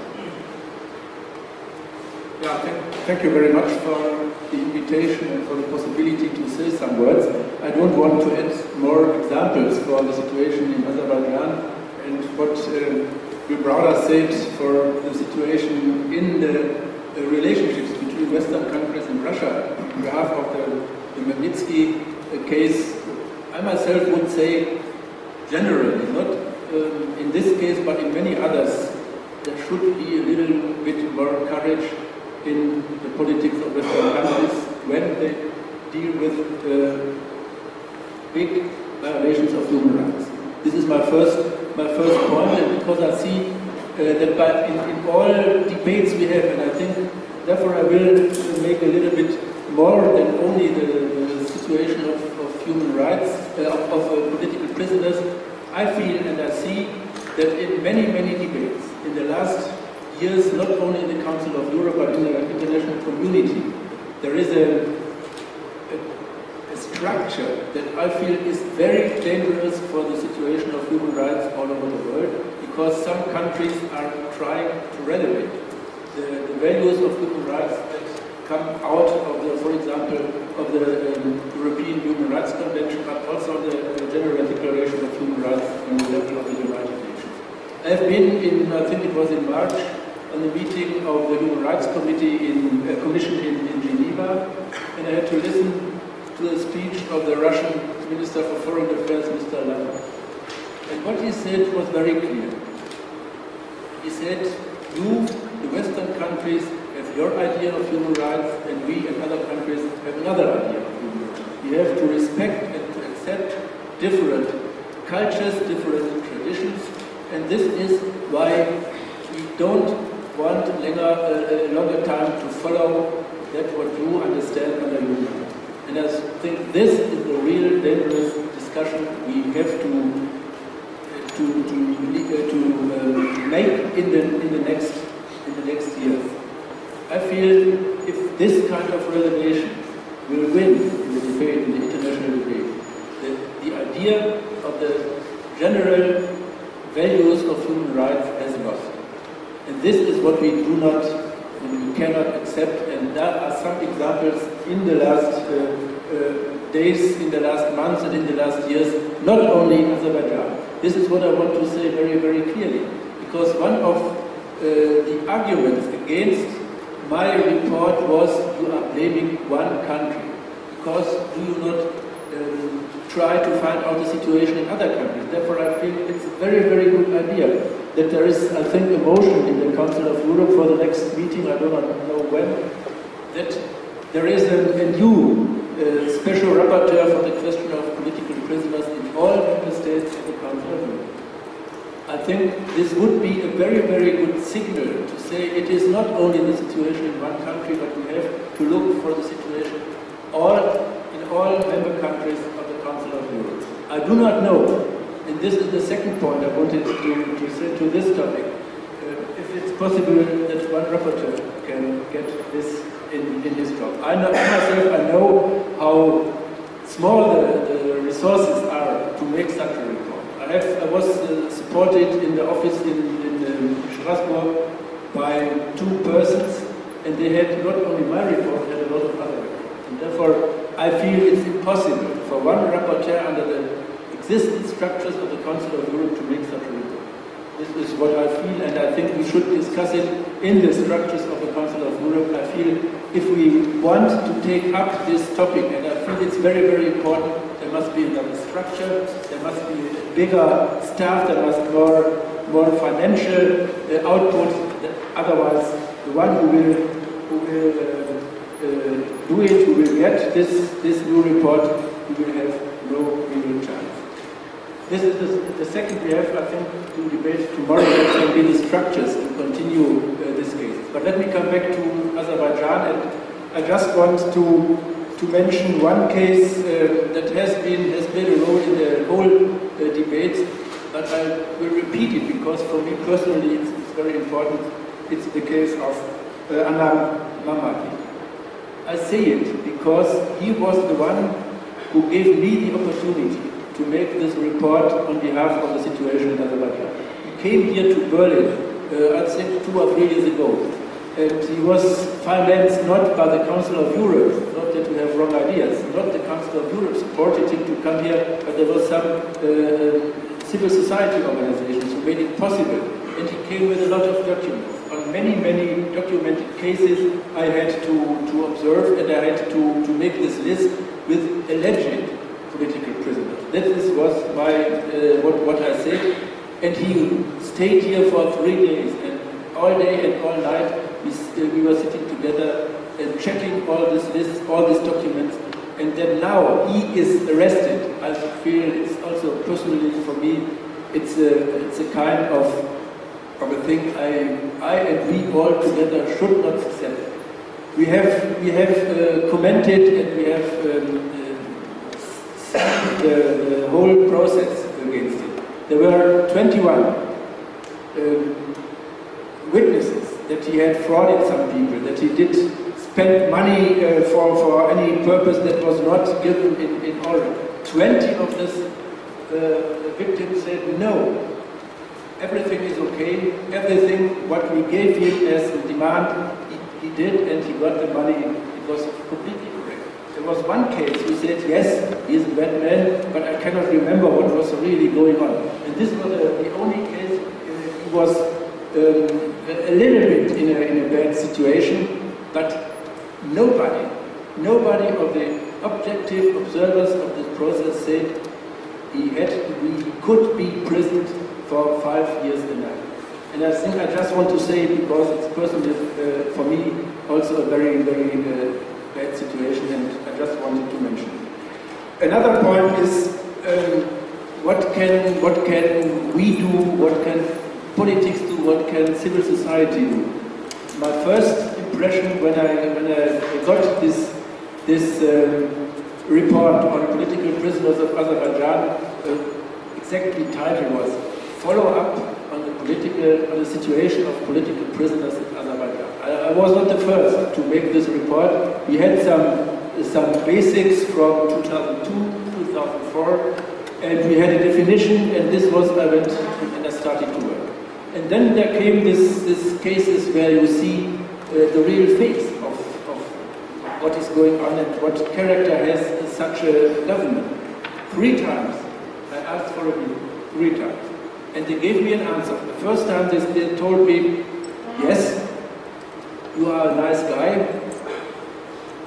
Yeah, thank you very much for the invitation and for the possibility to say some words. I don't want to add more examples for the situation in Azerbaijan and what Browder said for the situation in the relationships between Western countries and Russia. On behalf of the Magnitsky case, I myself would say generally, not in this case but in many others, there should be a little bit more courage in the politics of Western countries when they deal with big violations of human rights. This is my first point, and because I see that in all debates we have, and I think therefore I will make a little bit more than only the situation of human rights, of political prisoners. I feel and I see that in many debates in the last years, not only in the Council of Europe but in the international community, there is a structure that I feel is very dangerous for the situation of human rights all over the world, because some countries are trying to relegate the values of human rights that come out of the, for example, of the European Human Rights Convention, but also the General Declaration of Human Rights on the level of the United Nations. I have been in, I think it was in March, on the meeting of the Human Rights Commission in Geneva, and I had to listen to the speech of the Russian Minister for Foreign Affairs, Mr. Lavrov. And what he said was very clear. He said, you, the Western countries, have your idea of human rights, and we and other countries have another idea of human rights. We have to respect and to accept different cultures, different traditions, and this is why we don't want a longer time to follow that what you understand under human rights. And I think this is the real dangerous discussion we have to make in the next years. I feel if this kind of relegation will win in the debate, in the international debate, the idea of the general values of human rights has lost. And this is what we do not and we cannot accept, and there are some examples in the last days, in the last months and in the last years, not only in Azerbaijan, This is what I want to say very, very clearly. Because one of the arguments against my report was you are blaming one country. Because do you not try to find out the situation in other countries? Therefore, I think it's a very, very good idea that there is, I think, a motion in the Council of Europe for the next meeting, I do not know when, that there is a new special rapporteur for the question of political prisoners in all member states of the Council of Europe. I think this would be a very, very good signal to say it is not only the situation in one country, but we have to look for the situation in all member countries of the Council of Europe. I do not know, and this is the second point I wanted to say to this topic, if it's possible that one rapporteur can get this in his job. I know how small the resources are to make such a report. I was supported in the office in Strasbourg by 2 persons, and they had not only my report, they had a lot of other reports. And therefore, I feel it's impossible for one rapporteur under the existing structures of the Council of Europe to make such a report. This is what I feel, and I think we should discuss it in the structures of the Council of Europe. I feel if we want to take up this topic, and I feel it's very, very important, there must be another structure, there must be a bigger staff, there must be more financial output. Otherwise, the one who will do it, who will get this new report, we will have no real chance. This is the second we have, I think, to debate tomorrow. That can be the structures to continue this case. But let me come back to Azerbaijan, and I just want to mention one case that has played a role in the whole debate, but I will repeat it because for me personally it's very important. It's the case of Mamaki. I say it because he was the one who gave me the opportunity to make this report on behalf of the situation in Azerbaijan. He came here to Berlin, I think 2 or 3 years ago, and he was financed not by the Council of Europe, not that we have wrong ideas, not the Council of Europe supported him to come here, but there was some civil society organizations who made it possible, and he came with a lot of documents. On many, many documented cases I had to observe, and I had to make this list with alleged political prisoners. That was what I said, and he stayed here for 3 days, and all day and all night we were sitting together and checking all this list, all these documents, and then now he is arrested. I feel it's also personally for me, it's a kind of a thing I and we all together should not accept. We have commented and we have the whole process against it. There were 21 witnesses that he had frauded some people, that he did spend money for any purpose that was not given in order. 20 of these victims said no, everything is okay, everything what we gave him as a demand, he did, and he got the money. It was completely correct. There was one case who said, yes, he is a bad man, but I cannot remember what was really going on. And this was the only case he was a little bit in a bad situation, but nobody of the objective observers of this process said he could be imprisoned for 5 years and a night. And I think I just want to say it because it's personally, for me, also a very, very bad situation, and I just wanted to mention it. Another point is what can we do, what can politics do, what can civil society do? My first impression when I got this report on political prisoners of Azerbaijan, exactly title was "Follow up on the situation of political prisoners in Azerbaijan." I was not the first to make this report. We had some basics from 2002, 2004, and we had a definition, and this was I went and I started to work. And then there came these cases where you see the real face of what is going on and what character has such a government. 3 times I asked for a review. 3 times. And they gave me an answer. The first time they told me, yes, you are a nice guy.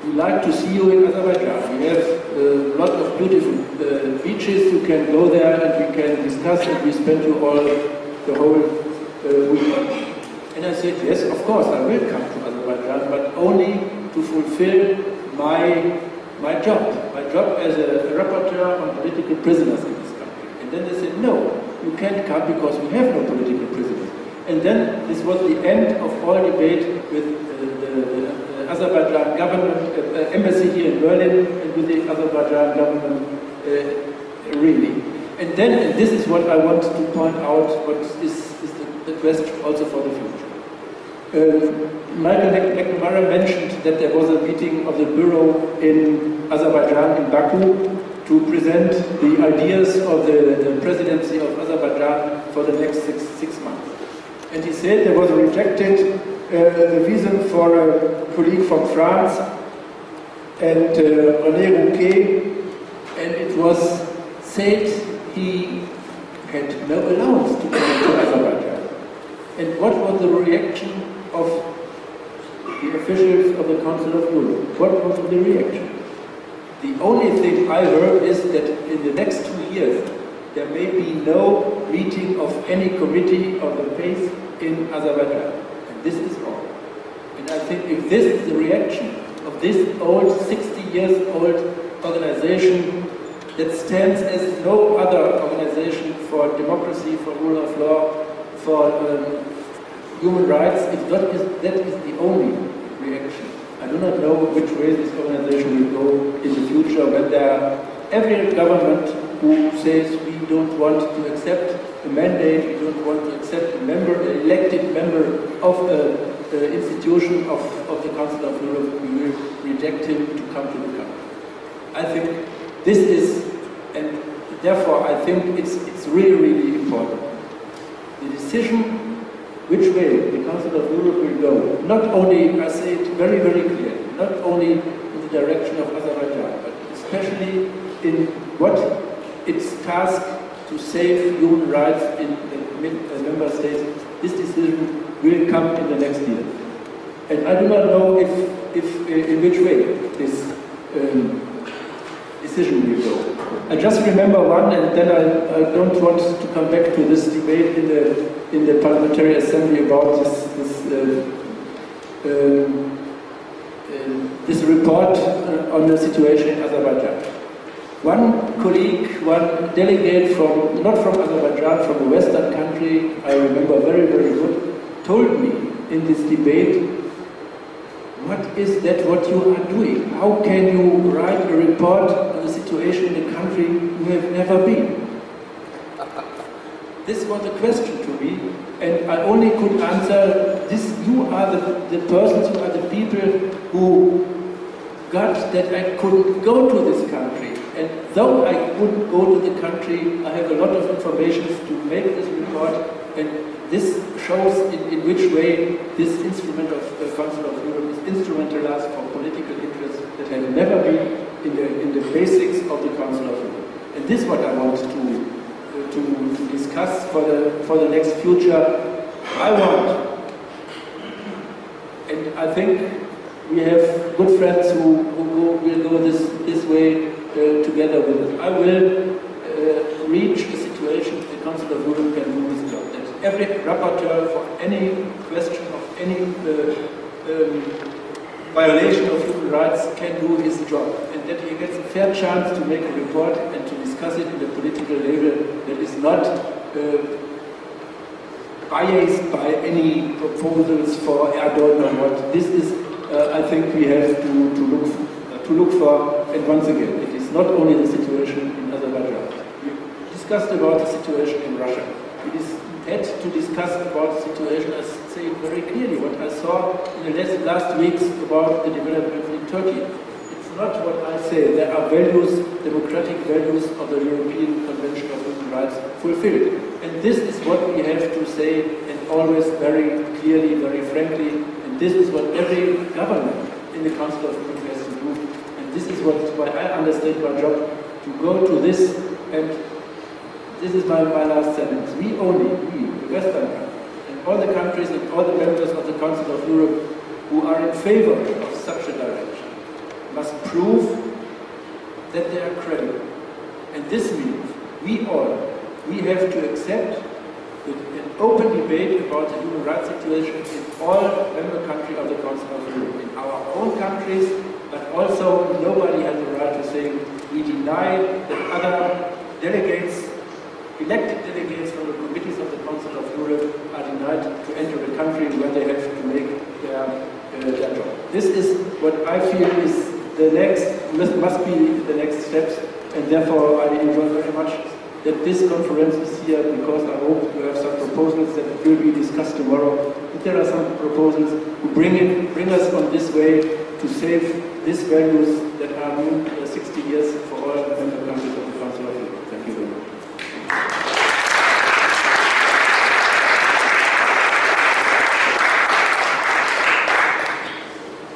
We like to see you in Azerbaijan. We have a lot of beautiful beaches. You can go there and we can discuss and we spend you all the whole week. And I said, yes, of course, I will come to Azerbaijan, but only to fulfill my job as a rapporteur on political prisoners in this country. And then they said, no, you can't come because we have no political prisoners. And then this was the end of all debate with the Azerbaijan government, embassy here in Berlin, and with the Azerbaijan government really. And then, and this is what I want to point out, what is the question also for the future. McNamara mentioned that there was a meeting of the bureau in Azerbaijan, in Baku, to present the ideas of the presidency of Azerbaijan for the next six months. And he said there was rejected the visa for a colleague from France and René Rouquet, and it was said he had no allowance to come to Azerbaijan. And what was the reaction of the officials of the Council of Europe? What was the reaction? The only thing I heard is that in the next 2 years there may be no meeting of any committee of the faith in Azerbaijan. And this is all. And I think if this is the reaction of this old, 60 years old organization that stands as no other organization for democracy, for rule of law, for human rights, if that is the only reaction. I do not know which way this organization will go in the future, when there are every government who says we don't want to accept a mandate, we don't want to accept an elected member of the institution of the Council of Europe, we will reject him to come to the country. I think this is, and therefore I think it's really, really important. The decision which way the Council of Europe will go, not only, I say it very, very clearly, not only in the direction of Azerbaijan, but especially in what its task to save human rights in the member states, this decision will come in the next year. And I do not know if in which way this decision will go. I just remember one, and then I don't want to come back to this debate in the Parliamentary Assembly about this report on the situation in Azerbaijan. One colleague, one delegate from, not from Azerbaijan, from a Western country, I remember very, very good, told me in this debate, what is that what you are doing? How can you write a report on the situation in a country you have never been? This was a question to me, and I only could answer this. You are the persons, you are the people who got that I couldn't go to this country. And though I couldn't go to the country, I have a lot of information to make this report, and this shows in which way this instrument of the Council of Europe is instrumentalized for political interests that have never been in the basics of the Council of Europe. And this is what I want to discuss for the next future. I want, and I think we have good friends who will go this way together with us. I will reach a situation the Council of Europe can do this job. That every rapporteur for any question of any violation of human rights can do his job, and that he gets a fair chance to make a report and to discuss it in a political level that is not biased by any proposals for Erdogan or what. This is, I think, we have to look for. And once again, it is not only the situation in Azerbaijan. We discussed about the situation in Russia. We had to discuss about the situation, I say it very clearly, what I saw in the last weeks about the development in Turkey. It's not what I say. There are values, democratic values of the European Convention of Human Rights fulfilled. And this is what we have to say, and always very clearly, very frankly. And this is what every government in the Council of Europe has to do. And this is why I understand my job, to go to this and this is my last sentence, we, the Western countries, and all the countries and all the members of the Council of Europe who are in favor of such a direction, must prove that they are credible. And this means we have to accept an open debate about the human rights situation in all member countries of the Council of Europe, in our own countries, but also nobody has the right to say we deny that other delegates, elected delegates from the committees of the Council of Europe are denied to enter a country where they have to make their job. This is what I feel is the next, must be the next steps, and therefore I enjoy very much that this conference is here, because I hope you have some proposals that will be discussed tomorrow. If there are some proposals who bring us on this way to save these values that are new 60 years for all member countries of the Council of Europe. Thank you very much.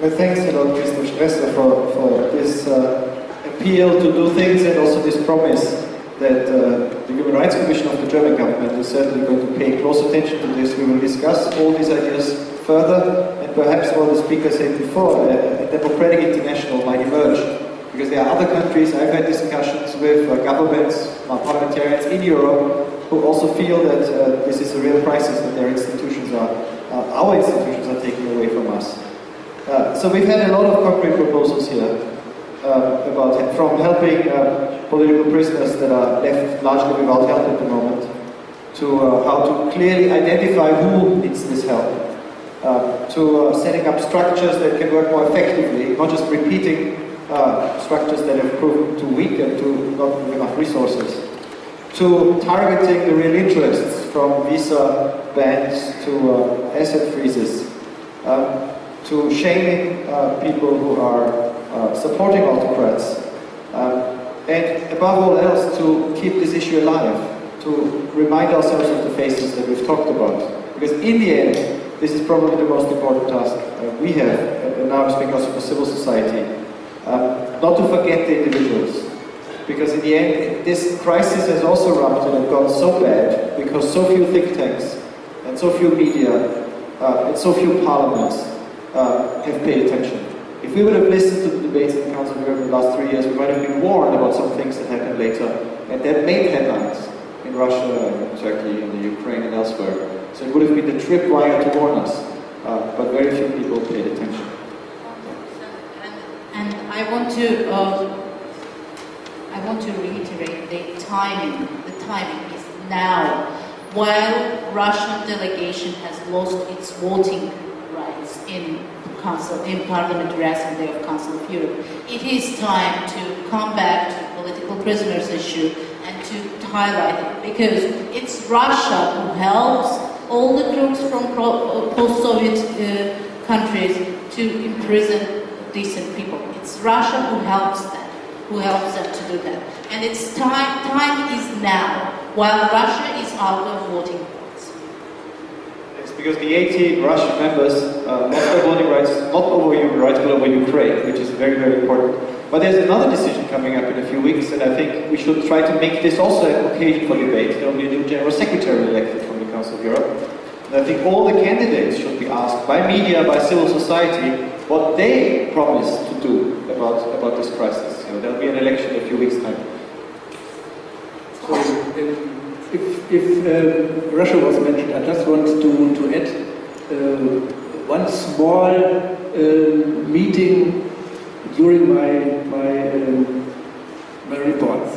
Well, thanks a lot, Mr. Strässer, for this appeal to do things, and also this promise that the Human Rights Commission of the German government is certainly going to pay close attention to this. We will discuss all these ideas further, and perhaps what the speaker said before, a democratic international might emerge, because there are other countries. I've had discussions with governments, parliamentarians in Europe, who also feel that this is a real crisis, that their institutions our institutions are taking away from us. So we've had a lot of concrete proposals here from helping political prisoners that are left largely without help at the moment, to how to clearly identify who needs this help, to setting up structures that can work more effectively, not just repeating structures that have proven too weak and to not have enough resources, to targeting the real interests, from visa bans to asset freezes, to shaming people who are supporting autocrats, and above all else to keep this issue alive, to remind ourselves of the faces that we've talked about. Because in the end, this is probably the most important task we have, and now I'm speaking also for civil society, not to forget the individuals. Because in the end, this crisis has also erupted and gone so bad because so few think tanks, and so few media, and so few parliaments have paid attention. If we would have listened to the debates in the Council of Europe in the last 3 years, we might have been warned about some things that happened later, and that made headlines in Russia, in Turkey, in the Ukraine, and elsewhere. So it would have been the tripwire to warn us, but very few people paid attention. And I want to reiterate the timing. The timing is now. While Russian delegation has lost its voting rights in Parliamentary Assembly of Council of Europe, it is time to come back to the political prisoners issue and to highlight it, because it's Russia who helps all the crooks from post-Soviet countries to imprison decent people. It's Russia who helps them to do that. And it's time is now, while Russia is out of voting rights. It's because the 18 Russian members lost their voting rights, not over human rights, but over Ukraine, which is very, very important. But there's another decision coming up in a few weeks, and I think we should try to make this also an occasion for debate. There will be a new General Secretary elected from the Council of Europe. And I think all the candidates should be asked by media, by civil society, what they promise to do about this crisis. There will be an election in a few weeks' time. So, if Russia was mentioned, I just want to add one small meeting during my reports.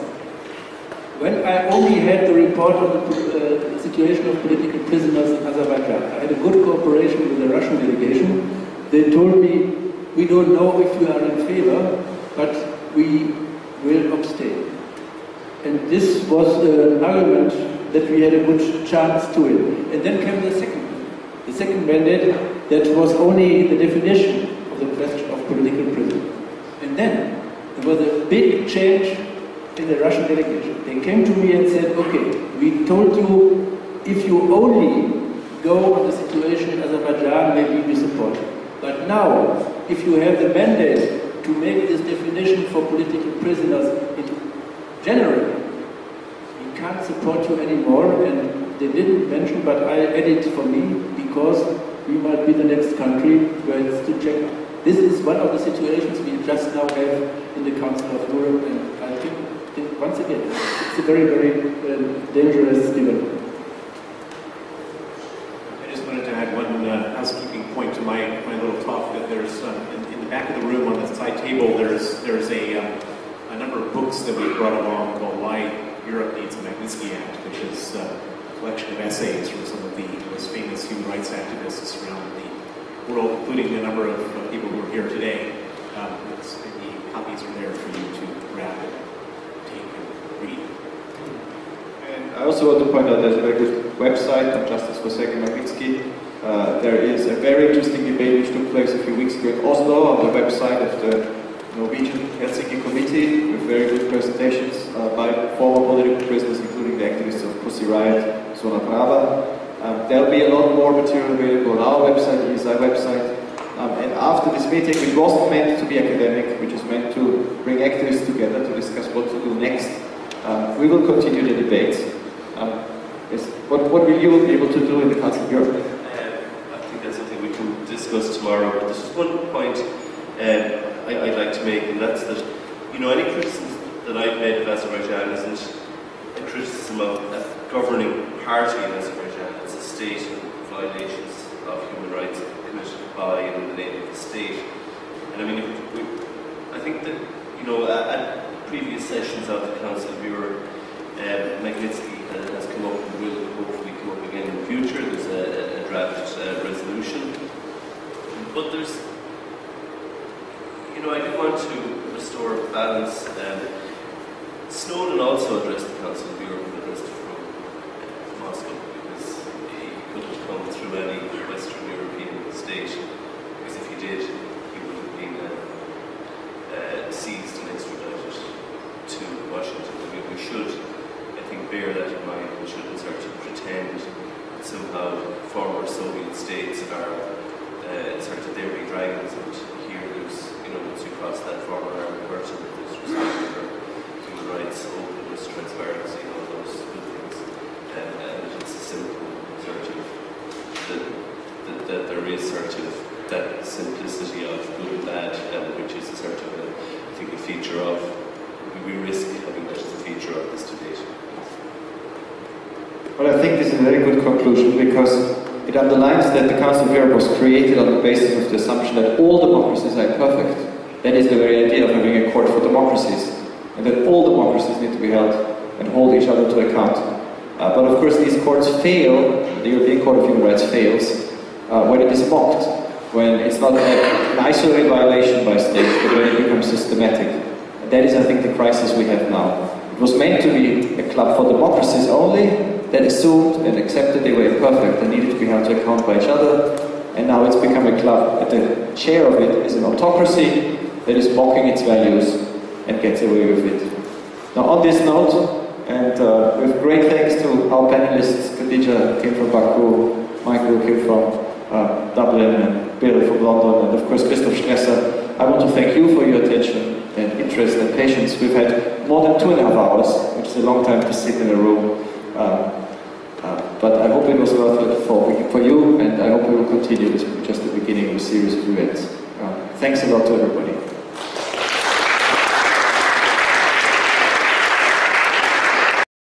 When I only had the report on the situation of political prisoners in Azerbaijan, I had a good cooperation with the Russian delegation. They told me, we don't know if you are in favor, but we will abstain. And this was an argument that we had a good chance to win. And then came the second mandate that was only the definition of the question of political prisoner. And then there was a big change in the Russian delegation. They came to me and said, okay, we told you if you only go on the situation in Azerbaijan, maybe we support you. But now, if you have the mandate to make this definition for political prisoners in January, we can't support you anymore, and they didn't mention, but I added for me, because we might be the next country where it's to check. This is one of the situations we just now have in the Council of Europe, and I think once again, it's a very, very dangerous development. I just wanted to add one housekeeping point to my little talk, that there's, in the back of the room on the side table, there's a number of books that we brought along called Why Europe Needs a Magnitsky Act, which is a collection of essays from some of the most famous human rights activists around the world, including a number of people who are here today. The copies are there for you to grab and take and read. And I also want to point out there's a very good website on Justice for Sergey Magnitsky. There is a very interesting debate which took place a few weeks ago in Oslo on the website of the Norwegian Helsinki Committee, with very good presentations by former political prisoners, including the activists of Pussy Riot, Zona Brava. There'll be a lot more material available on our website, the ESI website. And after this meeting, which wasn't meant to be academic, which is meant to bring activists together to discuss what to do next, we will continue the debates. What will you be able to do in the Council of Europe? I think that's something we can discuss tomorrow, but there's just one point I'd like to make, and that's that, any criticism that I've made of Azerbaijan isn't a criticism of a governing party in Azerbaijan. It's a state and violations of human rights committed by and in the name of the state. And I mean, I think that, at previous sessions of the Council of Europe, Magnitsky has come up and will hopefully come up again in the future. There's a draft resolution. But there's, I do want to restore balance. Snowden also addressed the Council of Europe and addressed it from Moscow, because he couldn't come through any Western European state, because if he did, he would have been seized and extradited to Washington. I mean, we should, I think, bear that in mind. We shouldn't start to pretend that somehow former Soviet states are they're being dragons, and here there's, once you cross that former armed curtain, there's respect for human rights, openness, transparency, all those good things. And it's a simple sort of, that there is sort of that simplicity of good and bad, which is a sort of, I think, a feature of, we risk having that as a feature of this debate. Well, I think this is a very good conclusion, because it underlines that the Council of Europe was created on the basis of the assumption that all democracies are perfect. That is the very idea of having a court for democracies, and that all democracies need to be held and hold each other to account. But of course these courts fail, the European Court of Human Rights fails, when it is mocked, when it's not an isolated violation by states, but when it becomes systematic. And that is, I think, the crisis we have now. It was meant to be a club for democracies only, that assumed and accepted they were imperfect and needed to be held to account by each other, and now it's become a club that the chair of it is an autocracy that is mocking its values and gets away with it. Now on this note, and with great thanks to our panelists, Khadija came from Baku, Michael came from Dublin, and Bill from London, and of course Christoph Strässer, I want to thank you for your attention and interest and patience. We've had more than 2.5 hours, which is a long time to sit in a room. But I hope it was worth it for you, and I hope we will continue. This is just the beginning of a series of events. Thanks a lot to everybody.